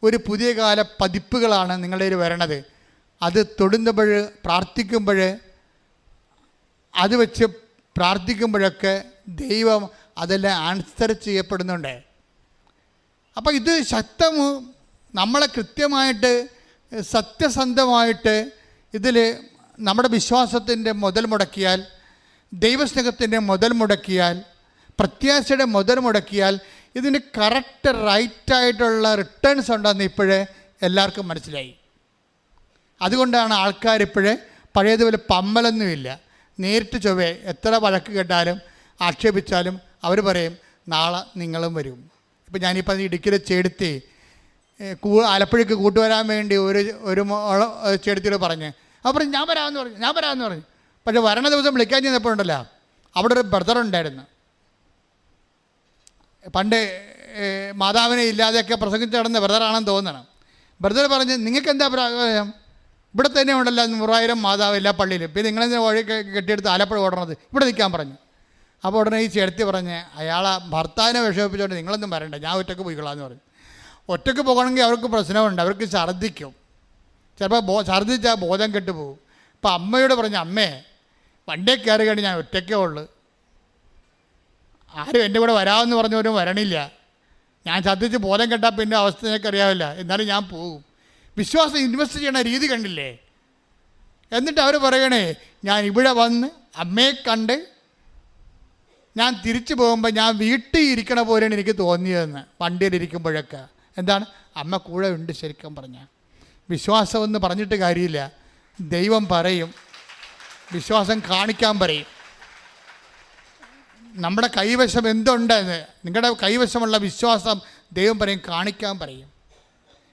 ഒരു പുതിയ കാല പതിപ്പുകളാണ് നിങ്ങളുടെ കയ്യിൽ വരണത്. അത് തൊടുന്നപ്പോൾ പ്രാർത്ഥിക്കുമ്പോൾ അത് വെച്ച് പ്രാർത്ഥിക്കുമ്പോഴൊക്കെ ദൈവം അതെല്ലാം ആൻസർ ചെയ്യപ്പെടുന്നുണ്ട്. അപ്പോൾ ഇത് നമ്മളെ കൃത്യമായിട്ട് സത്യസന്ധമായിട്ട് ഇതിൽ നമ്മുടെ വിശ്വാസത്തിൻ്റെ മുതൽ മുടക്കിയാൽ, ദൈവസ്നേഹത്തിൻ്റെ മുതൽ മുടക്കിയാൽ, പ്രത്യാശയുടെ മുതൽ മുടക്കിയാൽ ഇതിന് കറക്റ്റ് റൈറ്റായിട്ടുള്ള റിട്ടേൺസ് ഉണ്ടെന്ന് ഇപ്പോഴേ എല്ലാവർക്കും മനസ്സിലായി. അതുകൊണ്ടാണ് ആൾക്കാരിപ്പോഴേ പഴയതുപോലെ പമ്മലൊന്നുമില്ല. നേരിട്ട് ചൊവ്വേ എത്ര വഴക്ക് കേട്ടാലും ആക്ഷേപിച്ചാലും അവർ പറയും നാളെ നിങ്ങളും വരും. ഇപ്പം ഞാനിപ്പോൾ ഇടുക്കിയിലെ ചേടുത്തി ആലപ്പുഴയ്ക്ക് കൂട്ടുവരാൻ വേണ്ടി ഒരു ചേടുത്തിയോട് പറഞ്ഞ് അപ്പോൾ പറഞ്ഞു ഞാൻ വരാമെന്ന് പറഞ്ഞു. പക്ഷേ വരണ ദിവസം വിളിക്കാൻ ചെന്നപ്പോഴുണ്ടല്ലോ അവിടെ ഒരു ബ്രദറുണ്ടായിരുന്നു. പണ്ട് മാതാവിനെ ഇല്ലാതെയൊക്കെ പ്രസംഗിച്ച് നടന്ന ബ്രദറാണെന്ന് തോന്നണം. ബ്രദർ പറഞ്ഞ് നിങ്ങൾക്ക് എന്താ പ്രായം? ഇവിടെ തന്നെ ഉണ്ടല്ലോ 100,000 മാതാവ് എല്ലാ പള്ളിയിലും, പിന്നെ നിങ്ങളെന്താ വഴി കെട്ടിയെടുത്ത് ആലപ്പുഴ ഓടണത്, ഇവിടെ നിൽക്കാൻ പറഞ്ഞു. അപ്പോൾ ഉടനെ ഈ ചേർത്തി പറഞ്ഞ് അയാളെ ഭർത്താവിനെ വിഷമിപ്പിച്ചുകൊണ്ട് നിങ്ങളൊന്നും വരണ്ട, ഞാൻ ഒറ്റയ്ക്ക് പോയിക്കൊള്ളാമെന്ന് പറഞ്ഞു. ഒറ്റയ്ക്ക് പോകണമെങ്കിൽ അവർക്ക് പ്രശ്നമുണ്ട്, അവർക്ക് ഛർദ്ദിക്കും. ചിലപ്പോൾ ഛർദ്ദിച്ചാൽ ബോധം കെട്ടുപോകും. അപ്പോൾ അമ്മയോട് പറഞ്ഞു അമ്മേ വണ്ടിയെ കയറി കഴിഞ്ഞ് ഞാൻ ഒറ്റയ്ക്കേ ഉള്ളു, ആരും എൻ്റെ കൂടെ വരാമെന്ന് പറഞ്ഞവരും വരണില്ല, ഞാൻ ഛർദ്ദിച്ച് ബോധം കെട്ടാൽ പിന്നെ അവസ്ഥ എനിക്കറിയാവില്ല, എന്നാലും ഞാൻ പോകും. വിശ്വാസം ഇൻവെസ്റ്റ് ചെയ്യണ രീതി കണ്ടില്ലേ? എന്നിട്ട് അവർ പറയണേ ഞാൻ ഇവിടെ വന്ന് അമ്മയെ കണ്ട് ഞാൻ തിരിച്ചു പോകുമ്പോൾ ഞാൻ വീട്ടിൽ ഇരിക്കണ പോലെയാണ് എനിക്ക് തോന്നിയതെന്ന്. വണ്ടിയിലിരിക്കുമ്പോഴൊക്കെ എന്താണ് അമ്മ കൂടെ ഉണ്ട്. ശരിക്കും പറഞ്ഞാൽ വിശ്വാസമെന്ന് പറഞ്ഞിട്ട് കാര്യമില്ല, ദൈവം പറയും, വിശ്വാസം കാണിക്കാൻ പറയും. നമ്മുടെ കൈവശം എന്തുണ്ടെന്ന്, നിങ്ങളുടെ കൈവശമുള്ള വിശ്വാസം ദൈവം പറയും, കാണിക്കാൻ പറയും.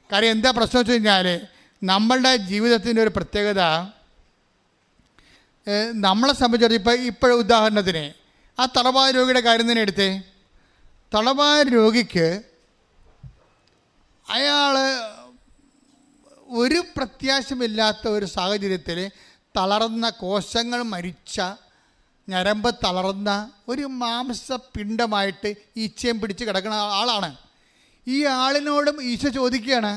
കാര്യം എന്താ പ്രശ്നം വെച്ച് കഴിഞ്ഞാൽ നമ്മളുടെ ജീവിതത്തിൻ്റെ ഒരു പ്രത്യേകത, നമ്മളെ സംബന്ധിച്ചിടത്തോളം ഇപ്പോൾ ഉദാഹരണത്തിന് ആ തളവായ രോഗിയുടെ കാര്യം തന്നെ എടുത്തേ. തളവായ രോഗിക്ക് അയാൾ ഒരു പ്രത്യാശമില്ലാത്ത ഒരു സാഹചര്യത്തിൽ തളർന്ന കോശങ്ങൾ മരിച്ച ഞരമ്പ് തളർന്ന ഒരു മാംസപിണ്ഡമായിട്ട് ഈച്ചയും പിടിച്ച് കിടക്കുന്ന ആളാണ്. ഈ ആളിനോടും ഈശോ ചോദിക്കുകയാണ്,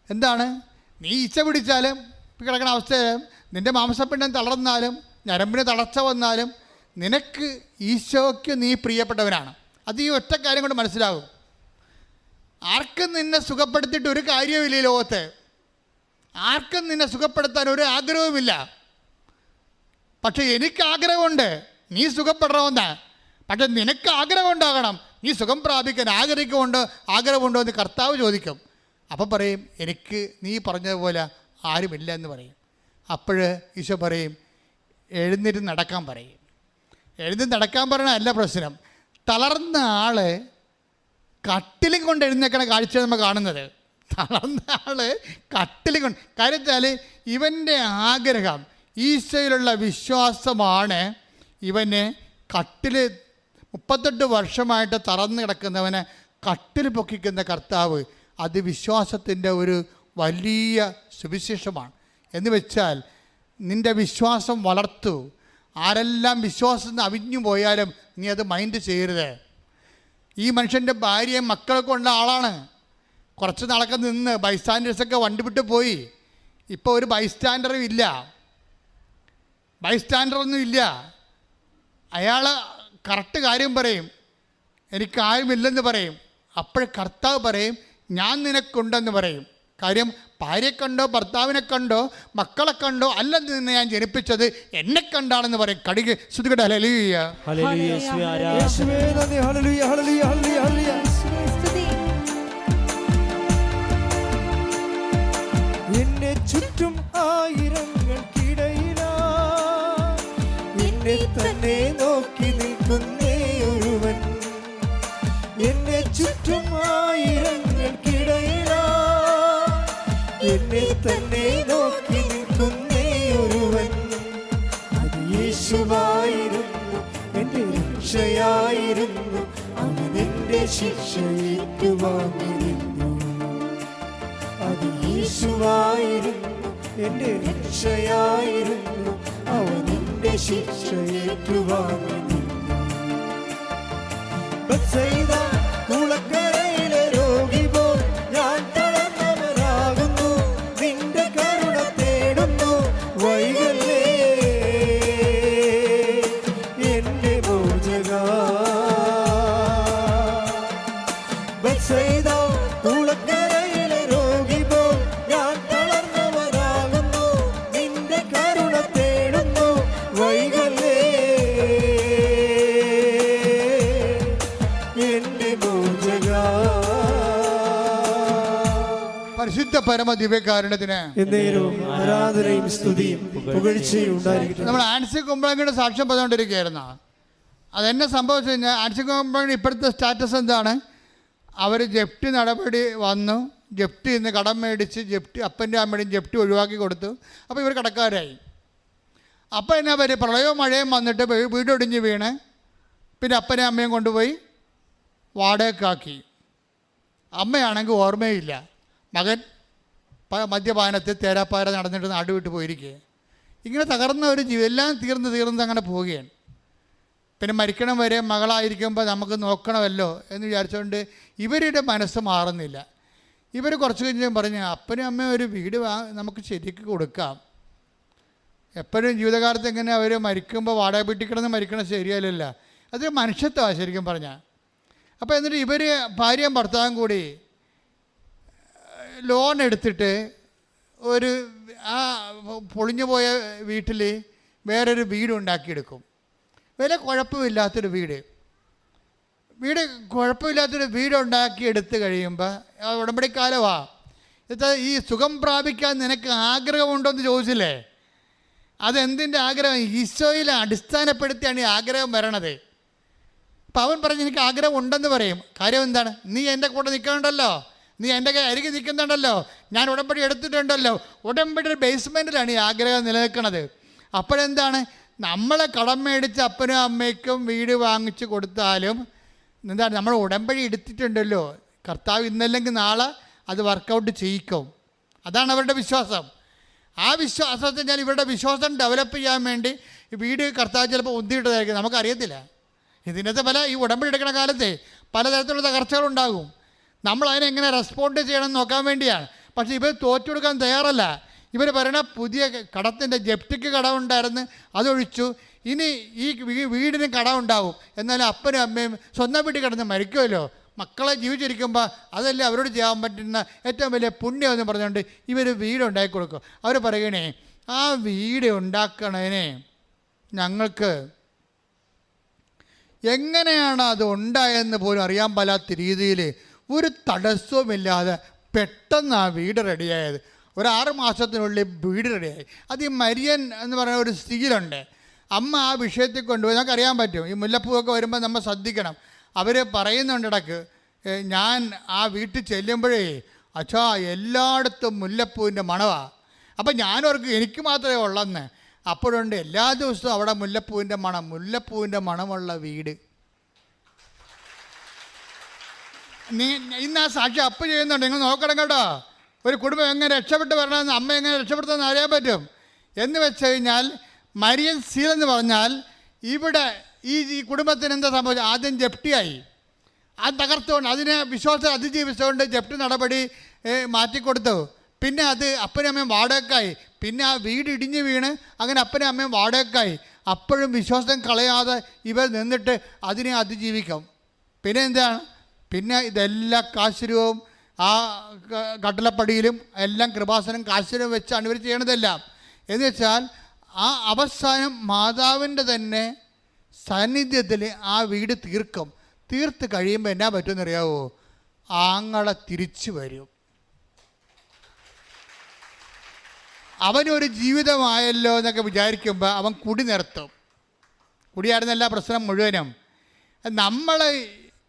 എന്താണ് നീ ഈച്ച പിടിച്ചാലും കിടക്കുന്ന അവസ്ഥയിലും നിൻ്റെ മാംസപിണ്ഡം തളർന്നാലും ഞരമ്പിന് തളർച്ച വന്നാലും നിനക്ക് ഈശോയ്ക്ക് നീ പ്രിയപ്പെട്ടവനാണ്. അത് ഈ ഒറ്റ കാര്യം കൊണ്ട് മനസ്സിലാകും. ആർക്കും നിന്നെ സുഖപ്പെടുത്തിയിട്ട് ഒരു കാര്യവുമില്ല ഈ ലോകത്ത്. ആർക്കും നിന്നെ സുഖപ്പെടുത്താൻ ഒരു ആഗ്രഹവുമില്ല. പക്ഷെ എനിക്ക് ആഗ്രഹമുണ്ട് നീ സുഖപ്പെടണമെന്ന്. പക്ഷെ നിനക്ക് ആഗ്രഹം ഉണ്ടാകണം, നീ സുഖം പ്രാപിക്കാൻ ആഗ്രഹമുണ്ടോ എന്ന് കർത്താവ് ചോദിക്കും. അപ്പം പറയും എനിക്ക് നീ പറഞ്ഞതുപോലെ ആരുമില്ല എന്ന് പറയും. അപ്പോൾ ഈശോ പറയും എഴുന്നേറ്റ് നടക്കാൻ പറയും. എഴുന്നേറ്റ് നടക്കാൻ പറയണതല്ല പ്രശ്നം, തളർന്ന ആൾ കട്ടിലും കൊണ്ട് എഴുന്നേക്കണ കാഴ്ച നമ്മൾ കാണുന്നത്. തളർന്ന ആൾ കട്ടിലും കൊണ്ട്, കാര്യം വെച്ചാൽ ഇവൻ്റെ ആഗ്രഹം ഈശോയിലുള്ള വിശ്വാസമാണ് ഇവനെ കട്ടിൽ 38 വർഷമായിട്ട് തളർന്നു കിടക്കുന്നവനെ കട്ടിൽ പൊക്കിക്കുന്ന കർത്താവ്. അത് വിശ്വാസത്തിൻ്റെ ഒരു വലിയ സുവിശേഷമാണ്. എന്ന് വെച്ചാൽ നിൻ്റെ വിശ്വാസം വളർത്തു. ആരെല്ലാം വിശ്വാസം അവിഞ്ഞു പോയാലും നീ അത് മൈൻഡ് ചെയ്യരുത്. ഈ മനുഷ്യൻ്റെ ഭാര്യയും മക്കളൊക്കെ ഉള്ള ആളാണ്. കുറച്ച് നാളൊക്കെ നിന്ന് ബൈസ്റ്റാൻഡേഴ്സൊക്കെ വണ്ടി വിട്ട് പോയി. ഇപ്പോൾ ഒരു ബൈസ്റ്റാൻഡറും ഇല്ല, ബൈസ്റ്റാൻഡറൊന്നും ഇല്ല. അയാൾ കറക്റ്റ് കാര്യം പറയും, എനിക്കാരുമില്ലെന്ന് പറയും. അപ്പോൾ കർത്താവ് പറയും ഞാൻ നിനക്കുണ്ടെന്ന് പറയും. കാര്യം ഭാര്യയെ കണ്ടോ ഭർത്താവിനെ കണ്ടോ മക്കളെ കണ്ടോ അല്ലെന്ന് നിന്നെ ഞാൻ ജനിപ്പിച്ചത് എന്നെ കണ്ടാണെന്ന് പറയും. കടികെ ശ്രുതികട ഹല്ലേലൂയ ഹല്ലേലൂയ യേശുവേ ആരാധന. യേശുവേ നന്ദി. ഹല്ലേലൂയ ഹല്ലേലൂയ ഹല്ലേലൂയ ഹല്ലേലൂയ. എന്നെ ചുറ്റും ആയിരങ്ങൾക്കിടയിലാ എന്നെ തന്നെ നോക്കി നിൽക്കുന്നേ ഒരുവൻ. എന്നെ ചുറ്റും ആയിരങ്ങൾക്കിടയിലാ എന്നെ തന്നെ നോക്കി യേശുവായിരുന്നു, അവൻ എന്റെ ശിക്ഷ ഏറ്റുവാങ്ങി നിന്നു. അത് യേശുവായിരുന്നു, എന്റെ രക്ഷയായിരുന്നു, അവൻ എന്റെ ശിക്ഷ ഏറ്റുവാങ്ങി നിന്നു. ബത്സയിദ കുളക്കരയിലെ രോഗി പോൽ ഞാൻ തളർന്നവനാകുന്നു, നിന്റെ കരുണ തേടുന്നു, വൈകല്ലേ എന്റെ മോചകാ. ബത്സയിദ കുളക്കരയിലെ രോഗി പോൽ ഞാൻ തളർന്നവനാകുന്നു, നിന്റെ കരുണ തേടുന്നു, വൈകല്ലേ എന്റെ മോചകാ. പരിശുദ്ധ പരമ ദിവ്യകാരുണ്യത്തിന് എന്നേരവും ആരാധനയും സ്തുതിയും പുകഴ്ചയും ഉണ്ടായിരിക്കട്ടെ. നമ്മൾ ആൻസി കുമ്പളങ്ങിയുടെ സാക്ഷ്യം പറഞ്ഞുകൊണ്ടിരിക്കുകയായിരുന്നു. അതെന്നെ സംഭവിച്ചു കഴിഞ്ഞാൽ ആൻസി കുമ്പളങ്ങി ഇപ്പോഴത്തെ സ്റ്റാറ്റസ് എന്താണ്? അവർ ജപ്തി നടപടി വന്നു, ജപ്തി ഇന്ന് കടം മേടിച്ച് ജപ്തി അപ്പൻ്റെ അമ്മയുടെയും ജപ്തി ഒഴിവാക്കി കൊടുത്തു. അപ്പോൾ ഇവർ കടക്കാരായി. അപ്പോൾ എന്നാ അവർ പ്രളയവും മഴയും വന്നിട്ട് വീടൊടിഞ്ഞ് വീണ് പിന്നെ അപ്പനെയും അമ്മയും കൊണ്ടുപോയി വാടകയ്ക്കാക്കി. അമ്മയാണെങ്കിൽ ഓർമ്മയില്ല. മകൻ മദ്യപാനത്തിൽ തേരാപ്പാര നടന്നിട്ട് നാട് വിട്ട് പോയിരിക്കുക. ഇങ്ങനെ തകർന്ന ഒരു ജീവിതം, എല്ലാം തീർന്ന് അങ്ങനെ പോവുകയാണ്. പിന്നെ മരിക്കണം വരെ മകളായിരിക്കുമ്പോൾ നമുക്ക് നോക്കണമല്ലോ എന്ന് വിചാരിച്ചുകൊണ്ട് ഇവരുടെ മനസ്സ് മാറുന്നില്ല. ഇവർ കുറച്ച് കഴിഞ്ഞ് പറഞ്ഞു, അപ്പനും അമ്മയും ഒരു വീട് നമുക്ക് ശരിക്ക് കൊടുക്കാം. എപ്പോഴും ജീവിതകാലത്ത് എങ്ങനെ അവർ മരിക്കുമ്പോൾ വാടക വീട്ടിൽ കിടന്ന് മരിക്കണം ശരിയല്ലല്ല. അത് മനുഷ്യത്വമാണ് ശരിക്കും പറഞ്ഞാൽ. അപ്പോൾ എന്നിട്ട് ഇവർ ഭാര്യയും ഭർത്താവും കൂടി ലോൺ എടുത്തിട്ട് ഒരു ആ പൊളിഞ്ഞു പോയ വീട്ടിൽ വേറൊരു വീട് ഉണ്ടാക്കിയെടുക്കും. വില കുഴപ്പമില്ലാത്തൊരു വീട് കുഴപ്പമില്ലാത്തൊരു വീട് ഉണ്ടാക്കിയെടുത്ത് കഴിയുമ്പോൾ ഉടമ്പടിക്കാലമാണ്. ഇത് ഈ സുഖം പ്രാപിക്കാൻ നിനക്ക് ആഗ്രഹമുണ്ടോ എന്ന് ചോദിച്ചില്ലേ? അതെന്തിൻ്റെ ആഗ്രഹം? ഈശോയിൽ അടിസ്ഥാനപ്പെടുത്തിയാണ് ഈ ആഗ്രഹം വരണത്. അപ്പം അവൻ പറഞ്ഞ് എനിക്ക് ആഗ്രഹം ഉണ്ടെന്ന് പറയും. കാര്യം എന്താണ്? നീ എൻ്റെ കൂടെ നിൽക്കണുണ്ടല്ലോ, നീ എൻ്റെ അരികെ നിൽക്കുന്നുണ്ടല്ലോ, ഞാൻ ഉടമ്പടി എടുത്തിട്ടുണ്ടല്ലോ. ഉടമ്പടിയുടെ ബേസ്മെൻറ്റിലാണ് ഈ ആഗ്രഹം നിലനിൽക്കുന്നത്. അപ്പോഴെന്താണ്? നമ്മളെ കടം മേടിച്ച് അപ്പനും അമ്മയ്ക്കും വീട് വാങ്ങിച്ച് കൊടുത്താലും എന്താണ്, നമ്മൾ ഉടമ്പടി എടുത്തിട്ടുണ്ടല്ലോ, കർത്താവ് ഇന്നല്ലെങ്കിൽ നാളെ അത് വർക്കൗട്ട് ചെയ്യിക്കും. അതാണ് അവരുടെ വിശ്വാസം. ആ വിശ്വാസത്തെ ഞാൻ ഇവരുടെ വിശ്വാസം ഡെവലപ്പ് ചെയ്യാൻ വേണ്ടി ഈ വീട് കർത്താവ് ചിലപ്പോൾ ഉന്തിയിട്ടതായിരിക്കും, നമുക്കറിയത്തില്ല. ഇതിനകത്ത് ഈ ഉടമ്പടി എടുക്കുന്ന കാലത്തെ പലതരത്തിലുള്ള തകർച്ചകളുണ്ടാകും. നമ്മൾ അതിനെങ്ങനെ റെസ്പോണ്ട് ചെയ്യണം നോക്കാൻ വേണ്ടിയാണ്. പക്ഷേ ഇവർ തോറ്റു കൊടുക്കാൻ തയ്യാറല്ല. ഇവർ പറയണ പുതിയ കടത്തിൻ്റെ ജപ്തിക്ക് കടമുണ്ടായിരുന്നു, അതൊഴിച്ചു, ഇനി ഈ വീടിന് കടമുണ്ടാവും. എന്നാലും അപ്പനും അമ്മയും സ്വന്തം വീട്ടിൽ കിടന്ന് മരിക്കുമല്ലോ, മക്കളെ ജീവിച്ചിരിക്കുമ്പോൾ അതല്ലേ അവരോട് ചെയ്യാൻ പറ്റുന്ന ഏറ്റവും വലിയ പുണ്യം എന്ന് പറഞ്ഞുകൊണ്ട് ഇവർ വീടുണ്ടാക്കി കൊടുക്കും. അവർ പറയണേ, ആ വീട് ഉണ്ടാക്കണതിനെ ഞങ്ങൾക്ക് എങ്ങനെയാണ് അത് ഉണ്ടായെന്ന് പോലും അറിയാൻ പാലാത്ത രീതിയിൽ ഒരു തടസ്സവുമില്ലാതെ പെട്ടെന്ന് ആ വീട് റെഡിയായത്. ഒരു 6 മാസത്തിനുള്ളിൽ വീട് റെഡിയായി. അത് ഈ മരിയൻ എന്ന് പറയുന്ന ഒരു സ്ത്രീയിലുണ്ട്. അമ്മ ആ വിഷയത്തിൽ കൊണ്ടുപോയി നമുക്കറിയാൻ പറ്റും. ഈ മുല്ലപ്പൂവൊക്കെ വരുമ്പോൾ നമ്മൾ ശ്രദ്ധിക്കണം. അവർ പറയുന്നുണ്ട് ഇടയ്ക്ക്, ഞാൻ ആ വീട്ടിൽ ചെല്ലുമ്പോഴേ അച്ഛാ എല്ലായിടത്തും മുല്ലപ്പൂവിൻ്റെ മണമാണ്. അപ്പം ഞാനവർക്ക് എനിക്ക് മാത്രമേ ഉള്ളെന്ന്. അപ്പോഴുണ്ട് എല്ലാ ദിവസവും അവിടെ മുല്ലപ്പൂവിൻ്റെ മണമുള്ള വീട്. ഇന്ന് ആ സാക്ഷി അപ്പ് ചെയ്യുന്നുണ്ട്. നിങ്ങൾ നോക്കണം കേട്ടോ. ഒരു കുടുംബം എങ്ങനെ രക്ഷപ്പെട്ട് വരണമെന്ന്, അമ്മ എങ്ങനെ രക്ഷപ്പെടുത്തുമെന്ന് അറിയാൻ പറ്റും. എന്ന് വെച്ച് കഴിഞ്ഞാൽ മരിയൻ സീൽ എന്ന് പറഞ്ഞാൽ ഇവിടെ ഈ കുടുംബത്തിന് എന്താ സംഭവിച്ചത്? ആദ്യം ജപ്തിയായി, അത് തകർത്തുകൊണ്ട് അതിനെ വിശ്വാസം അതിജീവിച്ചുകൊണ്ട് ജപ്തി നടപടി മാറ്റിക്കൊടുത്തു. പിന്നെ അത് അപ്പനും അമ്മയും വാടകയ്ക്കായി. പിന്നെ ആ വീട് ഇടിഞ്ഞ് വീണ് അങ്ങനെ അപ്പനും അമ്മയും വാടകയ്ക്കായി. അപ്പോഴും വിശ്വാസം കളയാതെ ഇവർ നിന്നിട്ട് അതിനെ അതിജീവിക്കും. പിന്നെ എന്താണ്? പിന്നെ ഇതെല്ലാം കാശുരവും ആ കട്ടലപ്പടിയിലും എല്ലാം കൃപാസനം കാശുരവും വെച്ചാണ് ഇവർ ചെയ്യണതെല്ലാം. എന്ന് വെച്ചാൽ ആ അവസാനം മാതാവിൻ്റെ തന്നെ സാന്നിധ്യത്തിൽ ആ വീട് തീർത്ത് കഴിയുമ്പോൾ എന്നാ പറ്റുമെന്നറിയാവോ? ആങ്ങളെ തിരിച്ചു വരും. അവനൊരു ജീവിതമായല്ലോ എന്നൊക്കെ വിചാരിക്കുമ്പോൾ അവൻ കുടി നിർത്തും. കുടിയായിരുന്നല്ല പ്രശ്നം മുഴുവനും. നമ്മൾ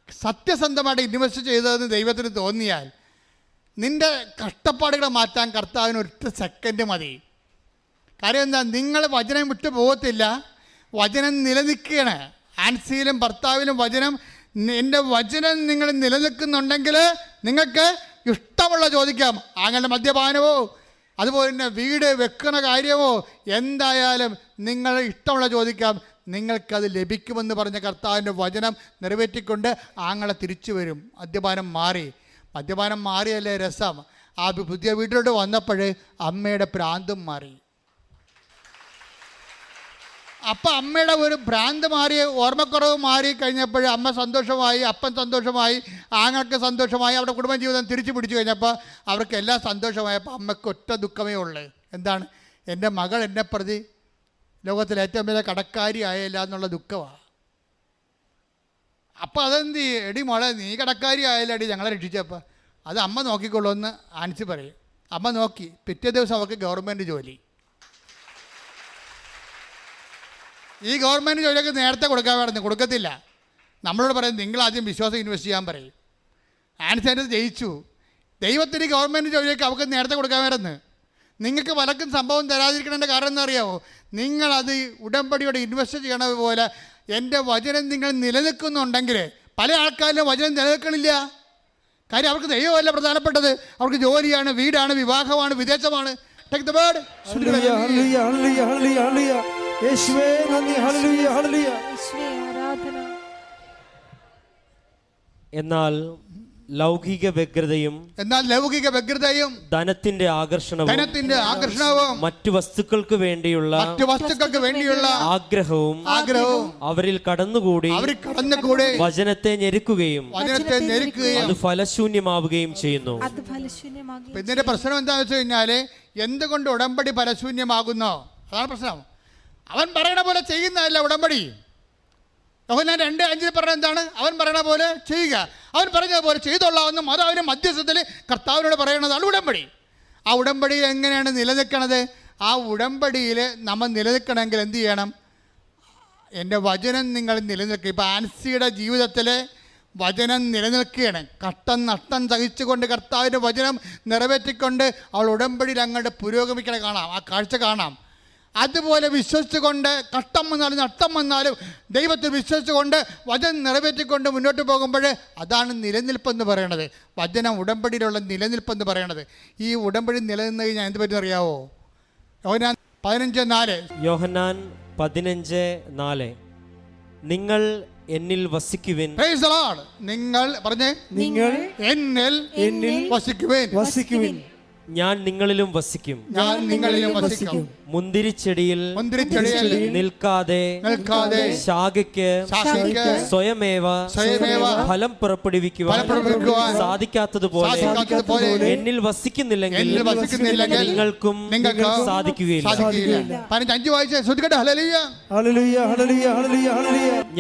സത്യസന്ധമായിട്ട് ഇൻവെസ്റ്റ് ചെയ്തതെന്ന് ദൈവത്തിന് തോന്നിയാൽ നിൻ്റെ കഷ്ടപ്പാടുകൾ മാറ്റാൻ കർത്താവിന് 1 സെക്കൻഡ് മതി. കാര്യം എന്താ? നിങ്ങൾ വചനം വിട്ടു പോകത്തില്ല, വചനം നിലനിൽക്കുകയാണ്. ആൻസിയിലും ഭർത്താവിലും വചനം, എൻ്റെ വചനം നിങ്ങൾ നിലനിൽക്കുന്നുണ്ടെങ്കിൽ നിങ്ങൾക്ക് ഇഷ്ടമുള്ള ചോദിക്കാം. അങ്ങനെ മദ്യപാനമോ അതുപോലെ തന്നെ വീട് വെക്കണ കാര്യമോ എന്തായാലും നിങ്ങൾ ഇഷ്ടമുള്ള ചോദിക്കാം, നിങ്ങൾക്കത് ലഭിക്കുമെന്ന് പറഞ്ഞ കർത്താവിൻ്റെ വചനം നിറവേറ്റിക്കൊണ്ട് ആങ്ങളെ തിരിച്ചു വരും. മദ്യപാനം മാറിയല്ലേ രസം. ആ പുതിയ വീട്ടിലോട്ട് വന്നപ്പോൾ അമ്മയുടെ ഭ്രാന്തും മാറി. അപ്പം അമ്മയുടെ ഒരു ഭ്രാന്ത് മാറി, ഓർമ്മക്കുറവ് മാറി കഴിഞ്ഞപ്പോൾ അമ്മ സന്തോഷമായി, അപ്പൻ സന്തോഷമായി, ആങ്ങൾക്ക് സന്തോഷമായി, അവരുടെ കുടുംബജീവിതം തിരിച്ചു പിടിച്ചു കഴിഞ്ഞപ്പോൾ അവർക്ക് എല്ലാം സന്തോഷമായപ്പോൾ അമ്മയ്ക്ക് ഒറ്റ ദുഃഖമേ ഉള്ളൂ. എന്താണ്? എൻ്റെ മകൾ എന്നെ പ്രതി ലോകത്തിലെ ഏറ്റവും വലിയ കടക്കാരി ആയില്ല എന്നുള്ള ദുഃഖമാണ്. അപ്പോൾ അതെന്ത് ചെയ്യും? എടി മോളെ, നീ കടക്കാരി ആയില്ല അടി ഞങ്ങളെ രക്ഷിച്ചപ്പോൾ. അത് അമ്മ നോക്കിക്കൊള്ളൂ എന്ന് ആൻസി പറയും. അമ്മ നോക്കി. പിറ്റേ ദിവസം അവർക്ക് ഗവൺമെൻറ് ജോലി. ഈ ഗവൺമെൻറ് ജോലിയൊക്കെ നേരത്തെ കൊടുക്കത്തില്ല. നമ്മളോട് പറയും നിങ്ങൾ ആദ്യം വിശ്വാസം ഇൻവെസ്റ്റ് ചെയ്യാൻ പറയും. ആൻസി ജയിച്ചു. ദൈവത്തിന് ഗവൺമെൻറ് ജോലിയൊക്കെ അവർക്ക് നേരത്തെ കൊടുക്കാമായിരുന്നു. നിങ്ങൾക്ക് പലർക്കും സംഭവം തരാതിരിക്കണതിൻ്റെ കാരണം എന്താ അറിയാമോ? നിങ്ങളത് ഉടമ്പടിയോടെ ഇൻവെസ്റ്റ് ചെയ്യണ പോലെ എൻ്റെ വചനം നിങ്ങൾ നിലനിൽക്കുന്നുണ്ടെങ്കിൽ പല ആൾക്കാരിലും വചനം നിലനിൽക്കണില്ല. കാര്യം അവർക്ക് ദൈവമല്ല പ്രധാനപ്പെട്ടത്, അവർക്ക് ജോലിയാണ്, വീടാണ്, വിവാഹമാണ്, വിദേശമാണ്. Take the word. ഹല്ലേലൂയ ഹല്ലേലൂയ ഹല്ലേലൂയ ഹല്ലേലൂയ. യേശുവേ നന്ദി. ഹല്ലേലൂയ ഹല്ലേലൂയ. യേശുവേ ആരാധന. എന്നാൽ ലൗകിക വ്യഗ്രതയും ധനത്തിന്റെ ആകർഷണവും മറ്റു വസ്തുക്കൾക്ക് വേണ്ടിയുള്ള ആഗ്രഹവും അവരിൽ കടന്നുകൂടി വചനത്തെ ഞെരുക്കുകയും അത് ഫലശൂന്യമാവുകയും ചെയ്യുന്നു. ഇതിന്റെ പ്രശ്നം എന്താണെന്ന് വെച്ച് കഴിഞ്ഞാല് എന്തുകൊണ്ട് ഉടമ്പടി ഫലശൂന്യമാകുന്നോ? അതാണ് പ്രശ്നം. അവൻ പറയണ പോലെ ചെയ്യുന്നതല്ല ഉടമ്പടി. യോഹന്നാൻ 2:5 പറഞ്ഞ എന്താണ്? അവൻ പറയണ പോലെ ചെയ്യുക, അവൻ പറഞ്ഞതുപോലെ ചെയ്തോളാമെന്നും അത് അവന് മധ്യസ്ഥത്തിൽ കർത്താവിനോട് പറയണതാണ് ഉടമ്പടി. ആ ഉടമ്പടിയിൽ എങ്ങനെയാണ് നിലനിൽക്കണത്? ആ ഉടമ്പടിയിൽ നമ്മൾ നിലനിൽക്കണമെങ്കിൽ എന്ത് ചെയ്യണം? എൻ്റെ വചനം നിങ്ങൾ നിലനിൽക്കുക. ഇപ്പോൾ ആൻസിയുടെ ജീവിതത്തിൽ വചനം നിലനിൽക്കുകയാണ്. നഷ്ടം സഹിച്ചുകൊണ്ട് കർത്താവിൻ്റെ വചനം നിറവേറ്റിക്കൊണ്ട് അവൾ ഉടമ്പടിയിൽ അങ്ങോട്ട് പുരോഗമിക്കണ കാണാം, ആ കാഴ്ച കാണാം. അതുപോലെ വിശ്വസിച്ചുകൊണ്ട് നഷ്ടം വന്നാലും ദൈവത്തിൽ വിശ്വസിച്ചുകൊണ്ട് വചനം നിറവേറ്റിക്കൊണ്ട് മുന്നോട്ട് പോകുമ്പോൾ അതാണ് നിലനിൽപ്പെന്ന് പറയണത്. വചനം ഉടമ്പടിയിലുള്ള നിലനിൽപ്പെന്ന് പറയണത്. ഈ ഉടമ്പടി നിലനിന്ന് കഴിഞ്ഞാൽ എന്ത് പറ്റുന്ന അറിയാവോ? യോഹന്നാൻ 15:4 നിങ്ങൾ എന്നിൽ വസിക്കുവിൻ. നിങ്ങൾ പറഞ്ഞേ, നിങ്ങൾ എന്നിൽ വസിക്കുവിൻ. ഞാൻ നിങ്ങളിലും വസിക്കും. മുന്തിരിച്ചെടിയിൽ നിൽക്കാതെ ശാഖയ്ക്ക് സ്വയമേവ ഫലം പുറപ്പെടുവിക്കുവാൻ സാധിക്കാത്തതുപോലെ എന്നിൽ വസിക്കുന്നില്ലെങ്കിൽ നിങ്ങൾക്കും സാധിക്കുകയില്ല.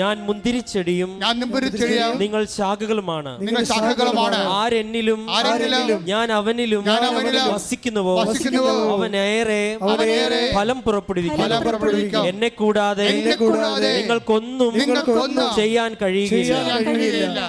ഞാൻ മുന്തിരിച്ചെടിയും നിങ്ങൾ ശാഖകളുമാണ്. ആരെന്നിലും ഞാൻ അവനിലും വസിക്കുന്നുവോ അവനേറെ ഫലം പുറപ്പെടുവിക്കും. എന്നെ കൂടാതെ നിങ്ങൾക്കൊന്നും ചെയ്യാൻ കഴിയുകയില്ല.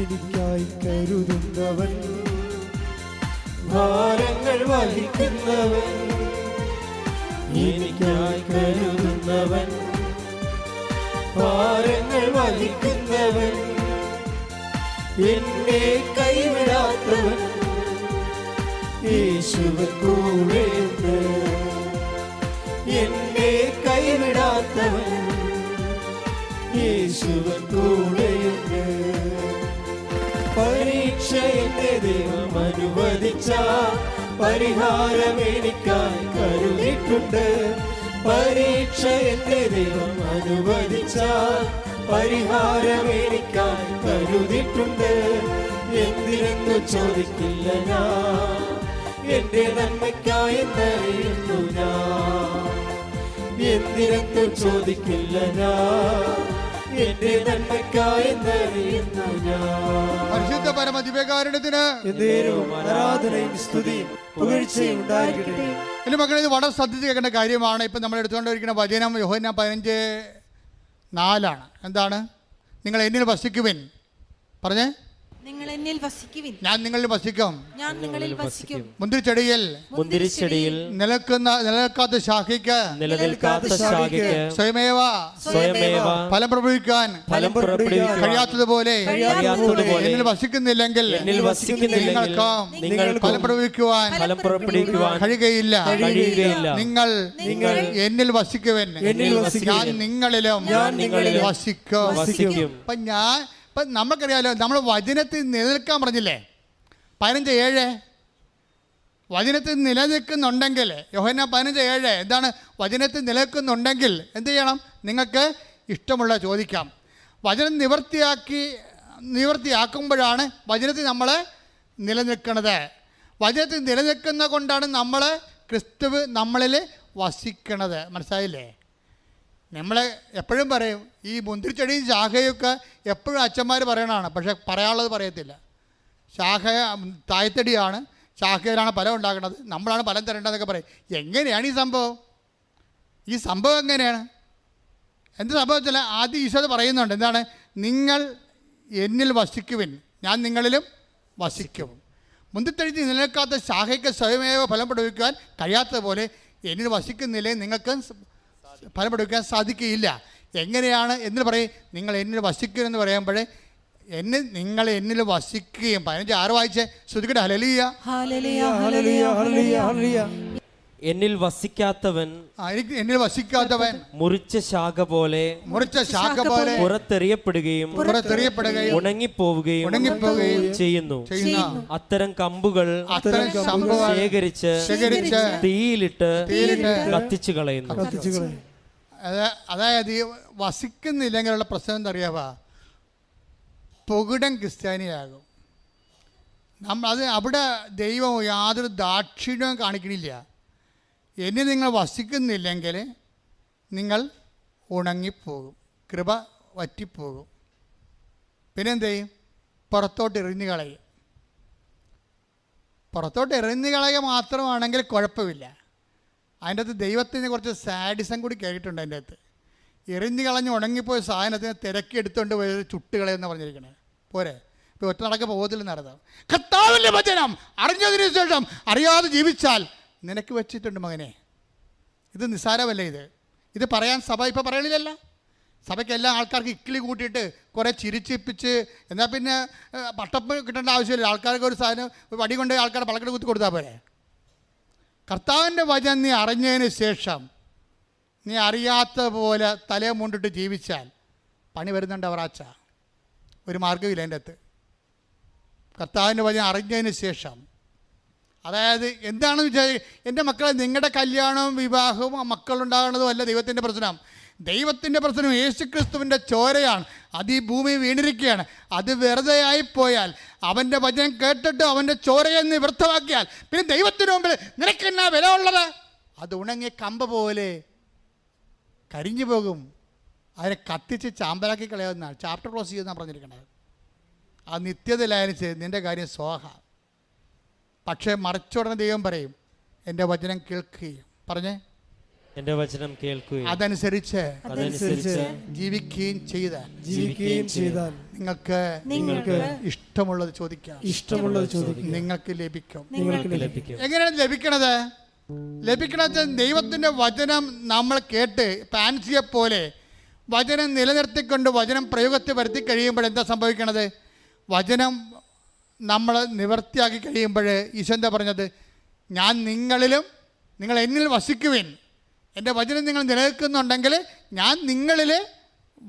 എനിക്കായി കരുതുന്നവൻ, ഭാരങ്ങൾ വഹിക്കുന്നവൻ, എനിക്കായി കരുതുന്നവൻ, ഭാരങ്ങൾ വഹിക്കുന്നവൻ, എന്നെ കൈവിടാത്തവൻ, യേശുവൻ കൂടെയുണ്ട്. എന്നെ കൈവിടാത്തവൻ, യേശുവൻ കൂടെയുണ്ട്. പരീക്ഷ എന്റെ ദൈവം അനുവദിച്ച പരിഹാരം എനിക്കായി കരുതിയിട്ടുണ്ട്. പരീക്ഷ എന്റെ ദൈവം അനുവദിച്ച പരിഹാരം എനിക്കായി കരുതിയിട്ടുണ്ട്. എന്തിനെന്നു ചോദിക്കില്ല ഞാൻ, എന്റെ നന്മയ്ക്കായി എന്നറിയുന്നു ഞാൻ. എന്തിനെന്നു ചോദിക്കില്ല ഞാൻ, എന്റെ നന്മയ്ക്കായി എന്നറിയുന്നു ഞാൻ. പരിശുദ്ധ പരമദിവ്യകാരുണ്യത്തിന് എന്നേരവും ആരാധനയും സ്തുതിയും പുകഴ്ചയും ഉണ്ടായിരിക്കട്ടെ. എൻ്റെ മക്കളെ, ഇത് വളരെ ശ്രദ്ധിച്ച് കേൾക്കേണ്ട കാര്യമാണ്. ഇപ്പം നമ്മൾ എടുത്തുകൊണ്ടിരിക്കുന്ന വചനം യോഹന്നാൻ 15:4 എന്താണ്? നിങ്ങൾ എന്നിൽ വസിക്കുവിൻ. പറഞ്ഞേ, നിങ്ങൾ എന്നിൽ വസിക്കുവിൻ, ഞാൻ നിങ്ങളിൽ വസിക്കും. ഞാൻ നിങ്ങളിൽ വസിക്കും. മുന്തിരിച്ചെടിയിൽ നിലനിൽക്കാത്ത ശാഖയ്ക്ക് സ്വയമേവ ഫലം പ്രഭവിക്കാൻ കഴിയാത്തതുപോലെ എന്നിൽ വസിക്കുന്നില്ലെങ്കിൽ നിങ്ങൾക്ക് ഫലം പ്രഭവിക്കുവാൻ കഴിയുകയില്ല. നിങ്ങൾ എന്നിൽ വസിക്കുവൻ, ഞാൻ നിങ്ങളിലും വസിക്കും. ഇപ്പം നമുക്കറിയാലോ, നമ്മൾ വചനത്തിൽ നിലനിൽക്കാൻ പറഞ്ഞില്ലേ? 15:7 വചനത്തിൽ നിലനിൽക്കുന്നുണ്ടെങ്കിൽ, യോഹന്നാൻ 15:7 എന്താണ്? വചനത്തിൽ നിലനിൽക്കുന്നുണ്ടെങ്കിൽ എന്ത് ചെയ്യണം? നിങ്ങൾക്ക് ഇഷ്ടമുള്ള ചോദിക്കാം. വചനം നിവർത്തിയാക്കുമ്പോഴാണ് വചനത്തിൽ നമ്മൾ നിലനിൽക്കുന്നത്. വചനത്തിൽ നിലനിൽക്കുന്ന കൊണ്ടാണ് നമ്മൾ ക്രിസ്തുവ് നമ്മളിൽ വസിക്കണത്. മനസ്സിലായില്ലേ? നമ്മൾ എപ്പോഴും പറയും, ഈ മുന്തിരിച്ചെടിയും ശാഖയൊക്കെ എപ്പോഴും അച്ഛന്മാർ പറയണതാണ്, പക്ഷെ പറയാനുള്ളത് പറയത്തില്ല. ശാഖ തായ്തടിയാണ്, ശാഖയിലാണ് ഫലം ഉണ്ടാക്കുന്നത്, നമ്മളാണ് ഫലം തരേണ്ടതെന്നൊക്കെ പറയും. എങ്ങനെയാണ് ഈ സംഭവം? എങ്ങനെയാണ്? എന്ത് സംഭവത്തില്ല? ആദ്യം ഈശോ പറയുന്നുണ്ട്, എന്താണ്? നിങ്ങൾ എന്നിൽ വസിക്കുവിൻ, ഞാൻ നിങ്ങളിലും വസിക്കും. മുന്തിരിച്ചെടി നിലനിൽക്കാത്ത ശാഖയ്ക്ക് സ്വയമേവ ഫലം പ്രയോഗിക്കാൻ കഴിയാത്തതുപോലെ എന്നിൽ വസിക്കുന്നില്ലേ നിങ്ങൾക്ക് ഫലം പ്രയോഗിക്കാൻ സാധിക്കുകയില്ല. എങ്ങനെയാണ് എന്ന് പറയും? നിങ്ങൾ എന്നിൽ വസിക്കുമെന്ന് പറയുമ്പോഴേ നിങ്ങൾ എന്നിൽ വസിക്കുകയും. 15:6 വായിച്ചേ, ശ്രുതിക്കട്ടെ. ഹല്ലേലൂയ, ഹല്ലേലൂയ, ഹല്ലേലൂയ, ഹല്ലേലൂയ, ഹല്ലേലൂയ. എന്നിൽ വസിക്കാത്തവൻ മുറിച്ച ശാഖ പോലെ പുറത്തെറിയപ്പെടുകയും ഉണങ്ങിപ്പോവുകയും ചെയ്യുന്നു. അത്തരം കമ്പുകൾ ശേഖരിച്ച് തീയിലിട്ട് കത്തിച്ചു കളയുന്നു. അതായത് വസിക്കുന്നില്ലെങ്കിലുള്ള പ്രശ്നം എന്താ അറിയാവാ? പൊകിടൻ ക്രിസ്ത്യാനിയാകും. അവിടെ ദൈവം യാതൊരു ദാക്ഷിണ്യവും കാണിക്കണില്ല. ഇനി നിങ്ങൾ വസിക്കുന്നില്ലെങ്കിൽ നിങ്ങൾ ഉണങ്ങിപ്പോകും, കൃപ വറ്റിപ്പോകും. പിന്നെന്ത് ചെയ്യും? പുറത്തോട്ട് എറിഞ്ഞു കളയും. പുറത്തോട്ട് എറിഞ്ഞു കളയുക മാത്രമാണെങ്കിൽ കുഴപ്പമില്ല. അതിൻ്റെ അകത്ത് ദൈവത്തിന് കുറച്ച് സാഡിസം കൂടി കയറിയിട്ടുണ്ട്. അതിൻ്റെ അകത്ത് എറിഞ്ഞു കളഞ്ഞ് ഉണങ്ങിപ്പോയ സാധനത്തിന് തിരക്കി എടുത്തുകൊണ്ട് പോയി ചുട്ടുകളയെന്ന് പറഞ്ഞിരിക്കണേ. പോരെ? ഇപ്പോൾ ഒറ്റ നടക്ക പോകത്തില്ല നടത്താം. കർത്താവിൻ്റെ വചനം അറിഞ്ഞതിന് ശേഷം അറിയാതെ ജീവിച്ചാൽ നിനക്ക് വെച്ചിട്ടുണ്ട് മകനെ. ഇത് നിസ്സാരമല്ല. ഇത് പറയാൻ സഭ ഇപ്പോൾ പറയണില്ലല്ല. സഭയ്ക്ക് എല്ലാ ആൾക്കാർക്ക് ഇക്കിളി കൂട്ടിയിട്ട് കുറേ ചിരിച്ചിപ്പിച്ച് എന്നാൽ പിന്നെ പട്ടപ്പ് കിട്ടേണ്ട ആവശ്യമില്ല. ആൾക്കാർക്ക് ഒരു സാധനം വടി കൊണ്ട് ആൾക്കാരുടെ പളക്കെട്ട് കുത്തി കൊടുത്താൽ പോരെ. കർത്താവിൻ്റെ വചനം നീ അറിഞ്ഞതിന് ശേഷം നീ അറിയാത്ത പോലെ തലയെ മുണ്ടിട്ട് ജീവിച്ചാൽ പണി വരുന്നുണ്ട് അവറാച്ച. ഒരു മാർഗ്ഗമില്ല അതിൻ്റെ അകത്ത്. കർത്താവിൻ്റെ വചനം അറിഞ്ഞതിന് ശേഷം, അതായത് എന്താണെന്ന് വെച്ചാൽ, എൻ്റെ മക്കളെ, നിങ്ങളുടെ കല്യാണവും വിവാഹവും മക്കളുണ്ടാകുന്നതും അല്ല ദൈവത്തിൻ്റെ പ്രശ്നം. ദൈവത്തിൻ്റെ പ്രശ്നം യേശുക്രിസ്തുവിൻ്റെ ചോരയാണ്. അത് ഈ ഭൂമി വീണിരിക്കുകയാണ്. അത് വെറുതെ ആയിപ്പോയാൽ, അവൻ്റെ വചനം കേട്ടിട്ട് അവൻ്റെ ചോരയെ നിവൃത്തമാക്കിയാൽ പിന്നെ ദൈവത്തിന് മുമ്പിൽ നിനക്കെന്നാ വില ഉള്ളത്? അത് ഉണങ്ങിയ കമ്പ് പോലെ കരിഞ്ഞു പോകും. അതിനെ കത്തിച്ച് ചാമ്പലാക്കി കളയാവുന്നതാണ്. ചാപ്റ്റർ ക്ലോസ് ചെയ്യുന്നതാണ് പറഞ്ഞിരിക്കുന്നത്. ആ നിത്യതയിലായാലും നിൻ്റെ കാര്യം സ്വാഹ. പക്ഷേ മറിച്ചുടനെ ദൈവം പറയും, എൻ്റെ വചനം കേൾക്കുകയും, പറഞ്ഞേ, എൻ്റെ വചനം കേൾക്കുകയും അതനുസരിച്ച് ജീവിക്കുകയും ചെയ്താൽ നിങ്ങൾക്ക് ഇഷ്ടമുള്ളത് ചോദിക്കാം, നിങ്ങൾക്ക് ലഭിക്കും. എങ്ങനെയാണ് ലഭിക്കണത്? ലഭിക്കണത് ദൈവത്തിൻ്റെ വചനം നമ്മൾ കേട്ട് ഫാൻസിയെ പോലെ വചനം നിലനിർത്തിക്കൊണ്ട് വചനം പ്രയോഗത്തിൽ വരുത്തി കഴിയുമ്പോൾ എന്താ സംഭവിക്കണത്? വചനം നമ്മൾ നിവർത്തിയാക്കി കഴിയുമ്പോൾ ഈശോ എന്താ പറഞ്ഞത്? ഞാൻ നിങ്ങളിലും നിങ്ങൾ എന്നിൽ വസിക്കുവിൻ. എൻ്റെ വചനം നിങ്ങൾ നിലനിൽക്കുന്നുണ്ടെങ്കിൽ ഞാൻ നിങ്ങളിൽ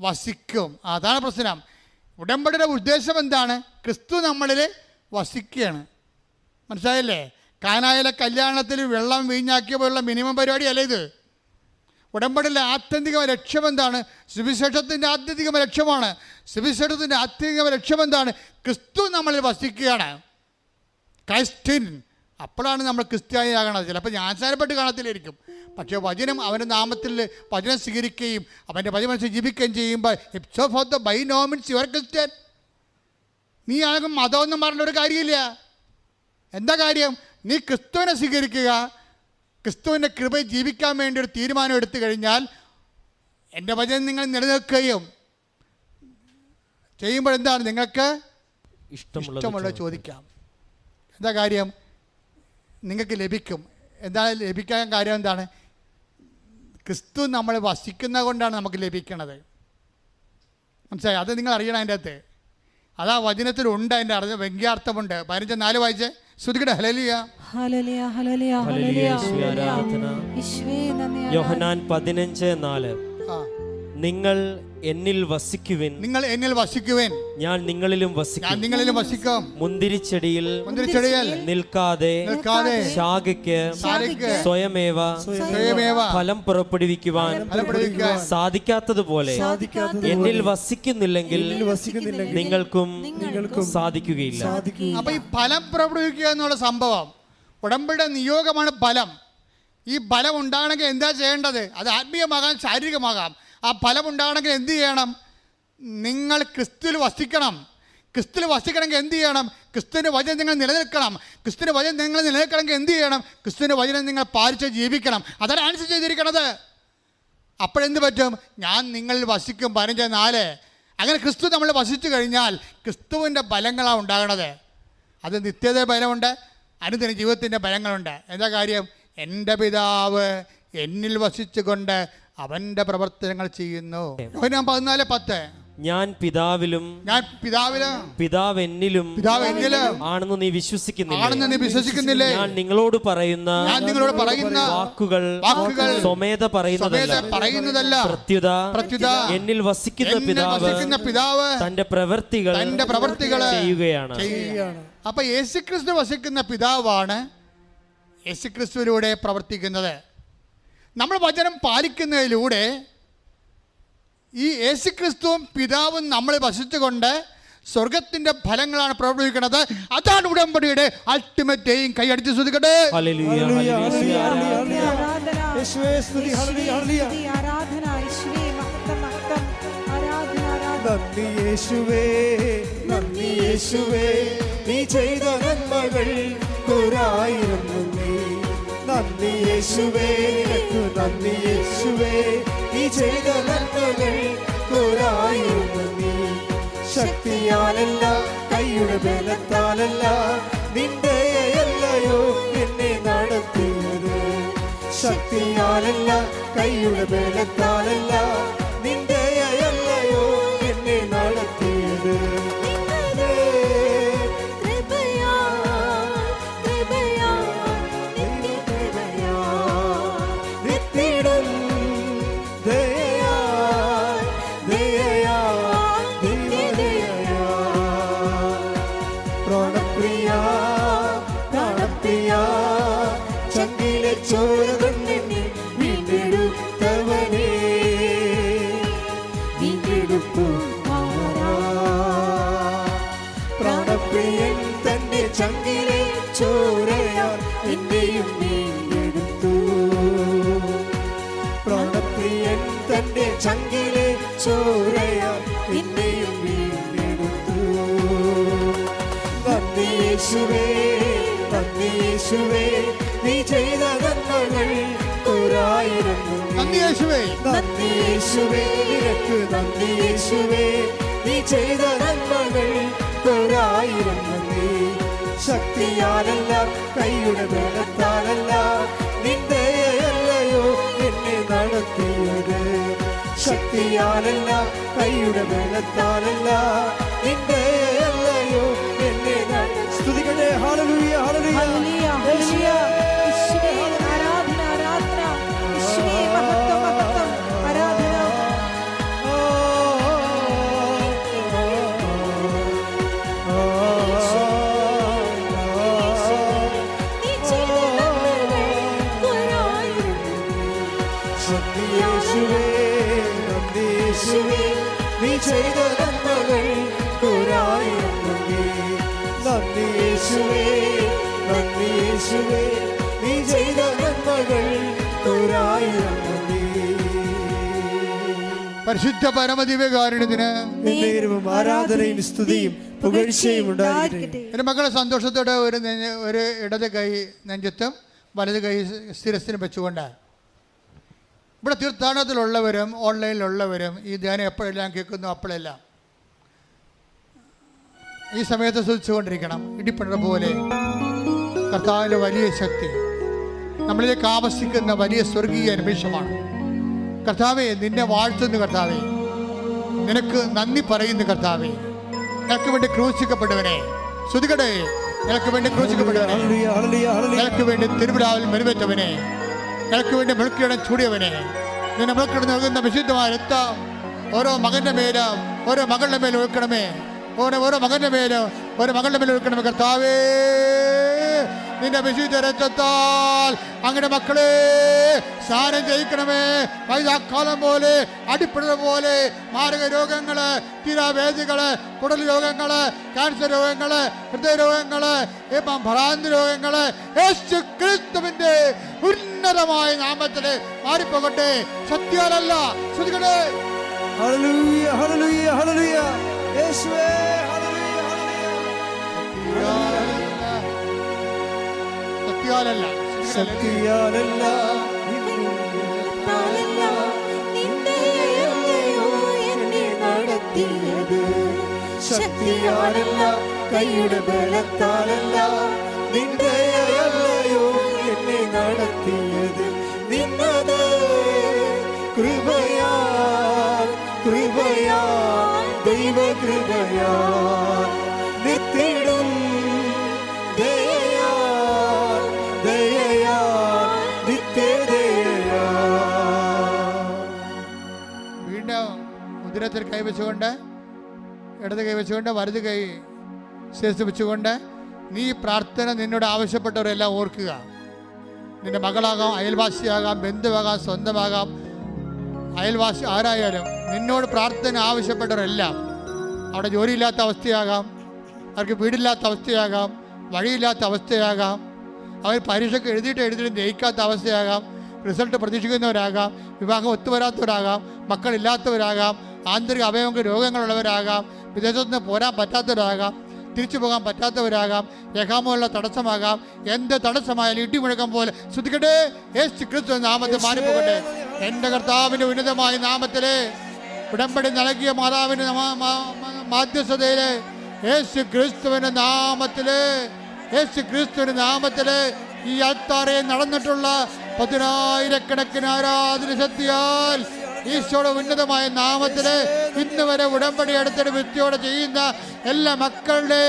വസിക്കും. അതാണ് പ്രശ്നം. ഉടമ്പടിയുടെ ഉദ്ദേശം എന്താണ്? ക്രിസ്തു നമ്മളിൽ വസിക്കുകയാണ്. മനസ്സിലായില്ലേ? കാനായിലെ കല്യാണത്തിൽ വെള്ളം വീഞ്ഞാക്കിയ പോലുള്ള മിനിമം പരിപാടിയല്ല ഇത്. ഉടമ്പടിയിലെ ആത്യന്തിക ലക്ഷ്യം എന്താണ്? സുവിശേഷത്തിൻ്റെ ആത്യന്തിക ലക്ഷ്യമാണ്. സുവിശേഷത്തിൻ്റെ ആത്യന്തിക ലക്ഷ്യം എന്താണ്? ക്രിസ്തു നമ്മളിൽ വസിക്കുകയാണ്. ക്രൈസ്റ്റിൻ. അപ്പോഴാണ് നമ്മൾ ക്രിസ്ത്യാനിയാകണത്. ചിലപ്പോൾ ജ്ഞാനസ്നാനപ്പെട്ട് കാണത്തില്ലായിരിക്കും, പക്ഷേ വചനം അവൻ്റെ നാമത്തിൽ വചനം സ്വീകരിക്കുകയും അവൻ്റെ വചനം ജീവിക്കുകയും ചെയ്യുമ്പോൾ it's of the by no means your Christian. നീ ആകും മതമൊന്നും പറഞ്ഞൊരു കാര്യമില്ല. എന്താ കാര്യം? നീ ക്രിസ്തുവിനെ സ്വീകരിക്കുക, ക്രിസ്തുവിൻ്റെ കൃപ ജീവിക്കാൻ വേണ്ടി ഒരു തീരുമാനം എടുത്തു കഴിഞ്ഞാൽ എൻ്റെ വചനം നിങ്ങൾ നിലനിൽക്കുകയും ചെയ്യുമ്പോൾ എന്താണ് നിങ്ങൾക്ക് ഇഷ്ടമുള്ളത് ചോദിക്കാം. എന്താ കാര്യം? നിങ്ങൾക്ക് ലഭിക്കും. എന്താണ് ലഭിക്കാൻ കാര്യം? എന്താണ്? ക്രിസ്തു നമ്മൾ വസിക്കുന്നത് കൊണ്ടാണ് നമുക്ക് ലഭിക്കണത്. മനസ്സിലായി? അത് നിങ്ങൾ അറിയണം. അതിൻ്റെ അകത്ത് അതാ വചനത്തിലുണ്ട്, അതിൻ്റെ അറിഞ്ഞ വ്യംഗ്യാർത്ഥമുണ്ട്. 15:4 വായിച്ച് ശ്രുതികടെ ഹല്ലേലൂയ. ഹല്ലേലൂയ ഹല്ലേലൂയ ഹല്ലേലൂയ യോഹന്നാൻ 15:4 നിങ്ങൾ എന്നിൽ വസിക്കുവിൻ, നിങ്ങൾ എന്നിൽ വസിക്കുവിൻ, ഞാൻ നിങ്ങളിലും വസിക്കും. മുന്തിരിച്ചെടിയിൽ നിൽക്കാതെ ശാഖയ്ക്ക് സ്വയമേവ ഫലം പുറപ്പെടുവിക്കുവാൻ സാധിക്കാത്തതുപോലെ എന്നിൽ വസിക്കുന്നില്ലെങ്കിൽ നിങ്ങൾക്കും സാധിക്കുകയില്ല. അപ്പൊ ഈ ഫലം പുറപ്പെടുവിക്കുക എന്നുള്ള സംഭവം ഉടമ്പടിയുടെ നിയോഗമാണ് ഫലം. ഈ ഫലം ഉണ്ടാകണമെങ്കിൽ എന്താ ചെയ്യേണ്ടത്? അത് ആത്മീയമാകാം, ശാരീരികമാകാം. ആ ഫലം ഉണ്ടാകണമെങ്കിൽ എന്ത് ചെയ്യണം? നിങ്ങൾ ക്രിസ്തുവിൽ വസിക്കണം. ക്രിസ്തുവിൽ വസിക്കണമെങ്കിൽ എന്ത് ചെയ്യണം? ക്രിസ്തുവിൻ്റെ വചനം നിങ്ങൾ നിലനിൽക്കണം. ക്രിസ്തുവിൻ്റെ വചനം നിങ്ങൾ നിലനിൽക്കണമെങ്കിൽ എന്ത് ചെയ്യണം? ക്രിസ്തുവിൻ്റെ വചനം നിങ്ങൾ പാലിച്ച് ജീവിക്കണം. അതാണ് ആൻസർ ചെയ്തിരിക്കണത്. അപ്പോഴെന്ത് പറ്റും? ഞാൻ നിങ്ങളിൽ വസിക്കും. 15:4. അങ്ങനെ ക്രിസ്തു നമ്മൾ വസിച്ചു കഴിഞ്ഞാൽ ക്രിസ്തുവിൻ്റെ ഫലങ്ങളാണ് ഉണ്ടാകണത്. അത് നിത്യത ഫലമുണ്ട്, അനുദിന ജീവിതത്തിൻ്റെ ഫലങ്ങളുണ്ട്. എന്താ കാര്യം? എൻ്റെ പിതാവ് എന്നിൽ വസിച്ചുകൊണ്ട് അവൻ്റെ പ്രവർത്തനങ്ങൾ ചെയ്യുന്നു. 14:10 ഞാൻ പിതാവിലും പിതാവ് എന്നിലും ആണെന്ന് നീ വിശ്വസിക്കുന്നില്ലേ? ഞാൻ നിങ്ങളോട് പറയുന്ന വാക്കുകൾ സ്വമേധ പറയുന്നതല്ല, പ്രത്യുത എന്നിൽ വസിക്കുന്ന പിതാവ് തന്റെ പ്രവൃത്തികൾ ചെയ്യുകയാണ്. അപ്പൊ യേശുക്രിസ്തു വസിക്കുന്ന പിതാവാണ് യേശുക്രിസ്തുവിലൂടെ പ്രവർത്തിക്കുന്നത്. നമ്മൾ വചനം പാലിക്കുന്നതിലൂടെ ഈ യേശുക്രിസ്തുവും പിതാവും നമ്മൾ വസിച്ചുകൊണ്ട് സ്വർഗത്തിന്റെ ഫലങ്ങളാണ് പ്രവർത്തിക്കുന്നത്. അതാണ് ഉടമ്പടിയുടെ അൾട്ടിമേറ്റ് എയിം. കൈയടിച്ച് ശ്രദ്ധിക്കട്ടെ. നീ ചെയ്ത നന്മകൾ ഒരായിരം നന്ദി യേശുവേ, നിനക്ക് നന്ദി യേശുവേ. നീ ചെയ്ത നന്മകൾ ഒരായിരം നന്ദി. ശക്തിയാലല്ല, കൈയുടെ ബലത്താലല്ല, നിന്റെ അല്ലയോ എന്നെ നടത്തിയത്. ശക്തിയാലല്ല, കൈയുടെ ബലത്താലല്ല, നിന്റെ അല്ലയോ എന്നെ നടത്തിയത്. ചങ്കിലെ ചോരയാൽ എന്നെയും വീണ്ടെടുത്തു. നന്ദി യേശുവേ, നന്ദി യേശുവേ. നീ ചെയ്ത നന്മകൾ ഒരായിരം നന്ദി യേശുവേ. നന്ദി യേശുവേ, നിനക്ക് നന്ദി യേശുവേ. നീ ചെയ്ത നന്മകൾ ഒരായിരം നന്ദി. ശക്തിയാലല്ല, കൈയുടെ ബലത്താലല്ല, നിന്റെ അല്ലയോ എന്നെ നടത്തിയത്. ശക്തിയാലല്ല, കൈയുടെ ബലത്താലല്ല, നിന്റെ അല്ലയോ എന്നെ സ്തുതിക്കട്ടെ. ഹല്ലേലൂയ ഹല്ലേലൂയ ഹല്ലേലൂയ. യേശുവേ ആരാധന ആരാധന. യേശുവേ മഹത്വം മഹത്വം ആരാധന. നീ ചെയ്ത നന്മകൾ ഒരായിരം നന്ദി. നന്ദി യേശുവേ, നന്ദി യേശുവേ. നീ ചെയ്ത നന്മകൾ ഒരായിരം നന്ദി. പരിശുദ്ധ പരമദിവ്യകാരുണ്യത്തിന് എന്നേരവും ആരാധനയും സ്തുതിയും പുകഴ്ചയും ഉണ്ടായിരിക്കട്ടെ. എൻ്റെ മക്കളെ സന്തോഷത്തോടെ ഒരു ഇടത് കൈ നെഞ്ചത്തും വലത് കൈ സ്ഥിരസ്ഥിരം വെച്ചുകൊണ്ട് ഇവിടെ തീർത്ഥാടനത്തിലുള്ളവരും ഓൺലൈനിലുള്ളവരും ഈ ധ്യാനം എപ്പോഴെല്ലാം കേൾക്കുന്നു അപ്പോഴെല്ലാം ഈ സമയത്ത് ശ്രദ്ധിച്ചുകൊണ്ടിരിക്കണം. ഇടിപ്പണ പോലെ കർത്താവിൻ്റെ വലിയ ശക്തി നമ്മളിലേക്ക് ആവശ്യിക്കുന്ന വലിയ സ്വർഗീയ നിമിഷമാണ്. കർത്താവേ, നിന്നെ വാഴ്ത്തുന്നു കർത്താവേ, നിനക്ക് നന്ദി പറയുന്നു കർത്താവേ. നിനക്ക് വേണ്ടി ക്രൂശിക്കപ്പെട്ടവനെ ശ്രുതികടേ, നിനക്ക് വേണ്ടി ക്രൂശിക്കപ്പെട്ടവനെ, നിനക്ക് വേണ്ടി തിരുവിലാവിൽ മെരുവേറ്റവനെ, നിനക്ക് വേണ്ടി മുൾക്കിടം ചൂടിയവനെ, നിന്നെ മുൾക്കിടം നൽകുന്ന വിശുദ്ധമായ രക്തം ഓരോ മകൻ്റെ മേലും ഓരോ മകളുടെ മേലും ഒഴുക്കണമേ. ഓരോ മകൻ്റെ മേലും ഓരോ മകളുടെ മേലും ഒഴുക്കണമേ കർത്താവേ. നിന്റെ വിശുദ്ധ രക്തത്താൽ അങ്ങനെ മക്കളെ സ്നാനം ചെയ്യിക്കണമേ. വൈദാക്കാലം പോലെ അടിപ്പിടൽ പോലെ മാരക രോഗങ്ങള്, തീരാവേദികള്, കുടൽ രോഗങ്ങള്, ക്യാൻസർ രോഗങ്ങള്, ഹൃദയരോഗങ്ങള്, ഭ്രാന്തി രോഗങ്ങള് യേശു ക്രിസ്തുവിന്റെ ഉന്നതമായ നാമത്തില് മാറിപ്പോകട്ടെ. സത്യാലല്ല ശ്രുതികളെ. ഹല്ലേലൂയ, ഹല്ലേലൂയ, ഹല്ലേലൂയ. യേശുവേ, ഹല്ലേലൂയ, ഹല്ലേലൂയ. സത്യാലല്ല, ശക്തിയാലല്ല, ശക്തിയാലല്ല, കൈയുടെ ബലത്താലല്ല, നിന്റെയല്ലയോ എന്നെ നടത്തിയത്. നിന്നത് കൃപയാൽ, കൃപയാൽ, ദൈവകൃപയാൽ, നിത്യടും ദയയാൽ, ദയയാൽ, നിത്യദയയാൽ. വീണ്ടും ഉദരത്തിൽ കൈവച്ചുകൊണ്ട് ഇടത് കൈവച്ചുകൊണ്ട് വലത് കൈ ശേഷം വെച്ചുകൊണ്ട് നീ പ്രാർത്ഥന നിന്നോട് ആവശ്യപ്പെട്ടവരെല്ലാം ഓർക്കുക. നിന്റെ മകളാകാം, അയൽവാസിയാകാം, ബന്ധുവാകാം, സ്വന്തമാകാം, അയൽവാസി ആരായാലും നിന്നോട് പ്രാർത്ഥന ആവശ്യപ്പെട്ടവരെല്ലാം അവിടെ ജോലിയില്ലാത്ത അവസ്ഥയാകാം, അവർക്ക് വീടില്ലാത്ത അവസ്ഥയാകാം, വഴിയില്ലാത്ത അവസ്ഥയാകാം, അവർ പരീക്ഷയ്ക്ക് എഴുതിയിട്ട് ജയിക്കാത്ത അവസ്ഥയാകാം, റിസൾട്ട് പ്രതീക്ഷിക്കുന്നവരാകാം, വിവാഹം ഒത്തുവരാത്തവരാകാം, മക്കളില്ലാത്തവരാകാം, ആന്തരിക അവയവങ്ങൾ രോഗങ്ങളുള്ളവരാകാം, വിദേശത്ത് നിന്ന് പോരാൻ പറ്റാത്തവരാകാം, തിരിച്ചു പോകാൻ പറ്റാത്തവരാകാം, രേഖാമുള്ള തടസ്സമാകാം. എന്ത് തടസ്സമായാലും ഇടിമുഴക്കം പോലെ ശ്രദ്ധിക്കട്ടെ. യേശു ക്രിസ്തു നാമത്തിൽ മാറിപ്പോകട്ടെ. എൻ്റെ കർത്താവിൻ്റെ ഉന്നതമായ നാമത്തിലെ ഉടമ്പടി നൽകിയ മാതാവിൻ്റെ മാധ്യസ്ഥതയിലെ യേശു ക്രിസ്തുവിൻ്റെ നാമത്തില്, യേശു ക്രിസ്തുവിൻ്റെ നാമത്തില് ഈ അൽത്താറെ നടന്നിട്ടുള്ള 10,000 ആരാധന ശക്തിയാൽ ഈശോയുടെ ഉന്നതമായ നാമത്തില് ഇന്ന് വരെ ഉടമ്പടി എടുത്തിട്ട് വ്യക്തിയോടെ ചെയ്യുന്ന എല്ലാ മക്കളുടെ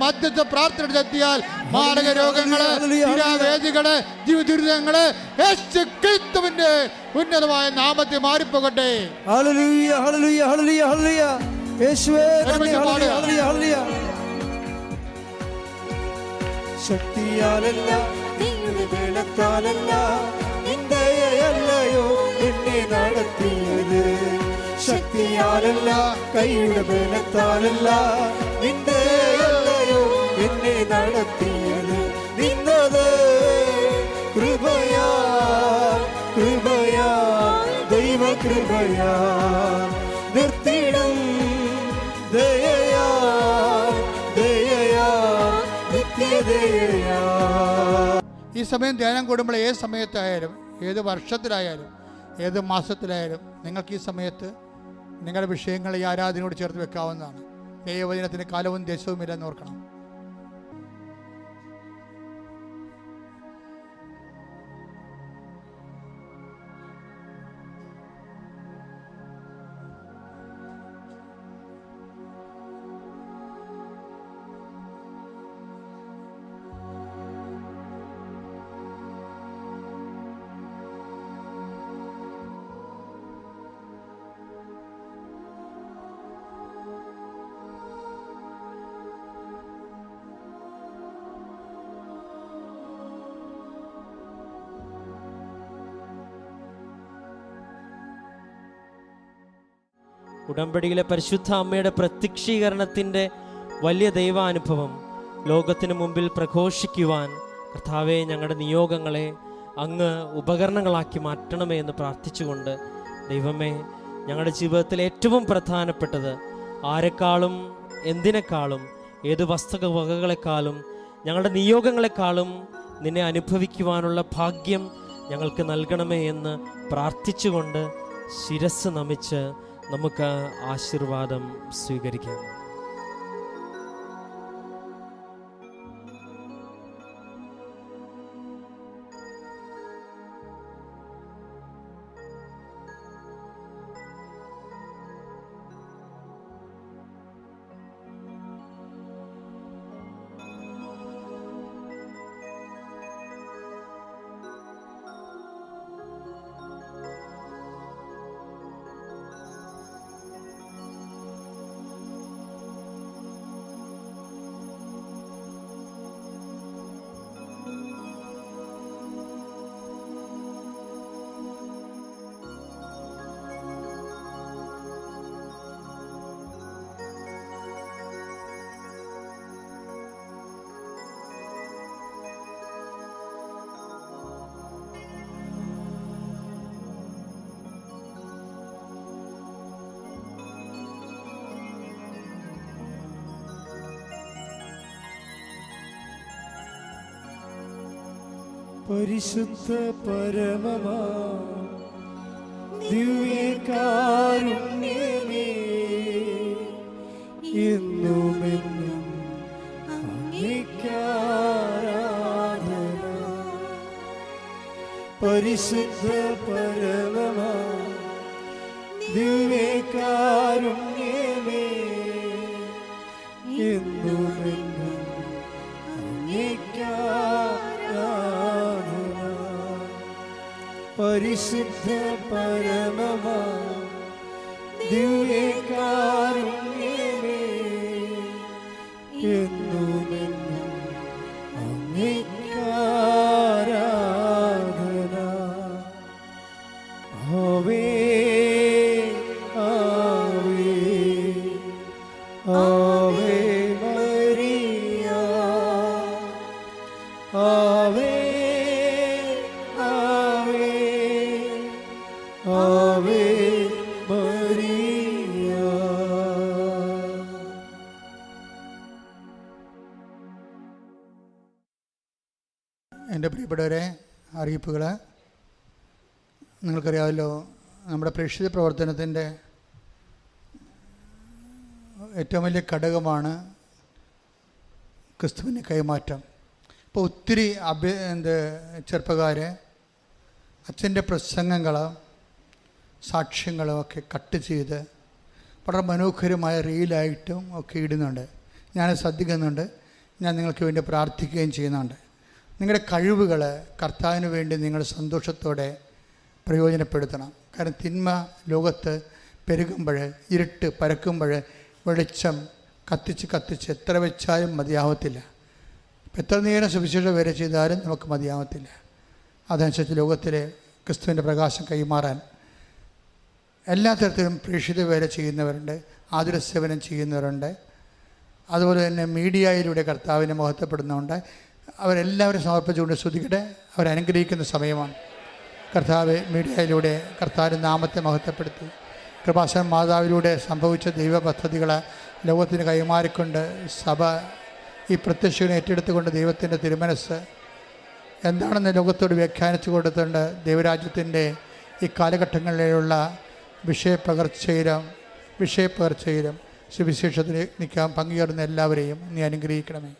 മധ്യസ്ഥ പ്രാർത്ഥന ശക്തിയാൽ മാരക രോഗങ്ങള്, വേദികള്, ജീവിതദുരിതങ്ങള് യേശു ക്രിസ്തുവിന്റെ ഉന്നതമായ നാമത്തിൽ മാറിപ്പോകട്ടെ. ഹല്ലേലൂയ, ഹല്ലേലൂയ, ഹല്ലേലൂയ, ഹല്ലേലൂയ. യേശുവേ, ഹല്ലേലൂയ, ഹല്ലേലൂയ. ശക്തിയാലല്ല, നിന്റെ ബലത്താലല്ല, നിന്റെയല്ലയോ എന്നെ നടത്തിയത്. ശക്തിയാലല്ല, കൈയുടെ ബലത്താലല്ല, നിന്റെയല്ലയോ എന്നെ നടത്തിയത്. നിന്നത് കൃപയാൽ, കൃപയാൽ, ദൈവകൃപയാൽ, നിർത്തിടും ദയയാൽ, ദയയാൽ, നിത്യദയയാൽ. ഈ സമയം ധ്യാനം കൂടുമ്പോൾ ഏത് സമയത്തായാലും, ഏത് വർഷത്തിലായാലും, ഏത് മാസത്തിലായാലും നിങ്ങൾക്ക് ഈ സമയത്ത് നിങ്ങളുടെ വിഷയങ്ങൾ ഈ ആരാധനയോട് ചേർത്ത് വെക്കാവുന്നതാണ്. ദൈവവചനത്തിന് കാലവും ദേശവും ഇല്ലെന്ന് ഓർക്കണം. ഉടമ്പടിയിലെ പരിശുദ്ധ അമ്മയുടെ പ്രത്യക്ഷീകരണത്തിൻ്റെ വലിയ ദൈവാനുഭവം ലോകത്തിന് മുമ്പിൽ പ്രഘോഷിക്കുവാൻ കർത്താവെ, ഞങ്ങളുടെ നിയോഗങ്ങളെ അങ്ങ് ഉപകരണങ്ങളാക്കി മാറ്റണമേ എന്ന് പ്രാർത്ഥിച്ചുകൊണ്ട്, ദൈവമേ, ഞങ്ങളുടെ ജീവിതത്തിൽ ഏറ്റവും പ്രധാനപ്പെട്ടത് ആരെക്കാളും എന്തിനേക്കാളും ഏത് വസ്തുവകകളെക്കാളും ഞങ്ങളുടെ നിയോഗങ്ങളെക്കാളും നിന്നെ അനുഭവിക്കുവാനുള്ള ഭാഗ്യം ഞങ്ങൾക്ക് നൽകണമേ എന്ന് പ്രാർത്ഥിച്ചുകൊണ്ട് ശിരസ് നമിച്ച് നമുക്ക് ആശീർവാദം സ്വീകരിക്കാം. പരിശുദ്ധ പരമമാ ദിവ്യകാരുണ്യമേ, എന്നുമെന്നും അങ്ങേക്കാരാധന. പരിശുദ്ധ പരമമാ ദിവ്യകാരുണ്യമേ, എന്നുമെന്നും അങ്ങേക്കാരാധന. പരിശുദ്ധ പരമമാ ദിവ്യകാരുണ്യമേ, എന്നുമെന്നും അങ്ങേക്കാരാധന. ആവേ ആവേ ആവേ മരിയ, ആവേ ആവേ ആവേ മരിയ. എൻ്റെ പ്രിയപ്പെട്ടവരെ, അറിയിപ്പുകൾ നിങ്ങൾക്കറിയാമല്ലോ. നമ്മുടെ പ്രേക്ഷിത പ്രവർത്തനത്തിൻ്റെ ഏറ്റവും വലിയ ഘടകമാണ് ക്രിസ്തുവിൻ്റെ കൈമാറ്റം. ഇപ്പോൾ ഒത്തിരി ചെറുപ്പക്കാർ അച്ഛൻ്റെ പ്രസംഗങ്ങളും സാക്ഷ്യങ്ങളും ഒക്കെ കട്ട് ചെയ്ത് വളരെ മനോഹരമായ റീലായിട്ടും ഒക്കെ ഇടുന്നുണ്ട്. ഞാൻ ശ്രദ്ധിക്കുന്നുണ്ട്, ഞാൻ നിങ്ങൾക്ക് വേണ്ടി പ്രാർത്ഥിക്കുകയും ചെയ്യുന്നുണ്ട്. നിങ്ങളുടെ കഴിവുകൾ കർത്താവിന് വേണ്ടി നിങ്ങൾ സന്തോഷത്തോടെ പ്രയോജനപ്പെടുത്തണം. കാരണം തിന്മ ലോകത്ത് പെരുകുമ്പോൾ, ഇരുട്ട് പരക്കുമ്പോൾ വെളിച്ചം കത്തിച്ച് എത്ര വെച്ചാലും മതിയാവത്തില്ല. എത്ര നേരം സുവിശേഷ വേല ചെയ്താലും നമുക്ക് മതിയാവത്തില്ല. അതനുസരിച്ച് ലോകത്തിലെ ക്രിസ്തുവിൻ്റെ പ്രകാശം കൈമാറാൻ എല്ലാ തരത്തിലും പ്രേക്ഷിത വേല ചെയ്യുന്നവരുണ്ട്, ആതുര സേവനം ചെയ്യുന്നവരുണ്ട്. അതുപോലെ തന്നെ മീഡിയയിലൂടെ കർത്താവിനെ മഹത്വപ്പെടുന്നുണ്ട്. അവരെല്ലാവരും സമർപ്പിച്ചുകൊണ്ട് സ്തുതിക്കട്ടെ. അവരനുഗ്രഹിക്കുന്ന സമയമാണ്. കർത്താവ് മീഡിയയിലൂടെ കർത്താവിൻ്റെ നാമത്തെ മഹത്വപ്പെടുത്തി കൃപാസന മാതാവിലൂടെ സംഭവിച്ച ദൈവ പദ്ധതികളെ ലോകത്തിന് കൈമാറിക്കൊണ്ട് സഭ ഈ പ്രത്യക്ഷനെ ഏറ്റെടുത്തുകൊണ്ട് ദൈവത്തിൻ്റെ തിരുമനസ് എന്താണെന്ന് ലോകത്തോട് വ്യാഖ്യാനിച്ചു കൊടുത്തുകൊണ്ട് ദൈവരാജ്യത്തിൻ്റെ ഈ കാലഘട്ടങ്ങളിലുള്ള വിഷയപ്പകർച്ചയിലും സുവിശേഷത്തിൽ നിൽക്കാൻ പങ്കുചേർന്ന എല്ലാവരെയും നീ അനുഗ്രഹിക്കണമേ.